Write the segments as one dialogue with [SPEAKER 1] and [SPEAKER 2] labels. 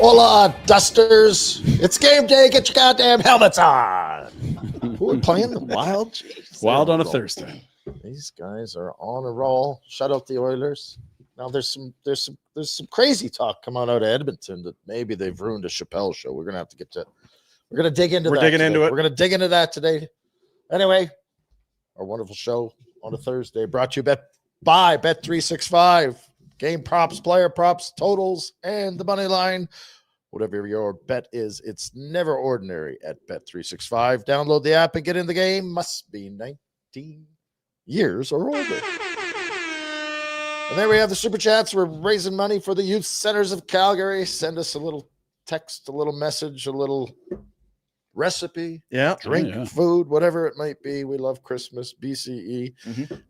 [SPEAKER 1] Hola, dusters. It's game day. Get your goddamn helmets on. Who are playing the Wild? Jeez,
[SPEAKER 2] Wild on a Thursday.
[SPEAKER 1] These guys are on a roll. Shut out the Oilers. Now there's some crazy talk coming out of Edmonton that maybe they've ruined a Chappelle show. We're gonna have to get to. We're gonna dig into. We're digging into it. We're gonna dig into that today. Anyway, our wonderful show on a Thursday brought to you by Bet365. Game props, player props, totals, and the money line. Whatever your bet is, it's never ordinary at Bet365. Download the app and get in the game. Must be 19 years or older. And there we have the Super Chats. We're raising money for the Youth Centers of Calgary. Send us a little text, a little message, a little recipe, drink, food, whatever it might be. We love Christmas, BCE.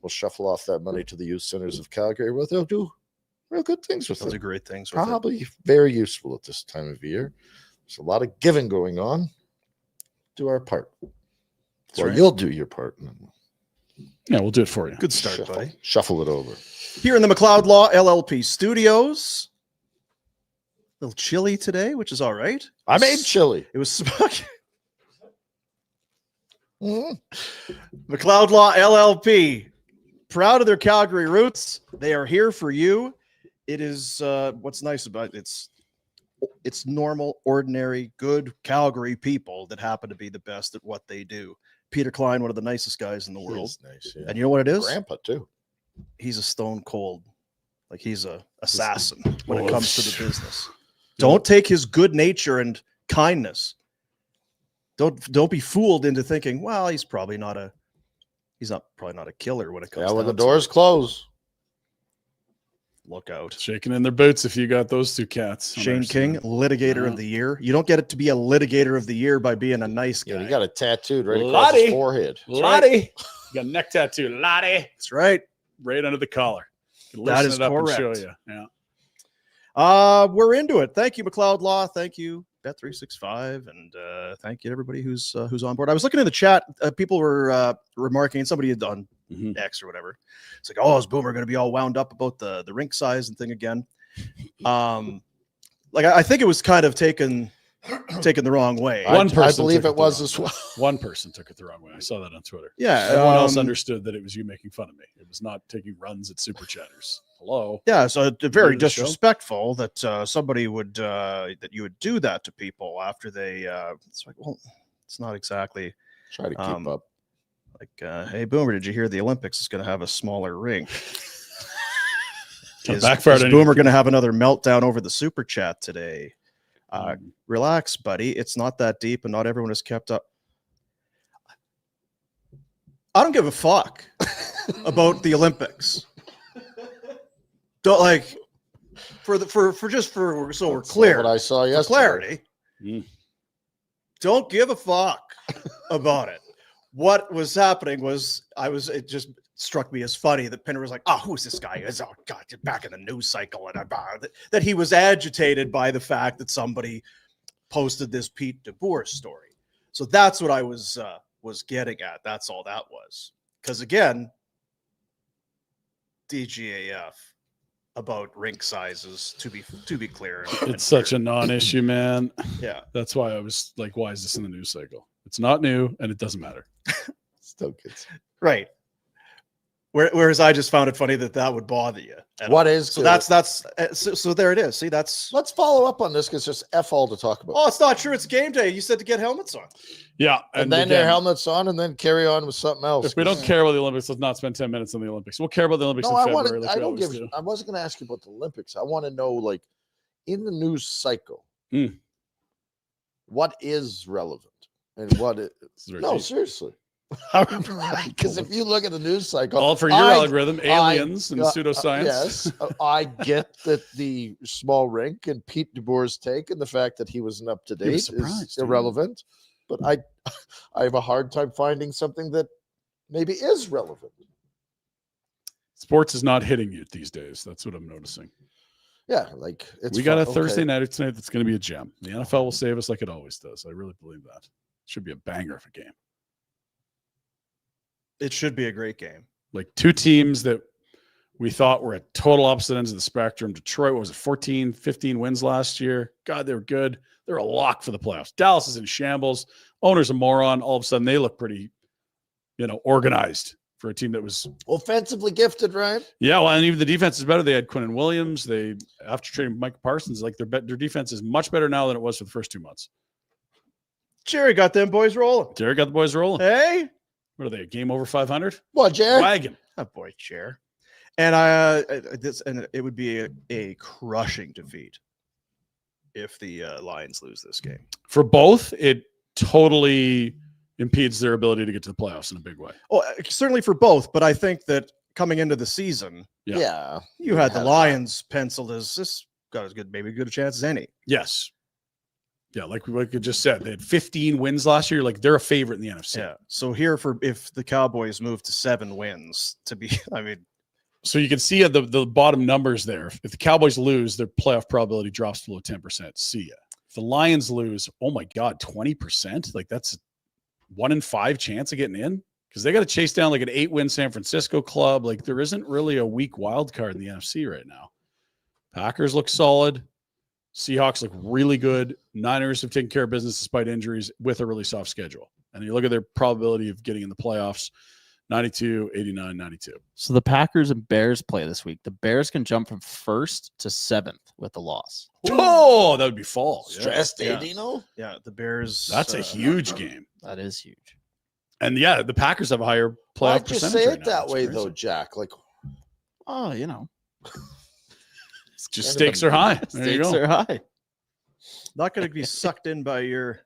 [SPEAKER 1] We'll shuffle off that money to the Youth Centers of Calgary. Well, they'll do real good things with it.
[SPEAKER 3] Those are great things.
[SPEAKER 1] Probably very useful at this time of year. There's a lot of giving going on. Do our part. That's right. You'll do your part.
[SPEAKER 2] Yeah, we'll do it for you.
[SPEAKER 3] Good start, buddy.
[SPEAKER 1] Shuffle it over.
[SPEAKER 3] Here in the McLeod Law LLP studios. A little chilly today, which is all right.
[SPEAKER 1] I made chili.
[SPEAKER 3] It was McLeod Law LLP. Proud of their Calgary roots. They are here for you. It is what's nice about it, it's normal, ordinary, good Calgary people that happen to be the best at what they do. Peter Klein, one of the nicest guys in the world.
[SPEAKER 1] Nice, yeah.
[SPEAKER 3] And you know what it is?
[SPEAKER 1] Grandpa too.
[SPEAKER 3] He's a stone cold, like he's a assassin when it comes to the business. Don't take his good nature and kindness. Don't be fooled into thinking, well, he's probably not a killer when it comes.
[SPEAKER 1] Yeah, when the doors close.
[SPEAKER 3] Look out.
[SPEAKER 2] Shaking in their boots if you got those two cats.
[SPEAKER 3] Shane King, litigator of the year. You don't get it to be a litigator of the year by being a nice guy.
[SPEAKER 1] Yeah, you got it tattooed right across his forehead.
[SPEAKER 2] Lottie. Right. You got a neck tattoo. Lottie.
[SPEAKER 3] That's right.
[SPEAKER 2] Right under the collar.
[SPEAKER 3] That is correct.
[SPEAKER 2] And show you. Yeah.
[SPEAKER 3] We're into it. Thank you, McLeod Law. Thank you, Bet365, and thank you to everybody who's on board. I was looking in the chat. People were remarking, somebody had done X or whatever. It's like, oh, is Boomer going to be all wound up about the rink size and thing again? I think it was kind of taken the wrong way.
[SPEAKER 1] I believe it was as well.
[SPEAKER 2] One person took it the wrong way. I saw that on Twitter.
[SPEAKER 3] Yeah.
[SPEAKER 2] Everyone else understood that it was you making fun of me. It was not taking runs at Super Chatters. Hello.
[SPEAKER 3] Yeah. So very disrespectful that somebody would that you would do that to people after they. It's like, well, it's not exactly.
[SPEAKER 1] Try to keep up.
[SPEAKER 3] Like, hey, Boomer, did you hear the Olympics is going to have a smaller rink? Is Boomer going to have another meltdown over the Super Chat today? Relax, buddy. It's not that deep, and not everyone has kept up. I don't give a fuck about the Olympics. Don't so we're clear.
[SPEAKER 1] What I saw yesterday.
[SPEAKER 3] For clarity. Don't give a fuck about it. What was happening was it just struck me as funny that Pinder was like, oh, who's this guy? Oh, God, you're back in the news cycle. And that he was agitated by the fact that somebody posted this Pete DeBoer story. So that's what I was getting at. That's all that was. Because, again, DGAF about rink sizes, to be clear.
[SPEAKER 2] It's such a non-issue, man.
[SPEAKER 3] Yeah.
[SPEAKER 2] That's why I was like, why is this in the news cycle? It's not new, and it doesn't matter.
[SPEAKER 1] Still good.
[SPEAKER 3] Right. Whereas I just found it funny that would bother you.
[SPEAKER 1] What is
[SPEAKER 3] so so there it is. See,
[SPEAKER 1] let's follow up on this because there's F all to talk about.
[SPEAKER 3] Oh, it's not true. It's game day. You said to get helmets on.
[SPEAKER 2] Yeah,
[SPEAKER 1] and then their helmets on, and then carry on with something else.
[SPEAKER 2] If we don't care about the Olympics, let's not spend 10 minutes on the Olympics. We'll care about the Olympics in February.
[SPEAKER 1] I wasn't going to ask you about the Olympics. I want to know, like, in the news cycle, what is relevant and what is no, seriously. Because if you look at the news cycle,
[SPEAKER 2] all for your algorithm, aliens and pseudoscience.
[SPEAKER 1] Yes, I get that the small rink and Pete DeBoer's take and the fact that he wasn't up to date is irrelevant. But I have a hard time finding something that maybe is relevant.
[SPEAKER 2] Sports is not hitting you these days. That's what I'm noticing.
[SPEAKER 1] Yeah, like
[SPEAKER 2] we got a Thursday night tonight that's going to be a gem. The NFL will save us like it always does. I really believe that. It should be a banger of a game.
[SPEAKER 3] It should be a great game.
[SPEAKER 2] Like two teams that we thought were at total opposite ends of the spectrum. Detroit, what was it, 14, 15 wins last year? God, they were good. They're a lock for the playoffs. Dallas is in shambles. Owner's a moron. All of a sudden, they look pretty, organized for a team that was
[SPEAKER 1] offensively gifted, right?
[SPEAKER 2] Yeah, well, and even the defense is better. They had Quinnen Williams. They, after trading Mike Parsons, like their defense is much better now than it was for the first 2 months.
[SPEAKER 3] Jerry got them boys rolling.
[SPEAKER 2] Jerry got the boys rolling.
[SPEAKER 3] Hey,
[SPEAKER 2] What are they? A game over 500?
[SPEAKER 1] What, Jerry?
[SPEAKER 2] Wagon.
[SPEAKER 3] that boy Chair. And it would be a crushing defeat if the Lions lose this game.
[SPEAKER 2] For both, it totally impedes their ability to get to the playoffs in a big way.
[SPEAKER 3] Oh, certainly for both, but I think that coming into the season,
[SPEAKER 1] Yeah.
[SPEAKER 3] you had the Lions penciled as this got as good, maybe as good a chance as any.
[SPEAKER 2] Yes. Yeah, like we just said, they had 15 wins last year. Like they're a favorite in the NFC.
[SPEAKER 3] Yeah. So here if the Cowboys move to 7 wins to be,
[SPEAKER 2] So you can see at the bottom numbers there. If the Cowboys lose, their playoff probability drops below 10%. See ya. If the Lions lose, oh my God, 20%? Like that's 1 in 5 chance of getting in, because they got to chase down like an 8-win San Francisco club. Like there isn't really a weak wild card in the NFC right now. Packers look solid. Seahawks look really good. Niners have taken care of business despite injuries with a really soft schedule. And you look at their probability of getting in the playoffs, 92, 89, 92.
[SPEAKER 4] So the Packers and Bears play this week. The Bears can jump from 1st to 7th with a loss.
[SPEAKER 2] Oh, that would be fall.
[SPEAKER 1] Stressed,
[SPEAKER 3] Yeah.
[SPEAKER 1] Dino?
[SPEAKER 3] yeah, the Bears.
[SPEAKER 2] That's a huge game.
[SPEAKER 4] That is huge.
[SPEAKER 2] And yeah, the Packers have a higher playoff
[SPEAKER 1] Why'd you
[SPEAKER 2] percentage
[SPEAKER 1] say
[SPEAKER 2] right
[SPEAKER 1] it
[SPEAKER 2] now.
[SPEAKER 1] that
[SPEAKER 2] That's
[SPEAKER 1] way,
[SPEAKER 2] crazy.
[SPEAKER 1] though, Jack? Like,
[SPEAKER 4] Oh,
[SPEAKER 2] Just stakes are high. There you
[SPEAKER 4] stakes
[SPEAKER 2] go.
[SPEAKER 4] are high.
[SPEAKER 3] Not going to be sucked in by your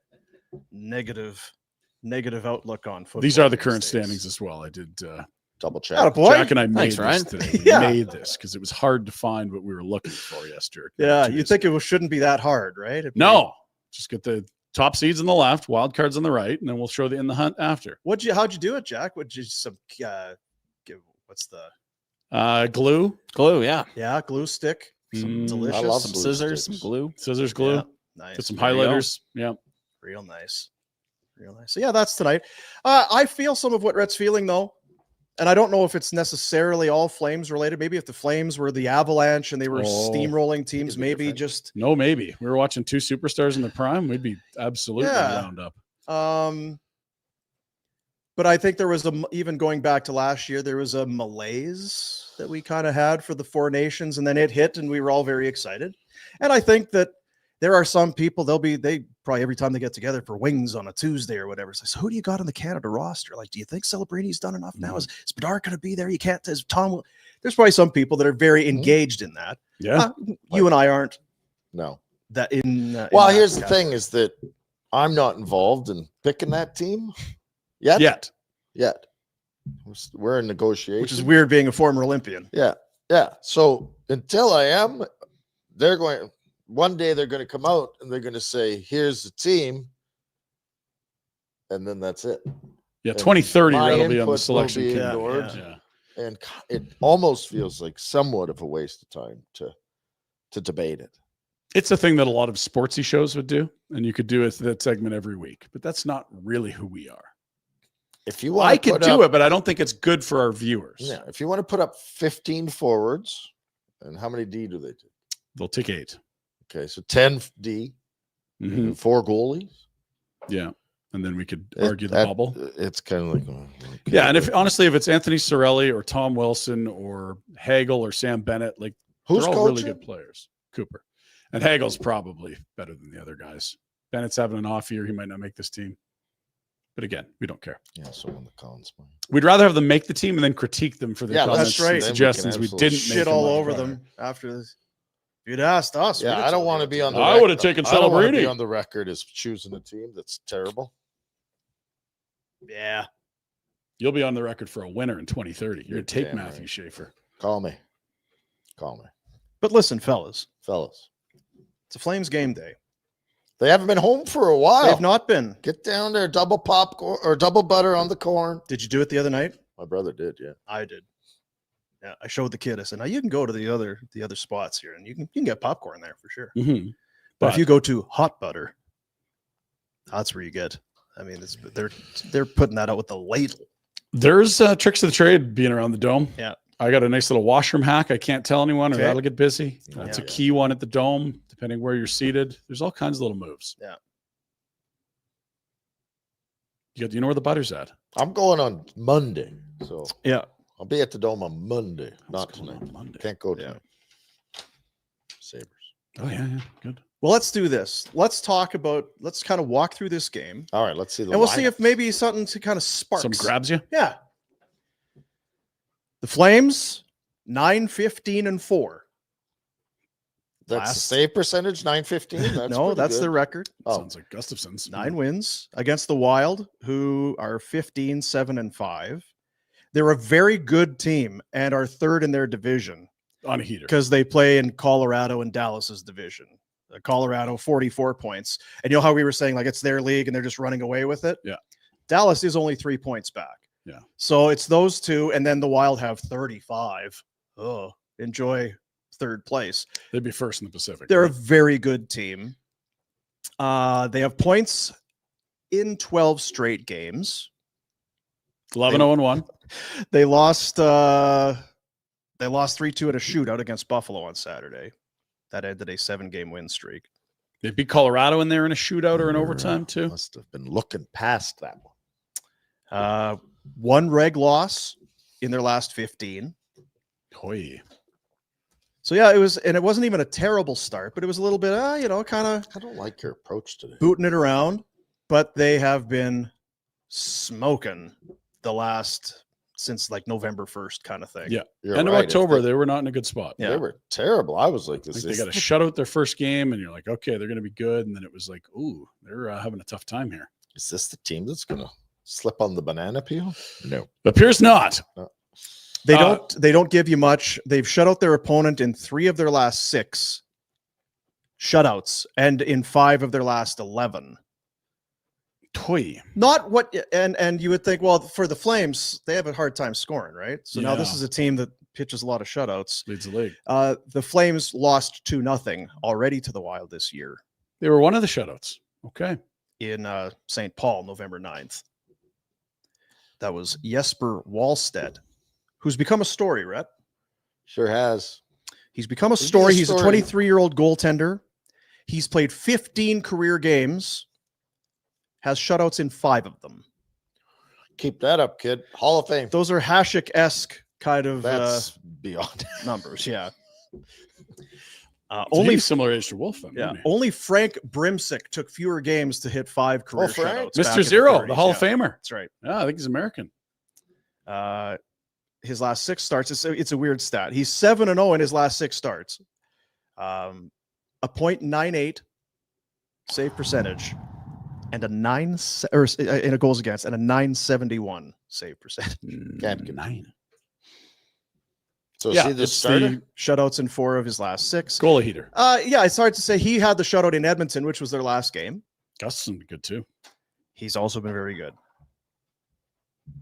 [SPEAKER 3] negative outlook on football.
[SPEAKER 2] These are the
[SPEAKER 3] these
[SPEAKER 2] current
[SPEAKER 3] days.
[SPEAKER 2] standings as well. I did.
[SPEAKER 1] double check.
[SPEAKER 3] Attaboy.
[SPEAKER 2] Jack and I made
[SPEAKER 4] Thanks,
[SPEAKER 2] this
[SPEAKER 4] Ryan.
[SPEAKER 2] today. We
[SPEAKER 3] Yeah.
[SPEAKER 2] made this because it was hard to find what we were looking for yesterday.
[SPEAKER 3] Yeah,
[SPEAKER 2] 2
[SPEAKER 3] you
[SPEAKER 2] days
[SPEAKER 3] think
[SPEAKER 2] ago.
[SPEAKER 3] it shouldn't be that hard, right? It'd be-
[SPEAKER 2] No, just get the top seeds on the left, wild cards on the right, and then we'll show the in the hunt after.
[SPEAKER 3] How'd you do it, Jack? Would you what's the
[SPEAKER 2] Glue,
[SPEAKER 4] Glue, yeah.
[SPEAKER 3] glue stick? Some
[SPEAKER 2] Mm,
[SPEAKER 3] delicious.
[SPEAKER 1] I love
[SPEAKER 4] Some
[SPEAKER 1] glue
[SPEAKER 4] scissors,
[SPEAKER 1] sticks.
[SPEAKER 4] some glue.
[SPEAKER 2] scissors, glue,
[SPEAKER 3] Yeah, nice.
[SPEAKER 2] get some
[SPEAKER 4] There you go.
[SPEAKER 2] highlighters. Yeah.
[SPEAKER 3] Real nice. Real nice. So yeah, that's tonight. I feel some of what Rhett's feeling though. And I don't know if it's necessarily all Flames related. Maybe if the Flames were the Avalanche and they were
[SPEAKER 2] Oh,
[SPEAKER 3] steamrolling teams,
[SPEAKER 1] be
[SPEAKER 3] maybe
[SPEAKER 1] different.
[SPEAKER 3] just
[SPEAKER 2] No, maybe we were watching 2 superstars in the prime. We'd be absolutely
[SPEAKER 3] Yeah.
[SPEAKER 2] wound up.
[SPEAKER 3] But I think there was even going back to last year, there was a malaise that we kind of had for the 4 nations, and then it hit, and we were all very excited. And I think that there are some people, they probably every time they get together for wings on a Tuesday or whatever, say, so who do you got on the Canada roster? Like, do you think Celebrini's done enough now? Is Bedard going to be there? You can't, is Tom, there's probably some people that are very engaged in that.
[SPEAKER 2] Yeah.
[SPEAKER 3] You and I aren't
[SPEAKER 1] No.
[SPEAKER 3] that in.
[SPEAKER 1] Well,
[SPEAKER 3] in
[SPEAKER 1] here's
[SPEAKER 3] that
[SPEAKER 1] the thing is that I'm not involved in picking that team yet.
[SPEAKER 2] Yet.
[SPEAKER 1] We're in negotiation.
[SPEAKER 3] which is weird being a former Olympian.
[SPEAKER 1] Yeah. So until I am, one day they're going to come out and they're going to say, here's the team. And then that's it.
[SPEAKER 2] Yeah.
[SPEAKER 1] And
[SPEAKER 2] 2030,
[SPEAKER 1] my
[SPEAKER 2] that'll be on the
[SPEAKER 1] input will
[SPEAKER 2] selection
[SPEAKER 1] be
[SPEAKER 2] committee.
[SPEAKER 1] ignored.
[SPEAKER 2] Yeah.
[SPEAKER 1] And it almost feels like somewhat of a waste of time to debate it.
[SPEAKER 2] It's a thing that a lot of sportsy shows would do, and you could do that segment every week, but that's not really who we are.
[SPEAKER 1] If you want,
[SPEAKER 2] I could do it, but I don't think it's good for our viewers.
[SPEAKER 1] Yeah. If you want to put up 15 forwards, and how many D do they do?
[SPEAKER 2] They'll take 8.
[SPEAKER 1] Okay. So 10 D,
[SPEAKER 2] Mhm.
[SPEAKER 1] and 4 goalies.
[SPEAKER 2] Yeah. And then we could
[SPEAKER 1] It-
[SPEAKER 2] argue the
[SPEAKER 1] that-
[SPEAKER 2] bubble.
[SPEAKER 1] It's kind of like, okay,
[SPEAKER 2] Yeah. And if
[SPEAKER 1] but
[SPEAKER 2] honestly, if it's Anthony Cirelli or Tom Wilson or Hagel or Sam Bennett, like
[SPEAKER 1] who's
[SPEAKER 2] they're all
[SPEAKER 1] coaching?
[SPEAKER 2] really good players. Cooper. And Hagel's probably better than the other guys. Bennett's having an off year. He might not make this team. But again, we don't care.
[SPEAKER 1] Yeah. So when the Collins play.
[SPEAKER 2] We'd rather have them make the team and then critique them for their
[SPEAKER 1] Yeah,
[SPEAKER 2] comments
[SPEAKER 3] that's right.
[SPEAKER 2] and
[SPEAKER 3] Then
[SPEAKER 1] we can
[SPEAKER 2] suggestions we
[SPEAKER 1] absolutely
[SPEAKER 2] didn't make
[SPEAKER 3] Shit all
[SPEAKER 2] much
[SPEAKER 3] over
[SPEAKER 2] better.
[SPEAKER 3] them after this. If you'd asked us, we'd
[SPEAKER 1] Yeah,
[SPEAKER 3] have
[SPEAKER 1] I don't
[SPEAKER 3] told
[SPEAKER 1] want
[SPEAKER 3] you
[SPEAKER 1] to be
[SPEAKER 3] what
[SPEAKER 1] on the.
[SPEAKER 2] I
[SPEAKER 1] rec-
[SPEAKER 2] would've taken
[SPEAKER 1] I don't wanna be
[SPEAKER 2] Celebrini.
[SPEAKER 1] on the record as choosing a team that's terrible.
[SPEAKER 3] Yeah.
[SPEAKER 2] You'll be on the record for a winner in 2030. You're
[SPEAKER 1] You're
[SPEAKER 2] going to take
[SPEAKER 1] damn
[SPEAKER 2] Matthew
[SPEAKER 1] right.
[SPEAKER 2] Schaefer.
[SPEAKER 1] Call me,
[SPEAKER 3] But listen, fellas,
[SPEAKER 1] fellas.
[SPEAKER 3] it's a Flames game day.
[SPEAKER 1] They haven't been home for a while.
[SPEAKER 3] They've not been.
[SPEAKER 1] Get down there, double popcorn or double butter on the corn.
[SPEAKER 3] Did you do it the other night?
[SPEAKER 1] My brother did, yeah.
[SPEAKER 3] I did. Yeah, I showed the kid. I said, "Now you can go to the other spots here, and you can get popcorn there for sure.
[SPEAKER 2] Mm-hmm.
[SPEAKER 3] But
[SPEAKER 2] But-
[SPEAKER 3] if you go to Hot Butter, that's where you get. I mean, they're putting that out with the ladle.
[SPEAKER 2] There's tricks of the trade being around the dome.
[SPEAKER 3] Yeah.
[SPEAKER 2] I got a nice little washroom hack. I can't tell anyone, or
[SPEAKER 3] Okay.
[SPEAKER 2] that'll get busy. That's
[SPEAKER 1] Yeah.
[SPEAKER 2] a key one at the Dome, depending where you're seated. There's all kinds of little moves.
[SPEAKER 3] Yeah.
[SPEAKER 2] You know where the butter's at?
[SPEAKER 1] I'm going on Monday, so
[SPEAKER 3] Yeah.
[SPEAKER 1] I'll be at the Dome on Monday, not
[SPEAKER 2] What's going on
[SPEAKER 1] tonight.
[SPEAKER 2] Monday?
[SPEAKER 1] Can't go
[SPEAKER 3] Yeah.
[SPEAKER 1] tonight. Sabres.
[SPEAKER 2] Oh yeah, good.
[SPEAKER 3] Well, let's do this. Let's kind of walk through this game.
[SPEAKER 1] All right, let's see the.
[SPEAKER 3] And we'll see
[SPEAKER 1] lineups.
[SPEAKER 3] if maybe something to kind of spark.
[SPEAKER 2] Some grabs you.
[SPEAKER 3] Yeah. The Flames, 9-15-4.
[SPEAKER 1] that's the
[SPEAKER 3] last-
[SPEAKER 1] save percentage 915.
[SPEAKER 3] No, that's their record.
[SPEAKER 1] Oh.
[SPEAKER 2] Sounds like Gustafson's.
[SPEAKER 3] 9 wins against the Wild, who are 15-7-5. They're a very good team and are third in their division
[SPEAKER 2] On a heater.
[SPEAKER 3] because they play in Colorado and Dallas's division. Colorado, 44 points. And you know how we were saying, like, it's their league and they're just running away with it?
[SPEAKER 2] Yeah.
[SPEAKER 3] Dallas is only 3 points back.
[SPEAKER 2] Yeah.
[SPEAKER 3] So it's those two, and then the Wild have 35. Oh, enjoy third place.
[SPEAKER 2] They'd be first in the Pacific.
[SPEAKER 3] They're a
[SPEAKER 2] right?
[SPEAKER 3] very good team. They have points in 12 straight games.
[SPEAKER 2] 11-0-1.
[SPEAKER 3] They lost 3-2 at a shootout against Buffalo on Saturday. That ended a 7-game win streak.
[SPEAKER 2] They beat Colorado in there in a shootout or in overtime too.
[SPEAKER 1] Must have been looking past that one.
[SPEAKER 3] One reg loss in their last 15.
[SPEAKER 2] Hoy.
[SPEAKER 3] So yeah, it wasn't even a terrible start, but it was a little bit, kind of
[SPEAKER 1] I don't like your approach today.
[SPEAKER 3] booting it around. But they have been smoking since like November 1st kind of thing.
[SPEAKER 2] Yeah.
[SPEAKER 1] You're
[SPEAKER 2] End of
[SPEAKER 1] right, if
[SPEAKER 2] October,
[SPEAKER 1] they,
[SPEAKER 2] they were not in a good spot.
[SPEAKER 3] Yeah.
[SPEAKER 1] they were terrible. I was like,
[SPEAKER 2] I
[SPEAKER 1] this
[SPEAKER 2] think
[SPEAKER 1] is
[SPEAKER 2] they got to shut out their first game, and you're like, okay, they're going to be good. And then it was like, ooh, they're having a tough time here.
[SPEAKER 1] is this the team that's gonna slip on the banana peel? No.
[SPEAKER 2] Appears not.
[SPEAKER 3] They don't give you much. They've shut out their opponent in 3 of their last 6 shutouts and in 5 of their last 11.
[SPEAKER 2] Toy.
[SPEAKER 3] Not what and you would think, well, for the Flames, they have a hard time scoring, right? So now this
[SPEAKER 2] Yeah.
[SPEAKER 3] is a team that pitches a lot of shutouts.
[SPEAKER 2] Leads the league.
[SPEAKER 3] The Flames lost 2-0 already to the Wild this year
[SPEAKER 2] They were one of the shutouts. Okay.
[SPEAKER 3] in St. Paul, November 9th. That was Jesper Wallstedt, who's become a story, Rhett.
[SPEAKER 1] Sure has.
[SPEAKER 3] He's become a
[SPEAKER 1] He's
[SPEAKER 3] story.
[SPEAKER 1] a
[SPEAKER 3] He's a
[SPEAKER 1] story.
[SPEAKER 3] 23-year-old goaltender. He's played 15 career games, has shutouts in 5 of them.
[SPEAKER 1] Keep that up, kid. Hall of Fame.
[SPEAKER 3] Those are Hasek-esque kind of
[SPEAKER 1] That's beyond.
[SPEAKER 3] numbers, yeah.
[SPEAKER 2] Only similar age to Wolf. Then,
[SPEAKER 3] yeah,
[SPEAKER 2] wasn't he?
[SPEAKER 3] only Frank Brimsick took fewer games to hit 5 career
[SPEAKER 1] Frank.
[SPEAKER 3] shutouts. back
[SPEAKER 2] Mr.
[SPEAKER 3] in the
[SPEAKER 2] Zero,
[SPEAKER 3] 30s,
[SPEAKER 2] the Hall of
[SPEAKER 3] yeah,
[SPEAKER 2] Famer.
[SPEAKER 3] That's right.
[SPEAKER 2] Yeah, I think he's American.
[SPEAKER 3] His last 6 starts. It's a weird stat. He's 7-0 in his last 6 starts. A .98 save percentage and in a goals against and a .971 save percentage.
[SPEAKER 1] Can't get
[SPEAKER 2] 9.
[SPEAKER 1] So
[SPEAKER 2] Yeah,
[SPEAKER 1] see the
[SPEAKER 2] it's
[SPEAKER 1] starter.
[SPEAKER 3] Shutouts in 4 of his last 6.
[SPEAKER 2] Goalie heater.
[SPEAKER 3] Yeah, it's hard to say. He had the shutout in Edmonton, which was their last game.
[SPEAKER 2] Gustafson good too.
[SPEAKER 3] He's also been very good.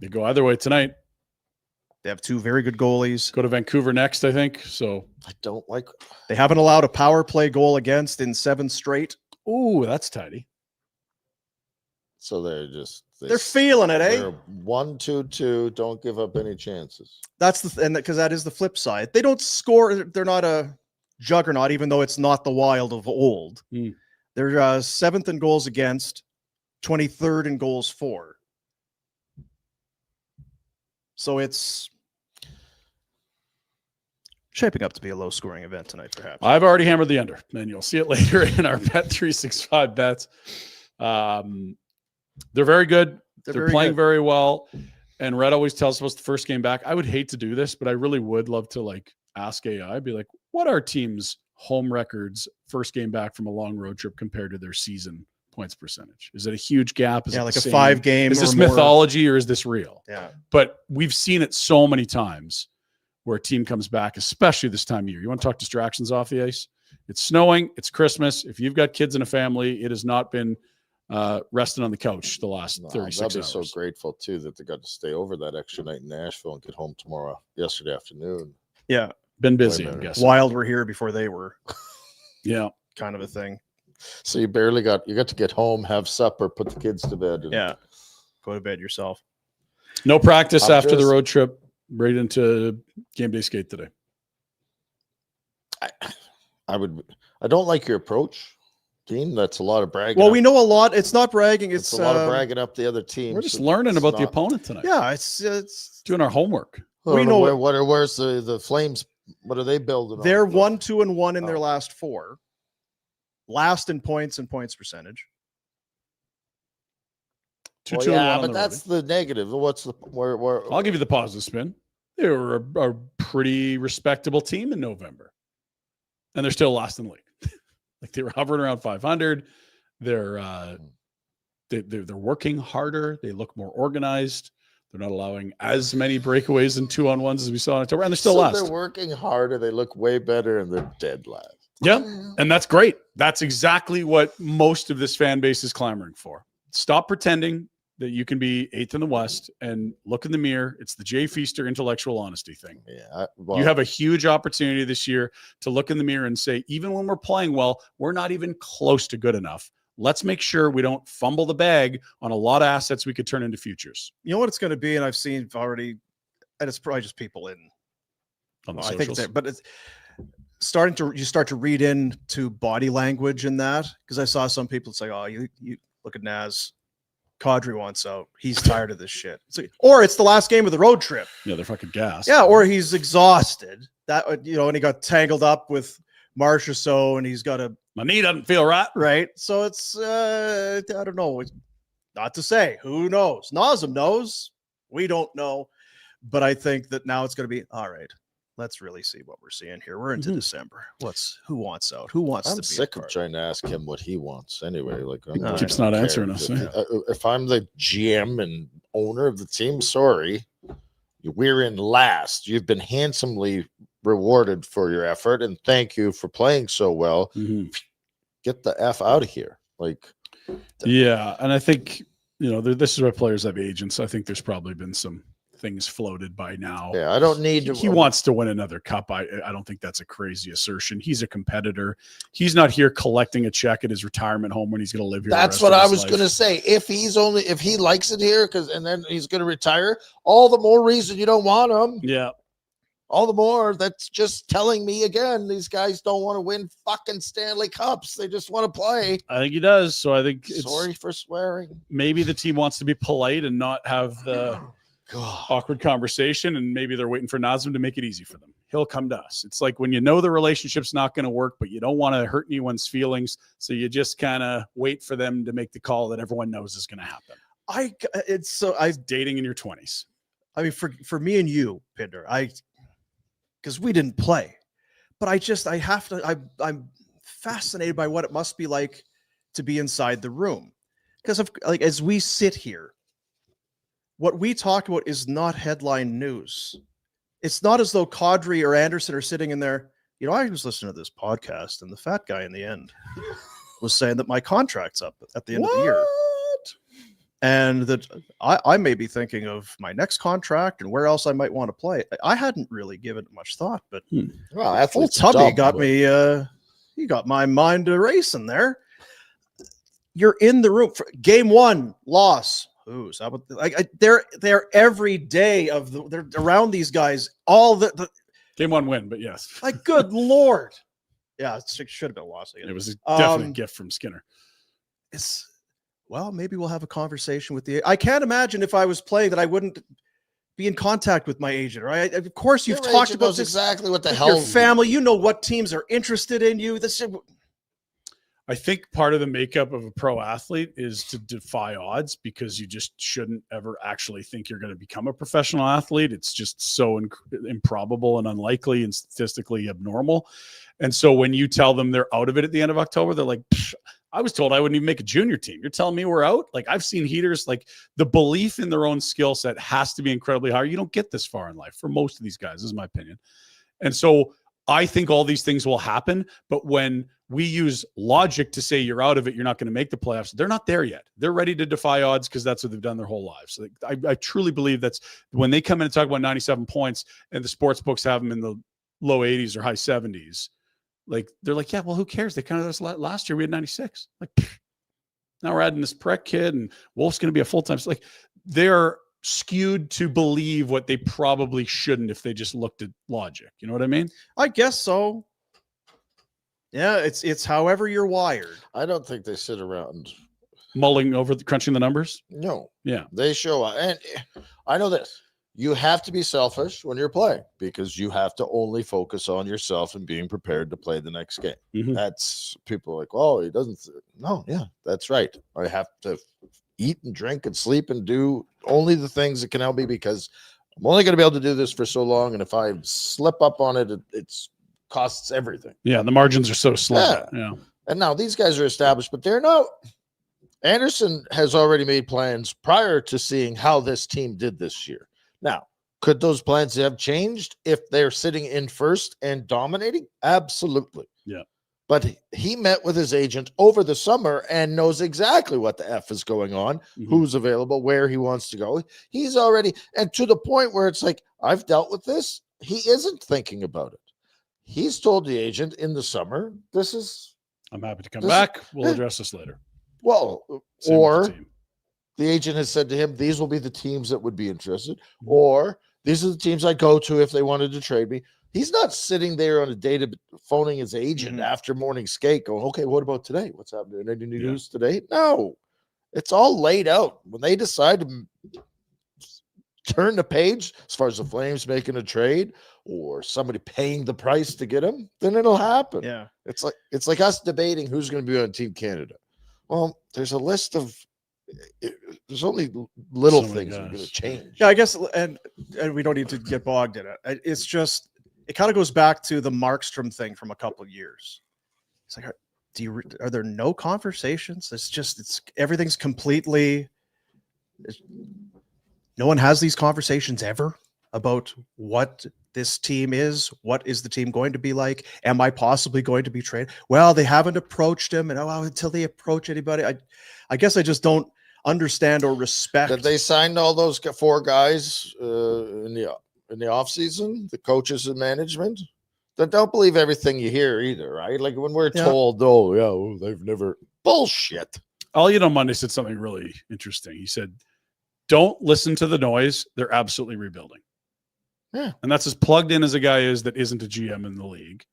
[SPEAKER 2] They go either way tonight.
[SPEAKER 3] They have 2 very good goalies.
[SPEAKER 2] Go to Vancouver next, I think. So,
[SPEAKER 1] I don't like.
[SPEAKER 3] They haven't allowed a power play goal against in 7 straight.
[SPEAKER 2] ooh, that's tidy.
[SPEAKER 1] So they're just.
[SPEAKER 3] They're feeling it, eh?
[SPEAKER 1] They're 1-2-2. Don't give up any chances.
[SPEAKER 3] That's because that is the flip side. They don't score. They're not a juggernaut, even though it's not the Wild of old.
[SPEAKER 2] Mm.
[SPEAKER 3] They're 7th in goals against, 23rd in goals for. So it's shaping up to be a low-scoring event tonight, perhaps.
[SPEAKER 2] I've already hammered the under, and you'll see it later in our Bet365 bets. They're very good. They're
[SPEAKER 3] very
[SPEAKER 2] playing
[SPEAKER 3] good.
[SPEAKER 2] very well. And Rhett always tells us the first game back. I would hate to do this, but I really would love to ask AI, be like, what are teams' home records first game back from a long road trip compared to their season points percentage? Is it a huge gap? Is it
[SPEAKER 3] like
[SPEAKER 2] the
[SPEAKER 3] a
[SPEAKER 2] same?
[SPEAKER 3] 5-game.
[SPEAKER 2] Is this
[SPEAKER 3] or more.
[SPEAKER 2] mythology or is this real?
[SPEAKER 3] Yeah.
[SPEAKER 2] But we've seen it so many times where a team comes back, especially this time of year. You want to talk distractions off the ice? It's snowing. It's Christmas. If you've got kids and a family, it has not been resting on the couch the last 36
[SPEAKER 1] I'd be
[SPEAKER 2] hours.
[SPEAKER 1] so grateful too that they got to stay over that extra night in Nashville and get home yesterday afternoon.
[SPEAKER 3] Yeah.
[SPEAKER 2] Been busy,
[SPEAKER 1] Wait a
[SPEAKER 2] I'm
[SPEAKER 1] minute.
[SPEAKER 2] guessing.
[SPEAKER 3] Wild were here before they were,
[SPEAKER 2] Yeah.
[SPEAKER 3] kind of a thing.
[SPEAKER 1] So you got to get home, have supper, put the kids to bed. And
[SPEAKER 3] Yeah. Go to bed yourself.
[SPEAKER 2] No practice
[SPEAKER 1] I'm
[SPEAKER 2] after the
[SPEAKER 1] just-
[SPEAKER 2] road trip. right into game day skate today.
[SPEAKER 1] I don't like your approach, Dean. That's a lot of bragging.
[SPEAKER 3] Well,
[SPEAKER 1] up.
[SPEAKER 3] we know a lot. It's not bragging.
[SPEAKER 1] It's a lot of bragging up the other team.
[SPEAKER 2] We're just learning about the opponent tonight.
[SPEAKER 3] Yeah, it's
[SPEAKER 2] doing our homework.
[SPEAKER 3] we know
[SPEAKER 1] where's the Flames. What are they building?
[SPEAKER 3] They're
[SPEAKER 1] on?
[SPEAKER 3] 1-2-1 in their last 4. Last in points and points percentage.
[SPEAKER 1] But that's the negative. What's the where?
[SPEAKER 2] I'll give you the positive spin. They were a pretty respectable team in November, and they're still last in the league. Like they were hovering around 500. They're working harder. They look more organized. They're not allowing as many breakaways and 2-on-1s as we saw in October, and they're still last.
[SPEAKER 1] They're working harder. They look way better, and they're dead last.
[SPEAKER 2] Yeah, and that's great. That's exactly what most of this fan base is clamoring for. Stop pretending that you can be 8th in the West and look in the mirror. It's the Jay Feaster intellectual honesty thing.
[SPEAKER 1] Yeah,
[SPEAKER 2] you have a huge opportunity this year to look in the mirror and say, even when we're playing well, we're not even close to good enough. Let's make sure we don't fumble the bag on a lot of assets we could turn into futures.
[SPEAKER 3] You know what it's going to be, and I've seen already, and it's probably just people in
[SPEAKER 2] on the
[SPEAKER 3] I
[SPEAKER 2] socials.
[SPEAKER 3] think but it's you start to read into body language in that, because I saw some people say, oh, you look at Naz. Kadri wants out. He's tired of this shit. Or it's the last game of the road trip.
[SPEAKER 2] Yeah, they're fucking gassed.
[SPEAKER 3] Yeah, or he's exhausted. That, and he got tangled up with Marsh or so, and he's got
[SPEAKER 2] my knee doesn't feel right.
[SPEAKER 3] Right. So it's I don't know. It's not to say. Who knows? Nazem knows. We don't know. But I think that now it's going to be all right. Let's really see what we're seeing here. We're into December. Who wants out? Who wants to be?
[SPEAKER 1] I'm sick of trying to ask him what he wants anyway. Like,
[SPEAKER 2] he keeps not answering us.
[SPEAKER 1] If I'm the GM and owner of the team, sorry, we're in last. You've been handsomely rewarded for your effort, and thank you for playing so well. Get the F out of here.
[SPEAKER 2] Yeah, and I think this is why players have agents. I think there's probably been some things floated by now.
[SPEAKER 1] Yeah, I don't need to.
[SPEAKER 2] He wants to win another cup. I don't think that's a crazy assertion. He's a competitor. He's not here collecting a check at his retirement home when he's going to live here.
[SPEAKER 1] That's what I was going to say. If he likes it here, and then he's going to retire, all the more reason you don't want him.
[SPEAKER 2] Yeah.
[SPEAKER 1] All the more. That's just telling me again, these guys don't want to win fucking Stanley Cups. They just want to play.
[SPEAKER 2] I think he does. So I think
[SPEAKER 1] sorry for swearing.
[SPEAKER 2] Maybe the team wants to be polite and not have the awkward conversation, and maybe they're waiting for Nazem to make it easy for them. He'll come to us. It's like when you know the relationship's not going to work, but you don't want to hurt anyone's feelings, so you just kind of wait for them to make the call that everyone knows is going to happen. It's dating in your 20s.
[SPEAKER 3] I mean, for me and you, Pinder, because we didn't play, but I'm fascinated by what it must be like to be inside the room, because as we sit here, what we talk about is not headline news. It's not as though Kadri or Anderson are sitting in there. I was listening to this podcast, and the fat guy in the end was saying that my contract's up at the end of the year. And that I may be thinking of my next contract and where else I might want to play. I hadn't really given it much thought, but old Tubby got me. He got my mind racing there. You're in the room for game 1 loss. Ooh, so they're every day they're around these guys. All the
[SPEAKER 2] game 1 win, but yes,
[SPEAKER 3] good Lord, yeah, it should have been a loss again.
[SPEAKER 2] It was a definite gift from Skinner.
[SPEAKER 3] Maybe we'll have a conversation with I can't imagine if I was playing that I wouldn't be in contact with my agent. Right? Of course, you've talked about this
[SPEAKER 1] exactly what the hell
[SPEAKER 3] your family. You know what teams are interested in you.
[SPEAKER 2] I think part of the makeup of a pro athlete is to defy odds, because you just shouldn't ever actually think you're going to become a professional athlete. It's just so improbable and unlikely and statistically abnormal. And so when you tell them they're out of it at the end of October, they're like, I was told I wouldn't even make a junior team. You're telling me we're out? I've seen heaters, the belief in their own skill set has to be incredibly high. You don't get this far in life for most of these guys, this is my opinion. And so I think all these things will happen, but when we use logic to say you're out of it, you're not going to make the playoffs, they're not there yet. They're ready to defy odds because that's what they've done their whole lives. I truly believe that's when they come in and talk about 97 points and the sports books have them in the low 80s or high 70s. They're like, yeah, well, who cares? They counted us last year. We had 96. Now we're adding this Prek kid, and Wolf's going to be a full-time. They're skewed to believe what they probably shouldn't if they just looked at logic. You know what I mean?
[SPEAKER 3] I guess so. Yeah, it's however you're wired.
[SPEAKER 1] I don't think they sit around
[SPEAKER 2] Mulling over, crunching the numbers.
[SPEAKER 1] No.
[SPEAKER 2] Yeah.
[SPEAKER 1] They show up. And I know this. You have to be selfish when you're playing because you have to only focus on yourself and being prepared to play the next game.
[SPEAKER 2] Mhm.
[SPEAKER 1] That's people are like, oh, he doesn't. No, yeah, that's right. I have to eat and drink and sleep and do only the things that can help me because I'm only going to be able to do this for so long. And if I slip up on it, it's costs everything.
[SPEAKER 2] Yeah. The margins are so slim. Yeah.
[SPEAKER 1] And now these guys are established, but they're not. Anderson has already made plans prior to seeing how this team did this year. Now, could those plans have changed if they're sitting in first and dominating? Absolutely.
[SPEAKER 2] Yeah.
[SPEAKER 1] But he met with his agent over the summer and knows exactly what the F is going on, who's available, where he wants to go. He's already, and to the point where it's like, I've dealt with this. He isn't thinking about it. He's told the agent in the summer, this is.
[SPEAKER 2] I'm happy to come back. We'll address this later.
[SPEAKER 1] Well,
[SPEAKER 2] Same with the team.
[SPEAKER 1] the agent has said to him, these will be the teams that would be interested, or these are the teams I go to if they wanted to trade me. He's not sitting there on a day to phoning his agent after morning skate going, okay, what about today? What's happening? Any news today? No, it's all laid out. When they decide to turn the page, as far as the Flames making a trade or somebody paying the price to get him, then it'll happen.
[SPEAKER 3] Yeah.
[SPEAKER 1] It's like us debating who's going to be on Team Canada. Well, there's a list of there's only little things that are going to change.
[SPEAKER 3] Yeah, I guess, and we don't need to get bogged in it. It's just it kind of goes back to the Markstrom thing from a couple of years. It's like, are there no conversations? It's everything's completely. No one has these conversations ever about what this team is. What is the team going to be like? Am I possibly going to be traded? Well, they haven't approached him, and until they approach anybody, I guess I just don't understand or respect.
[SPEAKER 1] That they signed all those 4 guys in the off season, the coaches and management. That don't believe everything you hear either, right? Like when we're told, they've never bullshit.
[SPEAKER 2] Elliot on Monday said something really interesting. He said, don't listen to the noise. They're absolutely rebuilding.
[SPEAKER 1] Yeah.
[SPEAKER 2] And that's as plugged in as a guy is that isn't a GM in the league.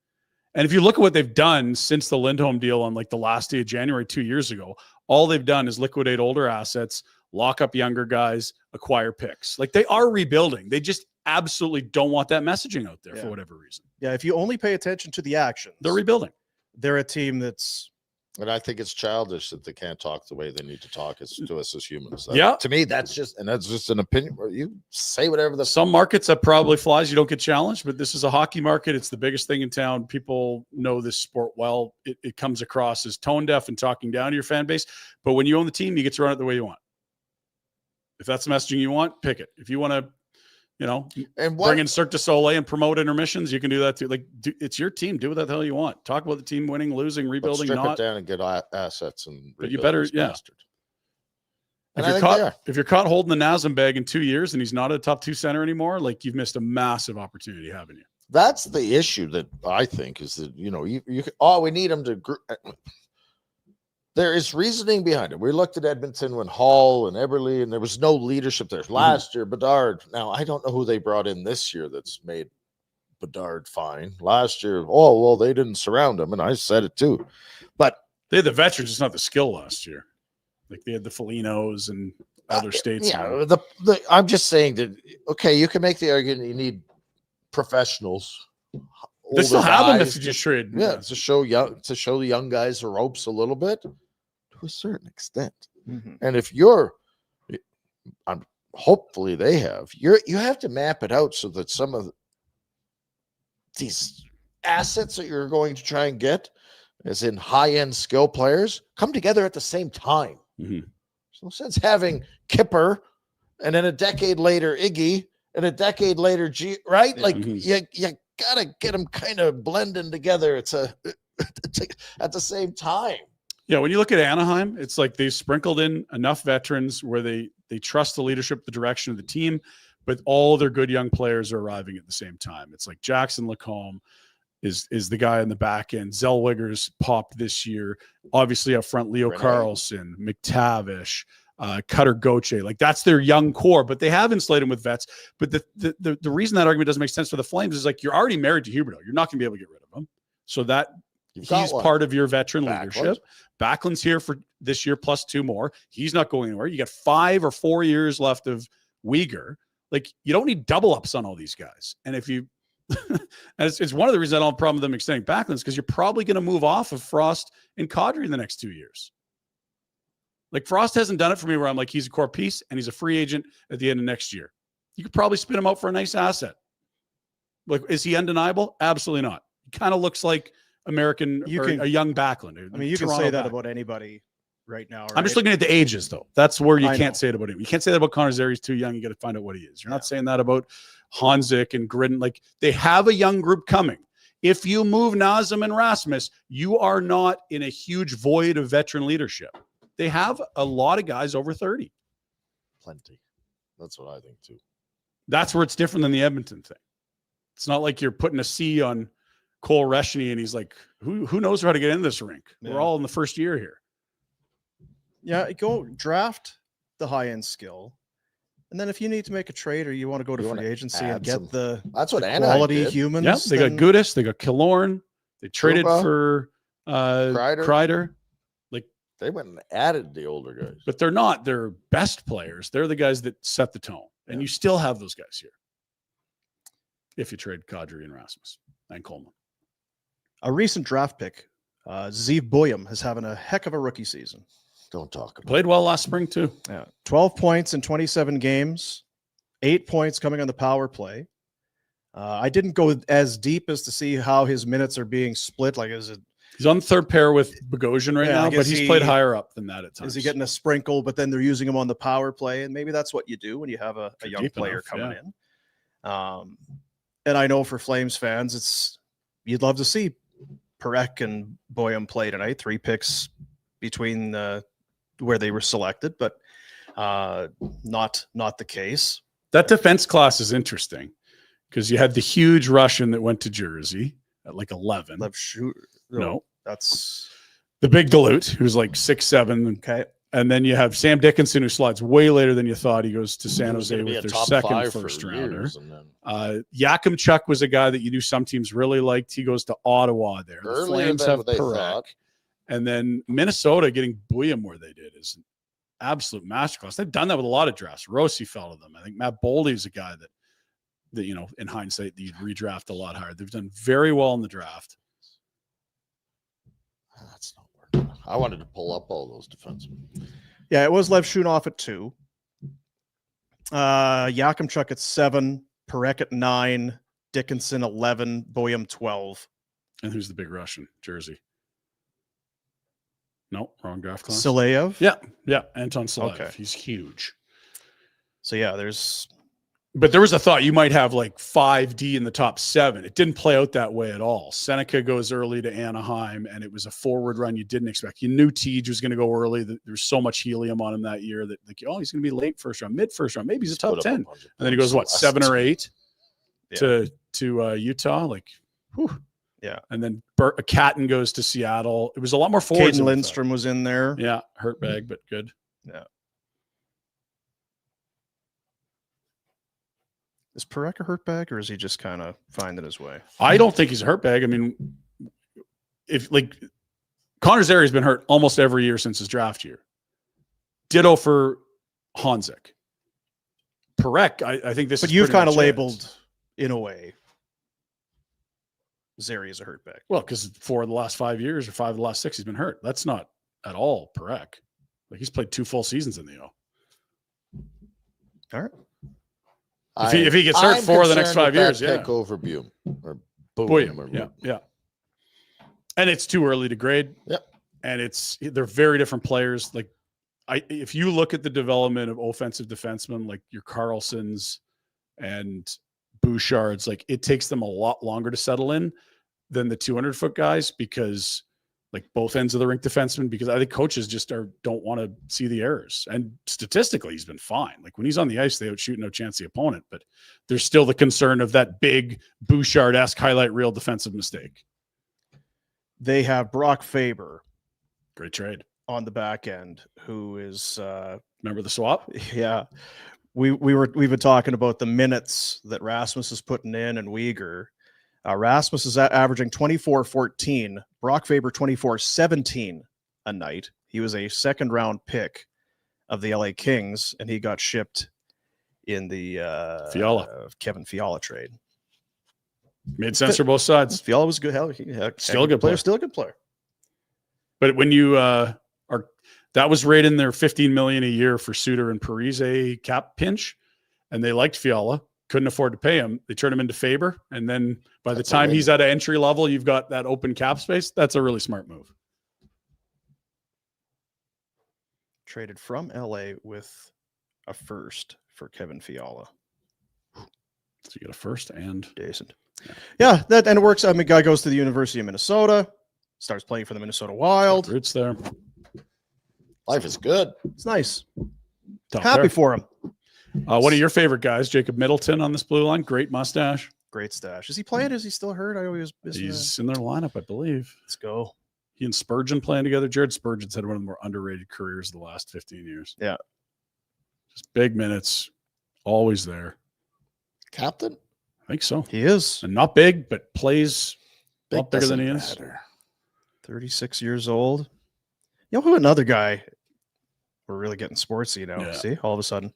[SPEAKER 2] And if you look at what they've done since the Lindholm deal on like the last day of January 2 years ago, all they've done is liquidate older assets, lock up younger guys, acquire picks. Like they are rebuilding. They just absolutely don't want that messaging out there for whatever reason.
[SPEAKER 3] Yeah, if you only pay attention to the actions,
[SPEAKER 2] they're rebuilding.
[SPEAKER 3] They're a team that's.
[SPEAKER 1] And I think it's childish that they can't talk the way they need to talk to us as humans. To me, that's just an opinion where you say whatever
[SPEAKER 2] some markets that probably flies, you don't get challenged, but this is a hockey market. It's the biggest thing in town. People know this sport well. It comes across as tone deaf and talking down to your fan base. But when you own the team, you get to run it the way you want. If that's the messaging you want, pick it. If you want to, bring in Cirque du Soleil and promote intermissions, you can do that too. Like, it's your team. Do what the hell you want. Talk about the team winning, losing, rebuilding.
[SPEAKER 1] Strip
[SPEAKER 2] not
[SPEAKER 1] it down and get assets, and
[SPEAKER 2] but you better,
[SPEAKER 1] bastard.
[SPEAKER 2] If you're caught holding the Nazem bag in 2 years and he's not a top 2 center anymore, like you've missed a massive opportunity, haven't you?
[SPEAKER 1] That's the issue that I think is that we need him to. There is reasoning behind it. We looked at Edmonton when Hall and Eberle, and there was no leadership there. Last year, Bedard. Now, I don't know who they brought in this year that's made Bedard fine. Last year, they didn't surround him, and I said it too. But
[SPEAKER 2] they had the veterans, just not the skill last year. Like they had the Felinos and other states.
[SPEAKER 1] Yeah, I'm just saying that, okay, you can make the argument you need professionals.
[SPEAKER 2] They still have them if you just trade.
[SPEAKER 1] Yeah, to show the young guys the ropes a little bit to a certain extent. And if hopefully they have, you have to map it out so that some of these assets that you're going to try and get, as in high-end skill players, come together at the same time. There's no sense having Kipper and then a decade later Iggy and a decade later right? Like you gotta get them kind of blending together. It's at the same time.
[SPEAKER 2] Yeah, when you look at Anaheim, it's like they've sprinkled in enough veterans where they trust the leadership, the direction of the team, but all their good young players are arriving at the same time. It's like Jackson Lacombe is the guy in the back end. Zellweger's popped this year. Obviously up front, Leo Carlson, McTavish, Cutter Goche. Like that's their young core, but they have insulated them with vets. But the reason that argument doesn't make sense for the Flames is like you're already married to Huberdeau. You're not going to be able to get rid of him. So that he's part of your veteran leadership. Backlund's here for this year plus 2 more. He's not going anywhere. You got 5 or 4 years left of Uyghur. Like you don't need double ups on all these guys. And if you, and it's one of the reasons I don't have a problem with them extending Backlund's because you're probably going to move off of Frost and Kadri in the next 2 years. Like Frost hasn't done it for me where I'm like, he's a core piece and he's a free agent at the end of next year. You could probably spin him out for a nice asset. Like, is he undeniable? Absolutely not. He kind of looks like a young Backlund.
[SPEAKER 3] I mean, you can say that about anybody right now. Right?
[SPEAKER 2] I'm just looking at the ages, though. That's where you can't say it about him. You can't say that about Connor Zary. He's too young. You got to find out what he is. You're not saying that about Hanzik and Gridden. Like, they have a young group coming. If you move Nazem and Rasmus, you are not in a huge void of veteran leadership. They have a lot of guys over 30.
[SPEAKER 1] Plenty. That's what I think, too.
[SPEAKER 2] That's where it's different than the Edmonton thing. It's not like you're putting a C on Cole Reshny and he's like, who knows how to get in this rink? Yeah. We're all in the first year here.
[SPEAKER 3] Yeah, go draft the high-end skill. And then if you need to make a trade or you want to go to free agency and get the quality humans.
[SPEAKER 2] Yeah, they got Gudis, they got Killorn. They traded for Kreider. Like
[SPEAKER 1] they went and added the older guys.
[SPEAKER 2] But they're not their best players. They're the guys that set the tone. And you still have those guys here. If you trade Kadri and Rasmus and Coleman.
[SPEAKER 3] A recent draft pick, Zeev Bium, is having a heck of a rookie season.
[SPEAKER 1] Don't talk about
[SPEAKER 2] Played well last spring, too.
[SPEAKER 3] Yeah. 12 points in 27 games, 8 points coming on the power play. I didn't go as deep as to see how his minutes are being split. Like, is it?
[SPEAKER 2] He's on the third pair with Bogosian right now, but he's played higher up than that at times.
[SPEAKER 3] Is he getting a sprinkle, but then they're using him on the power play? And maybe that's what you do when you have a young player coming in. And I know for Flames fans, you'd love to see Parekh and Boyum play tonight. 3 picks between where they were selected, but not the case.
[SPEAKER 2] That defense class is interesting because you had the huge Russian that went to Jersey at like 11. No,
[SPEAKER 3] that's
[SPEAKER 2] the big Duluth who's like 6'7".
[SPEAKER 3] Okay.
[SPEAKER 2] And then you have Sam Dickinson, who slides way later than you thought. He goes to San Jose with their second first rounder. Yakimchuk was a guy that you knew some teams really liked. He goes to Ottawa there. The Flames have Parekh. And then Minnesota getting Bium where they did is an absolute masterclass. They've done that with a lot of drafts. Rossi fell to them. I think Matt Boldy is a guy that you know, in hindsight, you'd redraft a lot higher. They've done very well in the draft.
[SPEAKER 1] That's not working. I wanted to pull up all those defensemen.
[SPEAKER 3] Yeah, it was Lev Shunov at 2. Yakimchuk at 7. Parekh at 9. Dickinson 11. Bium 12.
[SPEAKER 2] And who's the big Russian? Jersey. No, wrong draft class.
[SPEAKER 3] Sileyev?
[SPEAKER 2] Yeah, Anton Sileyev. Okay. He's huge.
[SPEAKER 3] So, yeah,
[SPEAKER 2] But there was a thought you might have like 5D in the top 7. It didn't play out that way at all. Seneca goes early to Anaheim, and it was a forward run you didn't expect. You knew Tej was going to go early. There's so much helium on him that year that, like, oh, he's going to be late first round, mid first round. Maybe he's a top 10. And then he goes, 7 or 8 to Utah? Like, whew.
[SPEAKER 3] Yeah.
[SPEAKER 2] And then Catton goes to Seattle. It was a lot more forwards.
[SPEAKER 3] Caden Lindstrom was in there.
[SPEAKER 2] Yeah, hurt bag, but good.
[SPEAKER 3] Yeah. Is Parekh a hurt bag, or is he just kind of finding his way?
[SPEAKER 2] I don't think he's a hurt bag. I mean, if like Connor Zary has been hurt almost every year since his draft year. Ditto for Hanzik. Parekh, I think this.
[SPEAKER 3] But you've kind of labeled in a way Zary is a hurt bag.
[SPEAKER 2] Well, because 4 of the last 5 years or 5 of the last 6, he's been hurt. That's not at all Parekh. Like he's played 2 full seasons in the O.
[SPEAKER 3] All right.
[SPEAKER 2] If he gets hurt 4 of the next 5 years,
[SPEAKER 1] pick over Bium or
[SPEAKER 2] Bium. Yeah. And it's too early to grade.
[SPEAKER 1] Yep.
[SPEAKER 2] And they're very different players. Like if you look at the development of offensive defensemen, like your Carlsons and Bouchards, like it takes them a lot longer to settle in than the 200-foot guys because like both ends of the rink defensemen, because I think coaches just don't want to see the errors. And statistically, he's been fine. Like when he's on the ice, they outshoot no chance the opponent, but there's still the concern of that big Bouchard-esque highlight reel defensive mistake.
[SPEAKER 3] They have Brock Faber.
[SPEAKER 2] Great trade.
[SPEAKER 3] On the back end, who is
[SPEAKER 2] Remember the swap?
[SPEAKER 3] Yeah. We've been talking about the minutes that Rasmus is putting in and Uyghur. Rasmus is averaging 24-14. Brock Faber 24-17 a night. He was a second round pick of the LA Kings, and he got shipped in the Kevin Fiala trade.
[SPEAKER 2] Made sense for both sides.
[SPEAKER 3] Fiala was good.
[SPEAKER 2] Still a good player.
[SPEAKER 3] Still a good player.
[SPEAKER 2] But when you that was right in their $15 million a year for Suter and Parise cap pinch, and they liked Fiala, couldn't afford to pay him. They turned him into Faber, and then by the time he's at an entry level, you've got that open cap space. That's a really smart move.
[SPEAKER 3] Traded from LA with a first for Kevin Fiala.
[SPEAKER 2] So you get a first and
[SPEAKER 3] decent. Yeah, that and it works. I mean, guy goes to the University of Minnesota, starts playing for the Minnesota Wild.
[SPEAKER 2] Roots there.
[SPEAKER 1] Life is good.
[SPEAKER 3] It's nice.
[SPEAKER 2] Top
[SPEAKER 3] Happy
[SPEAKER 2] there.
[SPEAKER 3] for him.
[SPEAKER 2] One of your favorite guys, Jacob Middleton on this blue line. Great mustache.
[SPEAKER 3] Great stash. Is he playing? Is he still hurt? I know he was busy.
[SPEAKER 2] He's in their lineup, I believe.
[SPEAKER 3] Let's go.
[SPEAKER 2] He and Spurgeon playing together. Jared Spurgeon's had one of the more underrated careers of the last 15 years.
[SPEAKER 3] Yeah.
[SPEAKER 2] Just big minutes. Always there.
[SPEAKER 1] Captain?
[SPEAKER 2] I think so.
[SPEAKER 3] He is.
[SPEAKER 2] And not big, but plays a lot bigger than he
[SPEAKER 1] doesn't
[SPEAKER 2] is.
[SPEAKER 1] matter.
[SPEAKER 3] 36 years old. You know who another guy? We're really getting sportsy now.
[SPEAKER 2] Yeah.
[SPEAKER 3] See, all of a sudden.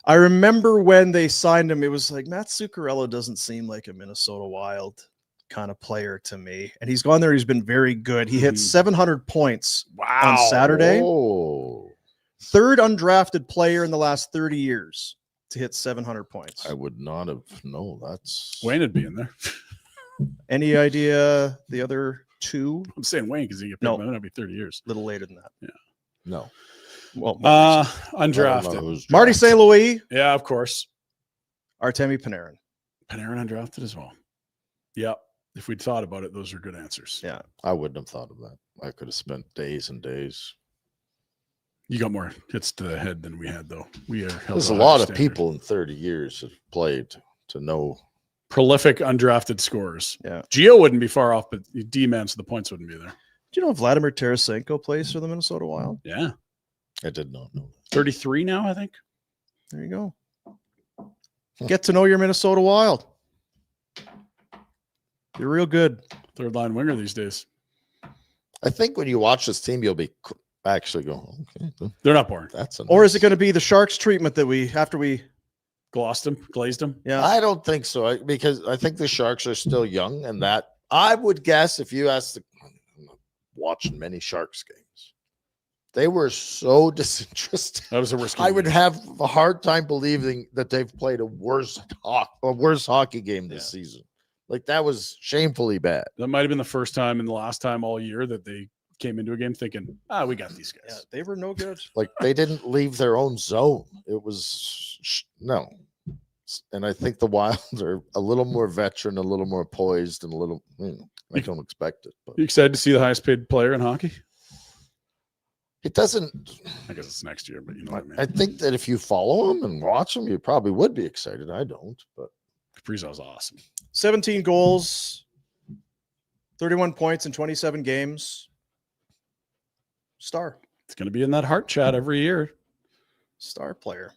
[SPEAKER 3] I remember when they signed him, it was like Matt Zuccarello doesn't seem like a Minnesota Wild kind of player to me. And he's gone there. He's been very good. He hit 700 points on Saturday.
[SPEAKER 1] Oh.
[SPEAKER 3] Third undrafted player in the last 30 years to hit 700 points.
[SPEAKER 1] I would not have. No, that's
[SPEAKER 2] Wayne would be in there.
[SPEAKER 3] Any idea the other two?
[SPEAKER 2] I'm saying Wayne because he get
[SPEAKER 3] No.
[SPEAKER 2] picked. That'll be 30 years.
[SPEAKER 3] A little later than that.
[SPEAKER 1] no.
[SPEAKER 3] Well,
[SPEAKER 1] I don't know
[SPEAKER 2] Undrafted.
[SPEAKER 1] who's
[SPEAKER 3] Marty
[SPEAKER 1] drafted.
[SPEAKER 3] St. Louis,
[SPEAKER 2] Yeah, of course.
[SPEAKER 3] Artemi Panarin.
[SPEAKER 2] Panarin undrafted as well. Yeah. If we'd thought about it, those are good answers.
[SPEAKER 3] Yeah.
[SPEAKER 1] I wouldn't have thought of that. I could have spent days and days.
[SPEAKER 2] You got more hits to the head than we had, though. We are held
[SPEAKER 1] There's
[SPEAKER 2] to
[SPEAKER 1] a
[SPEAKER 2] higher
[SPEAKER 1] lot of
[SPEAKER 2] standard.
[SPEAKER 1] people in 30 years have played to know.
[SPEAKER 2] Prolific undrafted scorers.
[SPEAKER 3] Yeah.
[SPEAKER 2] Gio wouldn't be far off, but D-man, so the points wouldn't be there.
[SPEAKER 3] Do you know Vladimir Tarasenko plays for the Minnesota Wild?
[SPEAKER 2] Yeah.
[SPEAKER 1] I did not know.
[SPEAKER 2] 33 now, I think.
[SPEAKER 3] There you go. Get to know your Minnesota Wild. You're real good.
[SPEAKER 2] Third line winger these days.
[SPEAKER 1] I think when you watch this team, you'll be actually go, okay,
[SPEAKER 2] They're not boring.
[SPEAKER 1] that's a
[SPEAKER 3] Or is it
[SPEAKER 1] nice-
[SPEAKER 3] going to be the Sharks treatment that after we,
[SPEAKER 2] Glossed him, glazed him.
[SPEAKER 3] yeah.
[SPEAKER 1] I don't think so because I think the Sharks are still young, and that I would guess if you asked I'm not watching many Sharks games, they were so disinterested.
[SPEAKER 2] That was a risky
[SPEAKER 1] I would
[SPEAKER 2] move.
[SPEAKER 1] have a hard time believing that they've played a worse hockey game this season. Like that was shamefully bad.
[SPEAKER 2] That might have been the first time and the last time all year that they came into a game thinking, we got these
[SPEAKER 3] Yeah,
[SPEAKER 2] guys.
[SPEAKER 3] they were no good.
[SPEAKER 1] Like they didn't leave their own zone. It was no. And I think the Wild are a little more veteran, a little more poised, and a little. I don't expect it, but
[SPEAKER 2] You excited to see the highest paid player in hockey?
[SPEAKER 1] it doesn't.
[SPEAKER 2] I guess it's next year, but you know what I mean.
[SPEAKER 1] I think that if you follow him and watch him, you probably would be excited. I don't, but
[SPEAKER 2] Kaprizov's awesome.
[SPEAKER 3] 17 goals, 31 points in 27 games. Star
[SPEAKER 2] It's going to be in that heart chat every year.
[SPEAKER 3] Star player.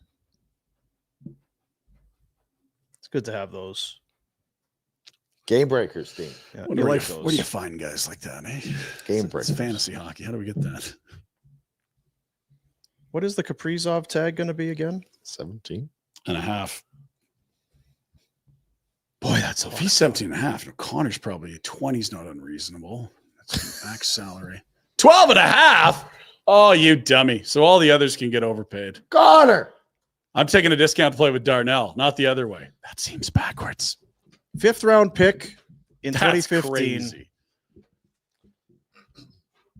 [SPEAKER 3] It's good to have those.
[SPEAKER 1] game breakers team,
[SPEAKER 3] Yeah,
[SPEAKER 2] Where
[SPEAKER 3] you like
[SPEAKER 2] do you
[SPEAKER 3] those.
[SPEAKER 2] find guys like that, eh?
[SPEAKER 1] game
[SPEAKER 2] It's
[SPEAKER 1] breakers.
[SPEAKER 2] fantasy hockey. How do we get that?
[SPEAKER 3] What is the Kaprizov tag going to be again?
[SPEAKER 1] 17.
[SPEAKER 2] And a half.
[SPEAKER 3] Boy, that's a
[SPEAKER 2] If he's 17 and a half, Connor's probably 20's not unreasonable. That's max salary. 12 and a half? Oh, you dummy. So all the others can get overpaid.
[SPEAKER 1] Connor.
[SPEAKER 2] I'm taking a discount to play with Darnell, not the other way. That seems backwards.
[SPEAKER 3] 5th round pick in
[SPEAKER 2] That's
[SPEAKER 3] 2015.
[SPEAKER 2] crazy.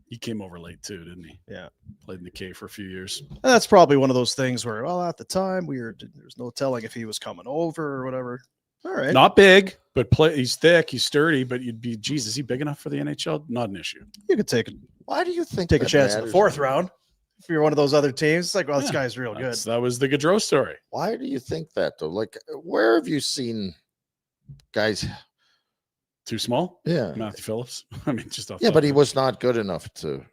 [SPEAKER 2] He came over late too, didn't he?
[SPEAKER 3] Yeah.
[SPEAKER 2] Played in the K for a few years.
[SPEAKER 3] And that's probably one of those things where, well, at the time there's no telling if he was coming over or whatever. All right.
[SPEAKER 2] Not big, but he's thick, he's sturdy, but you'd be, geez, is he big enough for the NHL? Not an issue.
[SPEAKER 3] You could take
[SPEAKER 1] Why do you think
[SPEAKER 3] a
[SPEAKER 1] that
[SPEAKER 3] chance in the
[SPEAKER 1] matters?
[SPEAKER 3] 4th round. If you're one of those other teams, it's like, well, this
[SPEAKER 2] Yeah,
[SPEAKER 3] guy's real good.
[SPEAKER 2] That was the Gaudreau story.
[SPEAKER 1] Why do you think that though? Like, where have you seen guys
[SPEAKER 2] Too small?
[SPEAKER 1] Yeah.
[SPEAKER 2] Matthew Phillips. I mean, just off
[SPEAKER 1] Yeah,
[SPEAKER 2] the
[SPEAKER 1] but he
[SPEAKER 2] top.
[SPEAKER 1] was not good enough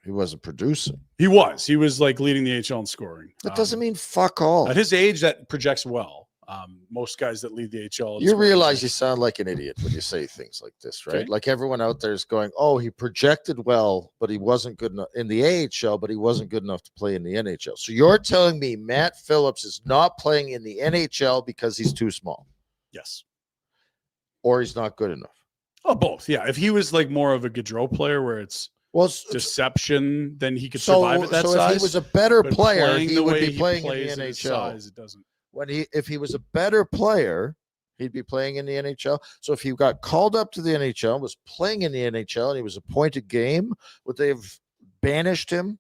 [SPEAKER 1] he wasn't producing.
[SPEAKER 2] He was like leading the AHL in scoring.
[SPEAKER 1] That doesn't mean fuck all.
[SPEAKER 2] At his age, that projects well. Most guys that lead the AHL.
[SPEAKER 1] You realize you sound like an idiot when you say things like this, right?
[SPEAKER 2] Okay.
[SPEAKER 1] Like everyone out there is going, oh, he projected well, but he wasn't good enough in the AHL, but he wasn't good enough to play in the NHL. So you're telling me Matt Phillips is not playing in the NHL because he's too small
[SPEAKER 2] Yes.
[SPEAKER 1] or he's not good enough?
[SPEAKER 2] Oh, both. Yeah. If he was like more of a Gaudreau player where it's deception, then he could survive at that size.
[SPEAKER 1] So if he was a better
[SPEAKER 2] But
[SPEAKER 1] player,
[SPEAKER 2] playing
[SPEAKER 1] he
[SPEAKER 2] the
[SPEAKER 1] would
[SPEAKER 2] way
[SPEAKER 1] be
[SPEAKER 2] he
[SPEAKER 1] playing in
[SPEAKER 2] plays
[SPEAKER 1] the
[SPEAKER 2] at his
[SPEAKER 1] NHL.
[SPEAKER 2] size, it doesn't.
[SPEAKER 1] If he was a better player, he'd be playing in the NHL. So if he got called up to the NHL, was playing in the NHL, and he was appointed game, would they have banished him?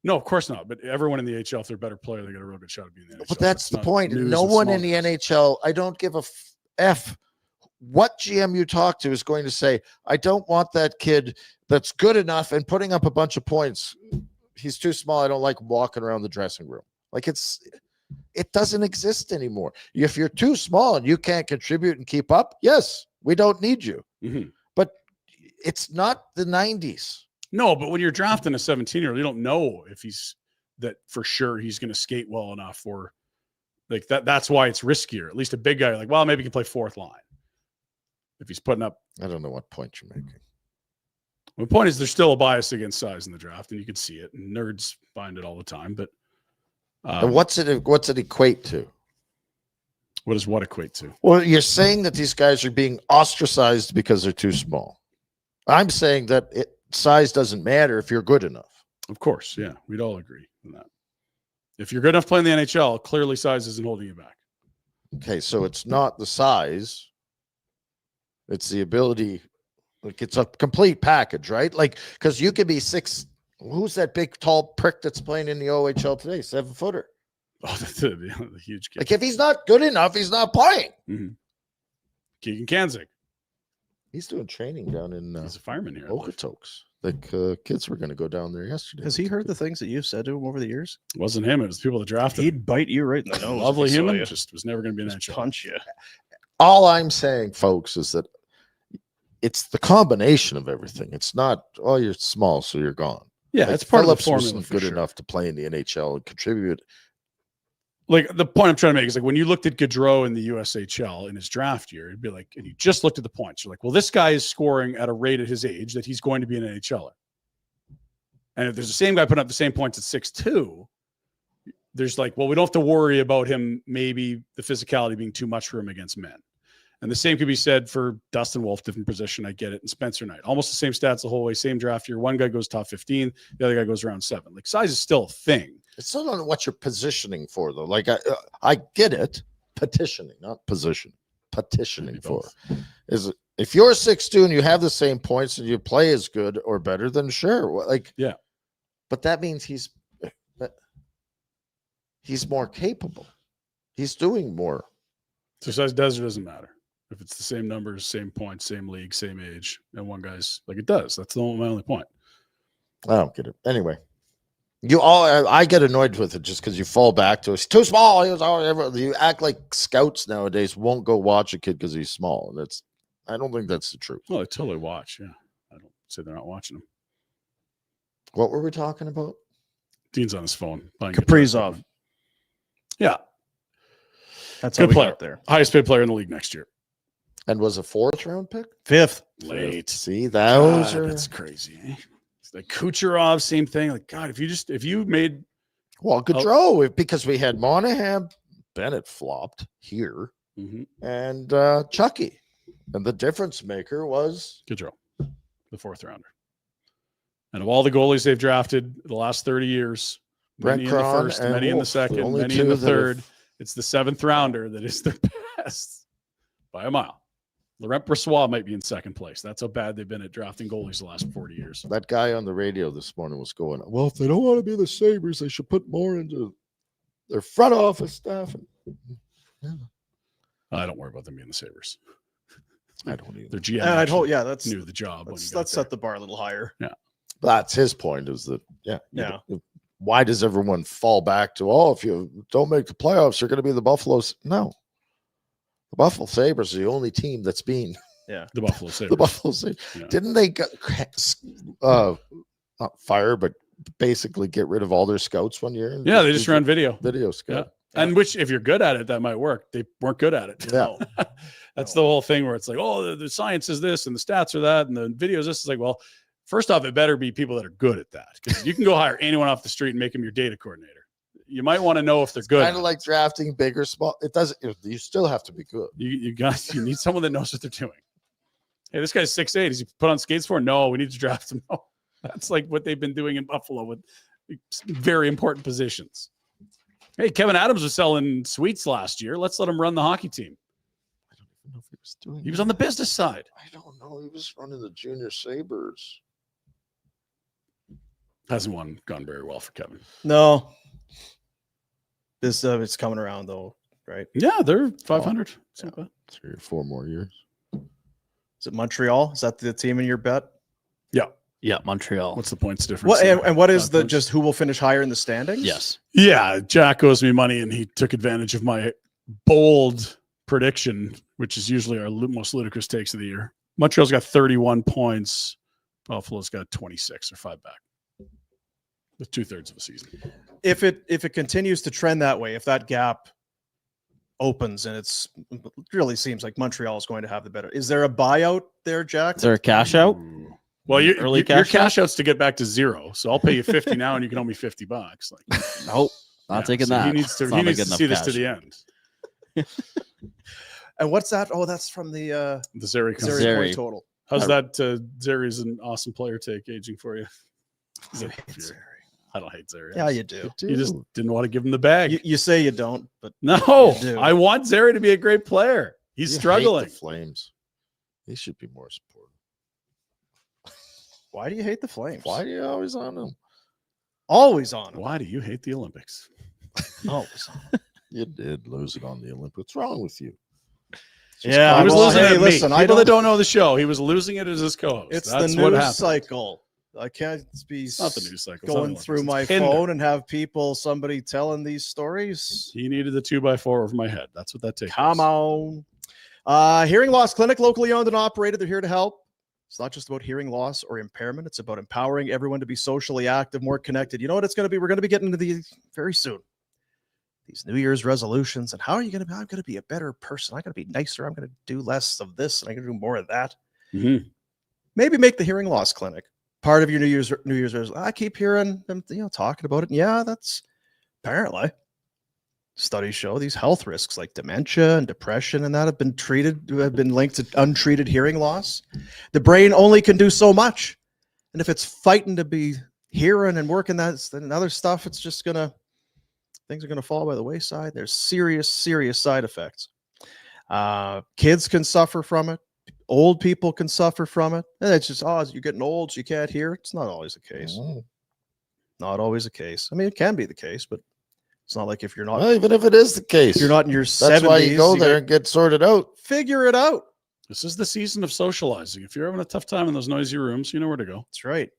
[SPEAKER 2] No, of course not. But everyone in the AHL, if they're a better player, they got a real good shot of being in the NHL.
[SPEAKER 1] But that's the
[SPEAKER 2] not
[SPEAKER 1] point.
[SPEAKER 2] news
[SPEAKER 1] No
[SPEAKER 2] and
[SPEAKER 1] one in the
[SPEAKER 2] smallness.
[SPEAKER 1] NHL, I don't give a F what GM you talk to is going to say, I don't want that kid that's good enough and putting up a bunch of points. He's too small. I don't like walking around the dressing room. Like it doesn't exist anymore. If you're too small and you can't contribute and keep up, yes, we don't need you.
[SPEAKER 2] Mhm.
[SPEAKER 1] But it's not the 90s.
[SPEAKER 2] No, but when you're drafting a 17-year-old, you don't know if he's that for sure he's going to skate well enough or like that. That's why it's riskier. At least a big guy, like, well, maybe he can play fourth line if he's putting up.
[SPEAKER 1] I don't know what point you're making.
[SPEAKER 2] The point is there's still a bias against size in the draft, and you can see it. And nerds find it all the time. But
[SPEAKER 1] And what's it equate to?
[SPEAKER 2] What does what equate to?
[SPEAKER 1] Well, you're saying that these guys are being ostracized because they're too small. I'm saying that size doesn't matter if you're good enough.
[SPEAKER 2] Of course, yeah, we'd all agree on that. If you're good enough playing the NHL, clearly size isn't holding you back.
[SPEAKER 1] Okay, so it's not the size; it's the ability. Like it's a complete package, right? Like because you could be 6. Who's that big tall prick that's playing in the OHL today? 7-footer.
[SPEAKER 2] Oh, the huge kid.
[SPEAKER 1] Like if he's not good enough, he's not playing.
[SPEAKER 2] Mm-hmm. Keegan Kanzig.
[SPEAKER 1] He's doing training down in
[SPEAKER 2] He's a fireman here. I believe.
[SPEAKER 1] Okotoks. Like kids were going to go down there yesterday.
[SPEAKER 3] Has he heard the things that you've said to him over the years?
[SPEAKER 2] It wasn't him. It was people that drafted him.
[SPEAKER 3] He'd bite you right in the nose.
[SPEAKER 2] Lovely
[SPEAKER 3] if he saw
[SPEAKER 2] human.
[SPEAKER 3] you.
[SPEAKER 2] Just was never going to be an
[SPEAKER 3] Just
[SPEAKER 2] NHL.
[SPEAKER 3] punch you.
[SPEAKER 1] All I'm saying, folks, is that it's the combination of everything. It's not, oh, you're small, so you're gone.
[SPEAKER 2] Yeah,
[SPEAKER 1] Like,
[SPEAKER 2] it's part
[SPEAKER 1] Phillips
[SPEAKER 2] of the formula.
[SPEAKER 1] wasn't
[SPEAKER 2] For
[SPEAKER 1] good
[SPEAKER 2] sure.
[SPEAKER 1] enough to play in the NHL and contribute.
[SPEAKER 2] Like the point I'm trying to make is like when you looked at Gaudreau in the USHL in his draft year, it'd be like, and you just looked at the points. You're like, well, this guy is scoring at a rate at his age that he's going to be an NHLer. And if there's the same guy putting up the same points at 6'2", there's like, well, we don't have to worry about him maybe the physicality being too much for him against men. And the same could be said for Dustin Wolf, different position. I get it. And Spencer Knight, almost the same stats the whole way, same draft year. One guy goes top 15, the other guy goes around 7. Like size is still a thing.
[SPEAKER 1] It's not on what you're positioning for, though. Like I get it. Petitioning, not position. Petitioning
[SPEAKER 2] Maybe
[SPEAKER 1] for
[SPEAKER 2] both.
[SPEAKER 1] is if you're 6'2" and you have the same points and you play as good or better, then sure. Like
[SPEAKER 2] Yeah.
[SPEAKER 1] but that means he's more capable. He's doing more.
[SPEAKER 2] So size does or doesn't matter. If it's the same numbers, same points, same league, same age, and one guy's like it does. That's my only point.
[SPEAKER 1] I don't get it. Anyway, I get annoyed with it just because you fall back to it's too small. You act like scouts nowadays won't go watch a kid because he's small, and I don't think that's the truth.
[SPEAKER 2] Well, I totally watch. Yeah, I don't say they're not watching him.
[SPEAKER 1] What were we talking about?
[SPEAKER 2] Dean's on his phone. buying
[SPEAKER 3] Kaprizov.
[SPEAKER 2] Yeah,
[SPEAKER 3] That's how
[SPEAKER 2] good
[SPEAKER 3] we
[SPEAKER 2] player.
[SPEAKER 3] got there.
[SPEAKER 2] Highest paid player in the league next year.
[SPEAKER 1] And was a 4th round pick?
[SPEAKER 3] 5th.
[SPEAKER 2] Late.
[SPEAKER 1] See, those
[SPEAKER 2] God,
[SPEAKER 1] are
[SPEAKER 2] that's crazy. Eh? It's like Kucherov, same thing. Like God, if you made
[SPEAKER 1] Gaudreau because we had Monahan, Bennett flopped here, and Chucky, and the difference maker was
[SPEAKER 2] Gaudreau, the 4th rounder. And of all the goalies they've drafted the last 30 years,
[SPEAKER 1] Brent
[SPEAKER 2] many in the
[SPEAKER 1] Cron
[SPEAKER 2] first,
[SPEAKER 1] and
[SPEAKER 2] many in the
[SPEAKER 1] Wolf, the
[SPEAKER 2] second,
[SPEAKER 1] only
[SPEAKER 2] many in the
[SPEAKER 1] two that have-
[SPEAKER 2] third. It's the 7th rounder that is their best by a mile. Laurent Brossoit might be in 2nd place. That's how bad they've been at drafting goalies the last 40 years.
[SPEAKER 1] that guy on the radio this morning was going, well, if they don't want to be the Sabres, they should put more into their front office staff.
[SPEAKER 2] I don't worry about them being the Sabres.
[SPEAKER 1] I don't either.
[SPEAKER 2] Their GM
[SPEAKER 3] And I'd hope,
[SPEAKER 2] actually
[SPEAKER 3] that's
[SPEAKER 2] knew the job.
[SPEAKER 3] let's
[SPEAKER 2] when he got
[SPEAKER 3] set the bar a little higher.
[SPEAKER 1] That's his point is that,
[SPEAKER 3] Yeah.
[SPEAKER 1] Why does everyone fall back to, if you don't make the playoffs, you're going to be the Buffaloes? No. The Buffalo Sabres are the only team that's been
[SPEAKER 3] Yeah.
[SPEAKER 2] The Buffalo Sabres.
[SPEAKER 1] The Buffalo Sabres.
[SPEAKER 2] Yeah.
[SPEAKER 1] Didn't they get, not fire, but basically get rid of all their scouts one year?
[SPEAKER 2] Yeah, they just ran video.
[SPEAKER 1] Video scout.
[SPEAKER 2] Yeah. And which, if you're good at it, that might work. They weren't good at it.
[SPEAKER 1] Yeah.
[SPEAKER 2] That's the whole thing where it's like, oh, the science is this and the stats are that and the videos this. Is like, well, first off, it better be people that are good at that, because you can go hire anyone off the street and make them your data coordinator. You might want to know if they're good.
[SPEAKER 1] Kind of like drafting big or small. It doesn't. You still have to be good.
[SPEAKER 2] You need someone that knows what they're doing. Hey, this guy's 6'8". Is he put on skates for? No, we need to draft him. No. That's like what they've been doing in Buffalo with very important positions. Hey, Kevin Adams was selling sweets last year. Let's let him run the hockey team.
[SPEAKER 1] I don't even know if he was doing.
[SPEAKER 2] He was on the business side.
[SPEAKER 1] I don't know. He was running the Junior Sabres.
[SPEAKER 2] Hasn't gone very well for Kevin.
[SPEAKER 3] No. This it's coming around though, right?
[SPEAKER 2] Yeah, they're 500.
[SPEAKER 3] Yeah.
[SPEAKER 1] 3 or 4 more years.
[SPEAKER 3] Is it Montreal? Is that the team in your bet?
[SPEAKER 4] Yeah, Montreal.
[SPEAKER 2] What's the points difference?
[SPEAKER 3] What
[SPEAKER 2] there?
[SPEAKER 3] and what is
[SPEAKER 2] 5
[SPEAKER 3] the
[SPEAKER 2] points?
[SPEAKER 3] just who will finish higher in the standings?
[SPEAKER 4] Yes.
[SPEAKER 2] Yeah, Jack owes me money, and he took advantage of my bold prediction, which is usually our most ludicrous takes of the year. Montreal's got 31 points. Buffalo's got 26 or 5 back with 2/3 of a season.
[SPEAKER 3] If it continues to trend that way, if that gap opens and it really seems like Montreal is going to have the better. Is there a buyout there, Jack?
[SPEAKER 4] Is there a cash out?
[SPEAKER 2] Ooh. Well, your cash out's to get back to 0. So I'll pay you 50 now, and you can owe me $50. Like,
[SPEAKER 4] Nope. Not taking
[SPEAKER 2] so
[SPEAKER 4] that.
[SPEAKER 2] He needs to
[SPEAKER 4] It's not a good
[SPEAKER 2] see
[SPEAKER 4] enough
[SPEAKER 2] this to
[SPEAKER 4] cash.
[SPEAKER 2] the end.
[SPEAKER 3] And what's that? Oh, that's from the
[SPEAKER 2] The Zeri comes.
[SPEAKER 3] Zeri
[SPEAKER 4] Zeri.
[SPEAKER 3] point total.
[SPEAKER 2] How's that? Zeri's an awesome player take aging for you. Is it- I don't hate Zeri.
[SPEAKER 3] Yeah, you do.
[SPEAKER 2] You just didn't want to give him the bag.
[SPEAKER 3] You say you don't, but
[SPEAKER 2] No,
[SPEAKER 3] You do.
[SPEAKER 2] I want Zeri to be a great player. He's
[SPEAKER 1] You hate
[SPEAKER 2] struggling.
[SPEAKER 1] the Flames. He should be more supportive.
[SPEAKER 3] why do you hate the Flames?
[SPEAKER 1] Why are you always on them?
[SPEAKER 3] Always on them.
[SPEAKER 2] Why do you hate the Olympics?
[SPEAKER 3] Always on 'em.
[SPEAKER 1] You did lose it on the Olympics. What's wrong with you?
[SPEAKER 3] Yeah,
[SPEAKER 2] He was
[SPEAKER 3] well,
[SPEAKER 2] losing
[SPEAKER 3] hey,
[SPEAKER 2] it at
[SPEAKER 3] listen,
[SPEAKER 2] me.
[SPEAKER 3] I
[SPEAKER 2] People that
[SPEAKER 3] don't-
[SPEAKER 2] don't know the show, he was losing it as his co-host.
[SPEAKER 3] It's
[SPEAKER 2] That's
[SPEAKER 3] the
[SPEAKER 2] what
[SPEAKER 3] news
[SPEAKER 2] happened.
[SPEAKER 3] cycle. I can't be
[SPEAKER 2] It's not the news cycle. It's
[SPEAKER 3] going
[SPEAKER 2] not
[SPEAKER 3] through
[SPEAKER 2] Olympics.
[SPEAKER 3] my
[SPEAKER 2] It's Pinder.
[SPEAKER 3] phone and have somebody telling these stories.
[SPEAKER 2] He needed the 2x4 over my head. That's what that takes.
[SPEAKER 3] Come on. Hearing loss clinic, locally owned and operated. They're here to help. It's not just about hearing loss or impairment. It's about empowering everyone to be socially active, more connected. You know what it's going to be? We're going to be getting into these very soon. These New Year's resolutions. And how are you going to be? I'm going to be a better person. I'm going to be nicer. I'm going to do less of this. And I'm going to do more of that.
[SPEAKER 2] Mhm.
[SPEAKER 3] Maybe make the hearing loss clinic part of your New Year's resolution. I keep hearing them, talking about it. And yeah, that's apparently studies show these health risks like dementia and depression and that have been linked to untreated hearing loss. The brain only can do so much. And if it's fighting to be hearing and working that and other stuff, it's just things are going to fall by the wayside. There's serious side effects. Kids can suffer from it. Old people can suffer from it. And it's just, as you're getting old, so you can't hear. It's not always the case. Not always the case. I mean, it can be the case, but it's not like if you're not,
[SPEAKER 1] Well, even if it is the case,
[SPEAKER 3] if you're not in your 70s,
[SPEAKER 1] that's why you go there and get sorted out.
[SPEAKER 3] figure it out.
[SPEAKER 2] This is the season of socializing. If you're having a tough time in those noisy rooms, you know where to go.
[SPEAKER 3] That's right.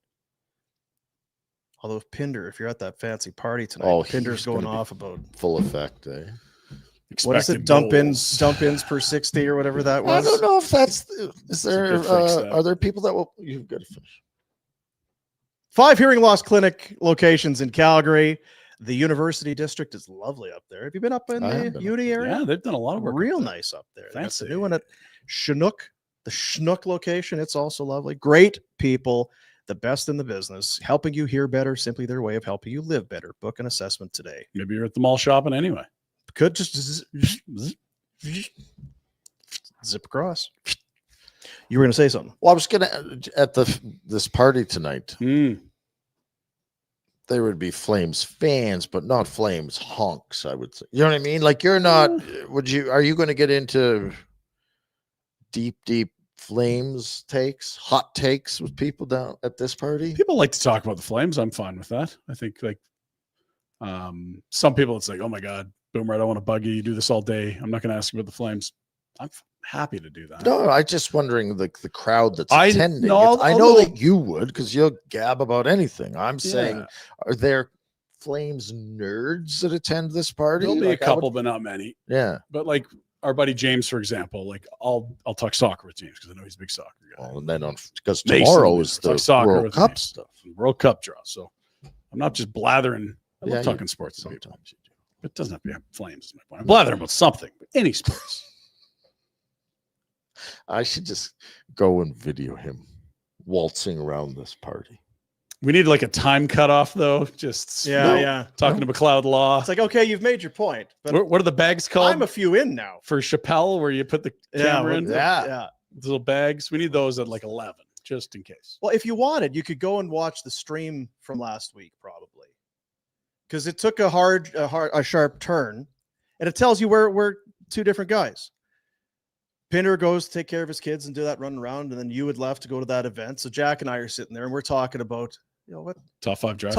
[SPEAKER 3] Although Pinder, if you're at that fancy party tonight, Pinder's
[SPEAKER 1] he's gonna
[SPEAKER 3] going
[SPEAKER 1] be
[SPEAKER 3] off about
[SPEAKER 1] full effect, eh?
[SPEAKER 3] what is it?
[SPEAKER 2] Expected
[SPEAKER 3] Dump
[SPEAKER 2] goals.
[SPEAKER 3] ins per 60 or whatever that
[SPEAKER 1] I
[SPEAKER 3] was.
[SPEAKER 1] don't know if that's. Is there?
[SPEAKER 2] good freak stat.
[SPEAKER 1] Are there people that will? You've got to finish.
[SPEAKER 3] 5 hearing loss clinic locations in Calgary. The University District is lovely up there. Have you been up in
[SPEAKER 1] I have
[SPEAKER 3] the
[SPEAKER 1] been
[SPEAKER 3] uni area?
[SPEAKER 2] Yeah, they've done a lot of work.
[SPEAKER 3] Real nice up there. They got
[SPEAKER 2] Fancy.
[SPEAKER 3] the new one at Chinook, the Chinook location. It's also lovely. Great people, the best in the business, helping you hear better, simply their way of helping you live better. Book an assessment today.
[SPEAKER 2] Maybe you're at the mall shopping anyway.
[SPEAKER 3] Could just zip across. You were going to say something.
[SPEAKER 1] Well, I was gonna at this party tonight.
[SPEAKER 2] Mm.
[SPEAKER 1] There would be Flames fans, but not Flames honks. I would say. You know what I mean? Like you're not. Would you? Are you going to get into deep Flames takes, hot takes with people down at this party?
[SPEAKER 2] People like to talk about the Flames. I'm fine with that. I think some people, it's like, oh my God, Boomer, I don't want to bug you. You do this all day. I'm not going to ask you about the Flames. I'm happy to do that.
[SPEAKER 1] No, I just wondering the crowd that's
[SPEAKER 2] I-
[SPEAKER 1] attending.
[SPEAKER 2] no,
[SPEAKER 1] I
[SPEAKER 2] I'll
[SPEAKER 1] know
[SPEAKER 2] go-
[SPEAKER 1] that you would because you'll gab about anything. I'm saying,
[SPEAKER 2] Yeah.
[SPEAKER 1] are there Flames nerds that attend this party?
[SPEAKER 2] There'll be
[SPEAKER 1] Like,
[SPEAKER 2] a couple, but not many.
[SPEAKER 1] yeah.
[SPEAKER 2] But like our buddy James, for example, like I'll talk soccer with James because I know he's a big soccer guy.
[SPEAKER 1] Well, and then because
[SPEAKER 2] Mason,
[SPEAKER 1] tomorrow is the
[SPEAKER 2] talk soccer
[SPEAKER 1] World
[SPEAKER 2] with
[SPEAKER 1] Cup
[SPEAKER 2] me.
[SPEAKER 1] stuff.
[SPEAKER 2] World Cup draw. So I'm not just blathering. I
[SPEAKER 1] Yeah,
[SPEAKER 2] love talking sports.
[SPEAKER 1] sometimes you do.
[SPEAKER 2] It doesn't have to be Flames. Is my point. I'm blathering about something, but any sports.
[SPEAKER 1] I should just go and video him waltzing around this party.
[SPEAKER 2] We need like a time cutoff though. Just
[SPEAKER 3] Yeah.
[SPEAKER 2] talking to McLeod Law.
[SPEAKER 3] It's like, okay, you've made your point, but
[SPEAKER 2] What are the bags called?
[SPEAKER 3] I'm a few in now.
[SPEAKER 2] For Chappelle, where you put the camera in.
[SPEAKER 3] Yeah.
[SPEAKER 2] Little bags. We need those at like 11, just in case.
[SPEAKER 3] Well, if you wanted, you could go and watch the stream from last week, probably, because it took a sharp turn, and it tells you we're two different guys. Pinder goes to take care of his kids and do that run around, and then you had left to go to that event. So Jack and I are sitting there, and we're talking about, what
[SPEAKER 2] Top 5 drive.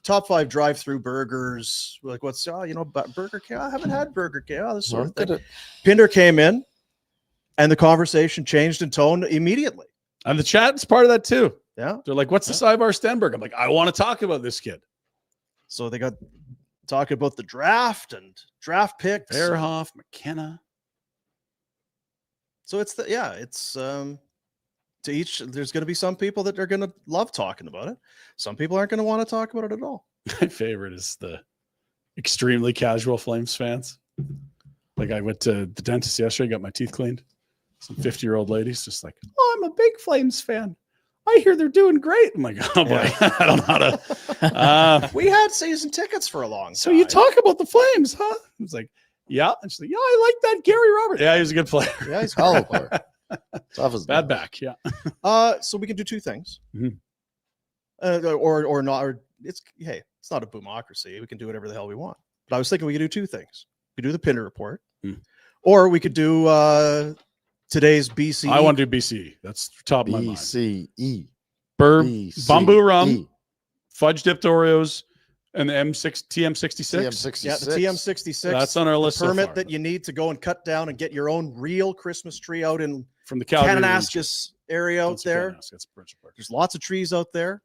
[SPEAKER 3] top five drive-through burgers. Like what's Burger King? I haven't had Burger King. This sort of thing. Pinder came in, and the conversation changed in tone immediately.
[SPEAKER 2] And the chat is part of that too.
[SPEAKER 3] Yeah,
[SPEAKER 2] They're like, "What's the Cybar Stenberg?" I'm like, "I want to talk about this kid."
[SPEAKER 3] so they got talking about the draft and draft picks.
[SPEAKER 2] Fairhoff, McKenna.
[SPEAKER 3] So it's to each. There's going to be some people that are going to love talking about it. Some people aren't going to want to talk about it at all.
[SPEAKER 2] My favorite is the extremely casual Flames fans. Like I went to the dentist yesterday, got my teeth cleaned. Some 50-year-old ladies just like, "Oh, I'm a big Flames fan. I hear they're doing great." I'm like, "Oh boy,
[SPEAKER 3] Yeah.
[SPEAKER 2] I don't know how to."
[SPEAKER 3] We had season tickets for a long time.
[SPEAKER 2] So you talk about the Flames, huh? I was like, "Yeah." And she's like, "Yeah, I like that Gary Roberts. Yeah, he was a good player.
[SPEAKER 3] Yeah, he's
[SPEAKER 1] Hell of a player. Tough as
[SPEAKER 2] Bad
[SPEAKER 1] nails.
[SPEAKER 2] back. Yeah."
[SPEAKER 3] So we can do two things,
[SPEAKER 2] Mhm.
[SPEAKER 3] or not. Or it's not a boomocracy. We can do whatever the hell we want. But I was thinking we could do two things. We could do the Pinder Report, or we could do today's BC.
[SPEAKER 2] I want to do BCE. That's top of my mind.
[SPEAKER 1] BCE.
[SPEAKER 2] Bamboo rum, fudge dipped Oreos, and the TM66.
[SPEAKER 1] TM66.
[SPEAKER 3] Yeah, the TM66.
[SPEAKER 2] That's on our list.
[SPEAKER 3] The
[SPEAKER 2] so
[SPEAKER 3] permit
[SPEAKER 2] far.
[SPEAKER 3] that you need to go and cut down and get your own real Christmas tree out in
[SPEAKER 2] from the Calgary region.
[SPEAKER 3] Kananaskis area out there.
[SPEAKER 2] That's Provincial Park.
[SPEAKER 3] There's lots of trees out there.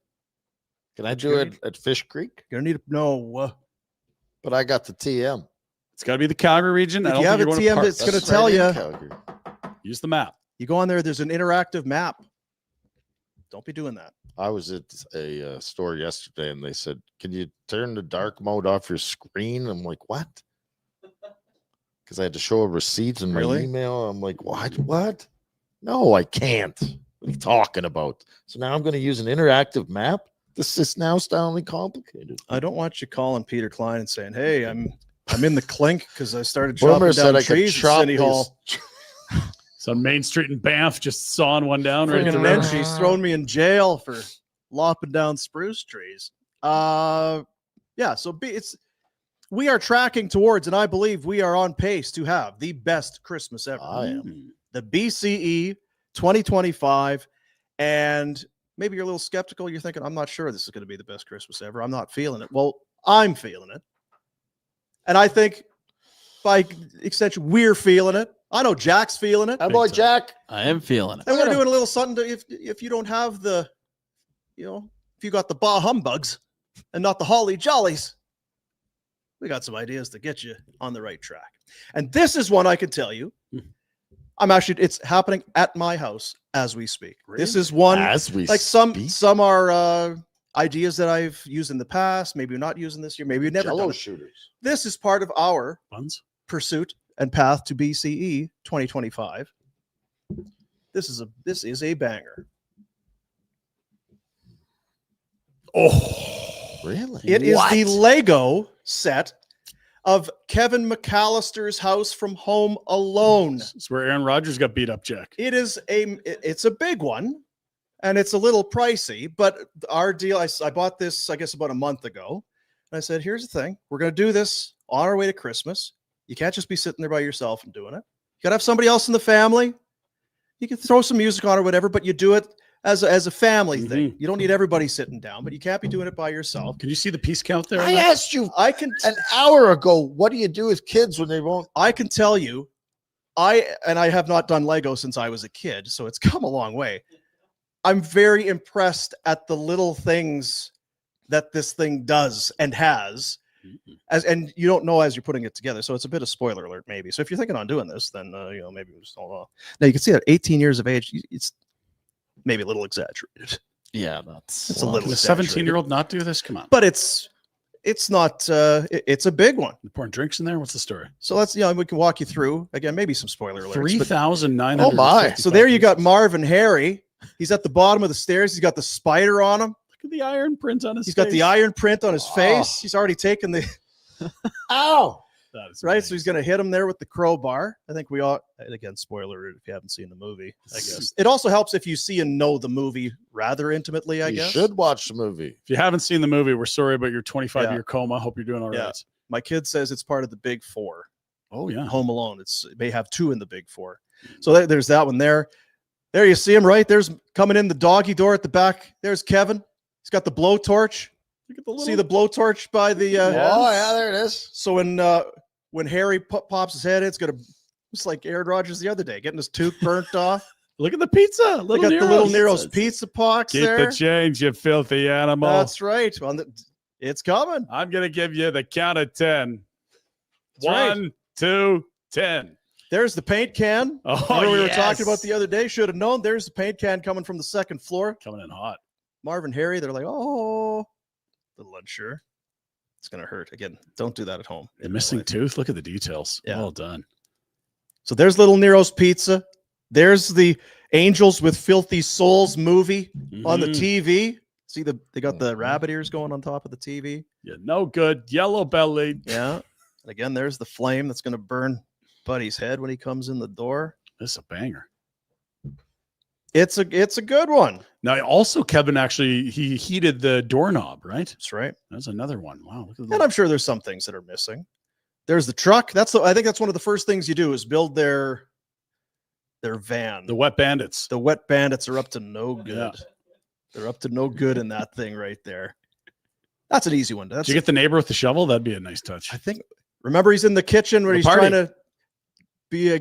[SPEAKER 1] Can I do it at Fish Creek?
[SPEAKER 3] You're gonna need to know.
[SPEAKER 1] But I got the TM.
[SPEAKER 2] It's got to be the Calgary region.
[SPEAKER 3] If
[SPEAKER 2] I don't
[SPEAKER 3] you have
[SPEAKER 2] think
[SPEAKER 3] a
[SPEAKER 2] you're going
[SPEAKER 3] TM
[SPEAKER 2] to
[SPEAKER 3] that's going to tell you.
[SPEAKER 1] Calgary.
[SPEAKER 2] Use the map.
[SPEAKER 3] You go on there. There's an interactive map. Don't be doing that.
[SPEAKER 1] I was at a store yesterday and they said, "Can you turn the dark mode off your screen?" I'm like, "What?" Because I had to show a receipt in my
[SPEAKER 3] Really?
[SPEAKER 1] email. I'm like, "What? No, I can't. What are you talking about?" So now I'm going to use an interactive map. This is now sounding complicated.
[SPEAKER 3] I don't want you calling Peter Klein and saying, "Hey, I'm in the clink because I started chopping
[SPEAKER 1] Boomer
[SPEAKER 3] down
[SPEAKER 1] said I could
[SPEAKER 3] trees at
[SPEAKER 1] chop
[SPEAKER 3] City Hall."
[SPEAKER 2] So on Main Street in Banff, just sawing one down right at the
[SPEAKER 3] Friggin'
[SPEAKER 2] river.
[SPEAKER 3] Lynch, he's thrown me in jail for lopping down spruce trees. Yeah. So we are tracking towards, and I believe we are on pace to have the best Christmas ever.
[SPEAKER 1] I am.
[SPEAKER 3] The BCE 2025, and maybe you're a little skeptical. You're thinking, "I'm not sure this is going to be the best Christmas ever. I'm not feeling it." Well, I'm feeling it, and I think by extension we're feeling it. I know Jack's feeling it.
[SPEAKER 1] That boy
[SPEAKER 2] time.
[SPEAKER 1] Jack.
[SPEAKER 4] I am feeling it.
[SPEAKER 3] And we're doing a little something to, if you don't have the, if you got the bah humbugs and not the holly jollies, we got some ideas to get you on the right track. And this is one I can tell you. It's happening at my house as we speak.
[SPEAKER 2] Really?
[SPEAKER 3] This is one
[SPEAKER 1] As we
[SPEAKER 3] like
[SPEAKER 1] speak.
[SPEAKER 3] some are ideas that I've used in the past. Maybe not using this year. Maybe you've never
[SPEAKER 1] Jello
[SPEAKER 3] done it.
[SPEAKER 1] shooters.
[SPEAKER 3] This is part of our
[SPEAKER 2] Buns?
[SPEAKER 3] pursuit and path to BCE 2025. This is a banger.
[SPEAKER 2] Oh,
[SPEAKER 1] Really?
[SPEAKER 3] It is the Lego set of Kevin McAllister's house from Home Alone.
[SPEAKER 2] it's where Aaron Rodgers got beat up, Jack.
[SPEAKER 3] It's a big one, and it's a little pricey, but our deal, I bought this, I guess, about a month ago. And I said, here's the thing. We're going to do this on our way to Christmas. You can't just be sitting there by yourself and doing it. You got to have somebody else in the family. You can throw some music on or whatever, but you do it as a family thing. You don't need everybody sitting down, but you can't be doing it by yourself.
[SPEAKER 2] Can you see the piece count there?
[SPEAKER 1] I asked you
[SPEAKER 3] I can
[SPEAKER 1] an hour ago, what do you do with kids when they won't?
[SPEAKER 3] I can tell you, I have not done Lego since I was a kid, so it's come a long way. I'm very impressed at the little things that this thing does and has. and you don't know as you're putting it together. So it's a bit of spoiler alert, maybe. So if you're thinking on doing this, then maybe we just hold off. Now you can see that 18 years of age, it's maybe a little exaggerated.
[SPEAKER 4] Yeah,
[SPEAKER 3] It's a little.
[SPEAKER 2] Can a 17-year-old not do this? Come on.
[SPEAKER 3] But it's not. It's a big one.
[SPEAKER 2] You're pouring drinks in there. What's the story?
[SPEAKER 3] So let's we can walk you through again. Maybe some spoiler alerts.
[SPEAKER 2] 3,900.
[SPEAKER 1] Oh my!
[SPEAKER 3] So there you got Marvin Harry. He's at the bottom of the stairs. He's got the spider on him.
[SPEAKER 2] Look at the iron print on his
[SPEAKER 3] He's
[SPEAKER 2] face.
[SPEAKER 3] got the iron print on his face. He's already taken the.
[SPEAKER 1] Ow!
[SPEAKER 2] That is
[SPEAKER 3] Right,
[SPEAKER 2] amazing.
[SPEAKER 3] so he's going to hit him there with the crowbar. I think we all, and again, spoiler alert if you haven't seen the movie, I guess. It also helps if you see and know the movie rather intimately, I
[SPEAKER 1] You
[SPEAKER 3] guess.
[SPEAKER 1] should watch the movie.
[SPEAKER 2] If you haven't seen the movie, we're sorry about your 25-year coma. Hope you're doing all right.
[SPEAKER 3] Yeah. My kid says it's part of the Big Four.
[SPEAKER 2] Oh, yeah.
[SPEAKER 3] Home Alone. It may have 2 in the Big Four. So there's that one there. There you see him, right? There's coming in the doggy door at the back. There's Kevin. He's got the blowtorch.
[SPEAKER 2] Look at the little...
[SPEAKER 3] See the blowtorch by the...
[SPEAKER 1] Oh, yeah, there it is.
[SPEAKER 3] So when Harry pops his head in, it's like Aaron Rodgers the other day, getting his tooth burnt off.
[SPEAKER 2] Look at the pizza.
[SPEAKER 3] They got the little Nero's pizza pox
[SPEAKER 2] Keep
[SPEAKER 3] there.
[SPEAKER 2] the change, you filthy animal.
[SPEAKER 3] That's right. It's coming.
[SPEAKER 2] I'm going to give you the count of 10.
[SPEAKER 3] That's right.
[SPEAKER 2] 1, 2, 10.
[SPEAKER 3] There's the paint can.
[SPEAKER 2] Oh,
[SPEAKER 3] Remember we were
[SPEAKER 2] yes.
[SPEAKER 3] talking about the other day. Should have known. There's the paint can coming from the second floor.
[SPEAKER 2] Coming in hot.
[SPEAKER 3] Marvin, Harry, they're like, oh, a little unsure. It's going to hurt. Again, don't do that at home.
[SPEAKER 2] The missing tooth. Look at the details.
[SPEAKER 3] Yeah.
[SPEAKER 2] Well done.
[SPEAKER 3] So there's little Nero's Pizza. There's the Angels with Filthy Souls movie on the
[SPEAKER 2] Mhm.
[SPEAKER 3] TV. See, they got the rabbit ears going on top of the TV.
[SPEAKER 2] Yeah, no good. Yellow belly.
[SPEAKER 3] Yeah. And again, there's the flame that's going to burn Buddy's head when he comes in the door.
[SPEAKER 2] This is a banger.
[SPEAKER 3] It's a good one.
[SPEAKER 2] Now, also, Kevin he heated the doorknob, right?
[SPEAKER 3] That's right.
[SPEAKER 2] That's another one. Wow. Look at
[SPEAKER 3] And I'm sure there's some things that are missing. There's the truck. I think that's one of the first things you do is build their van.
[SPEAKER 2] the Wet Bandits.
[SPEAKER 3] The Wet Bandits are up to no good.
[SPEAKER 2] Yeah.
[SPEAKER 3] They're up to no good in that thing right there. That's an easy one.
[SPEAKER 2] Did you get the neighbor with the shovel? That'd be a nice touch.
[SPEAKER 3] I think. Remember, he's in the kitchen where
[SPEAKER 2] The
[SPEAKER 3] he's
[SPEAKER 2] party.
[SPEAKER 3] trying to be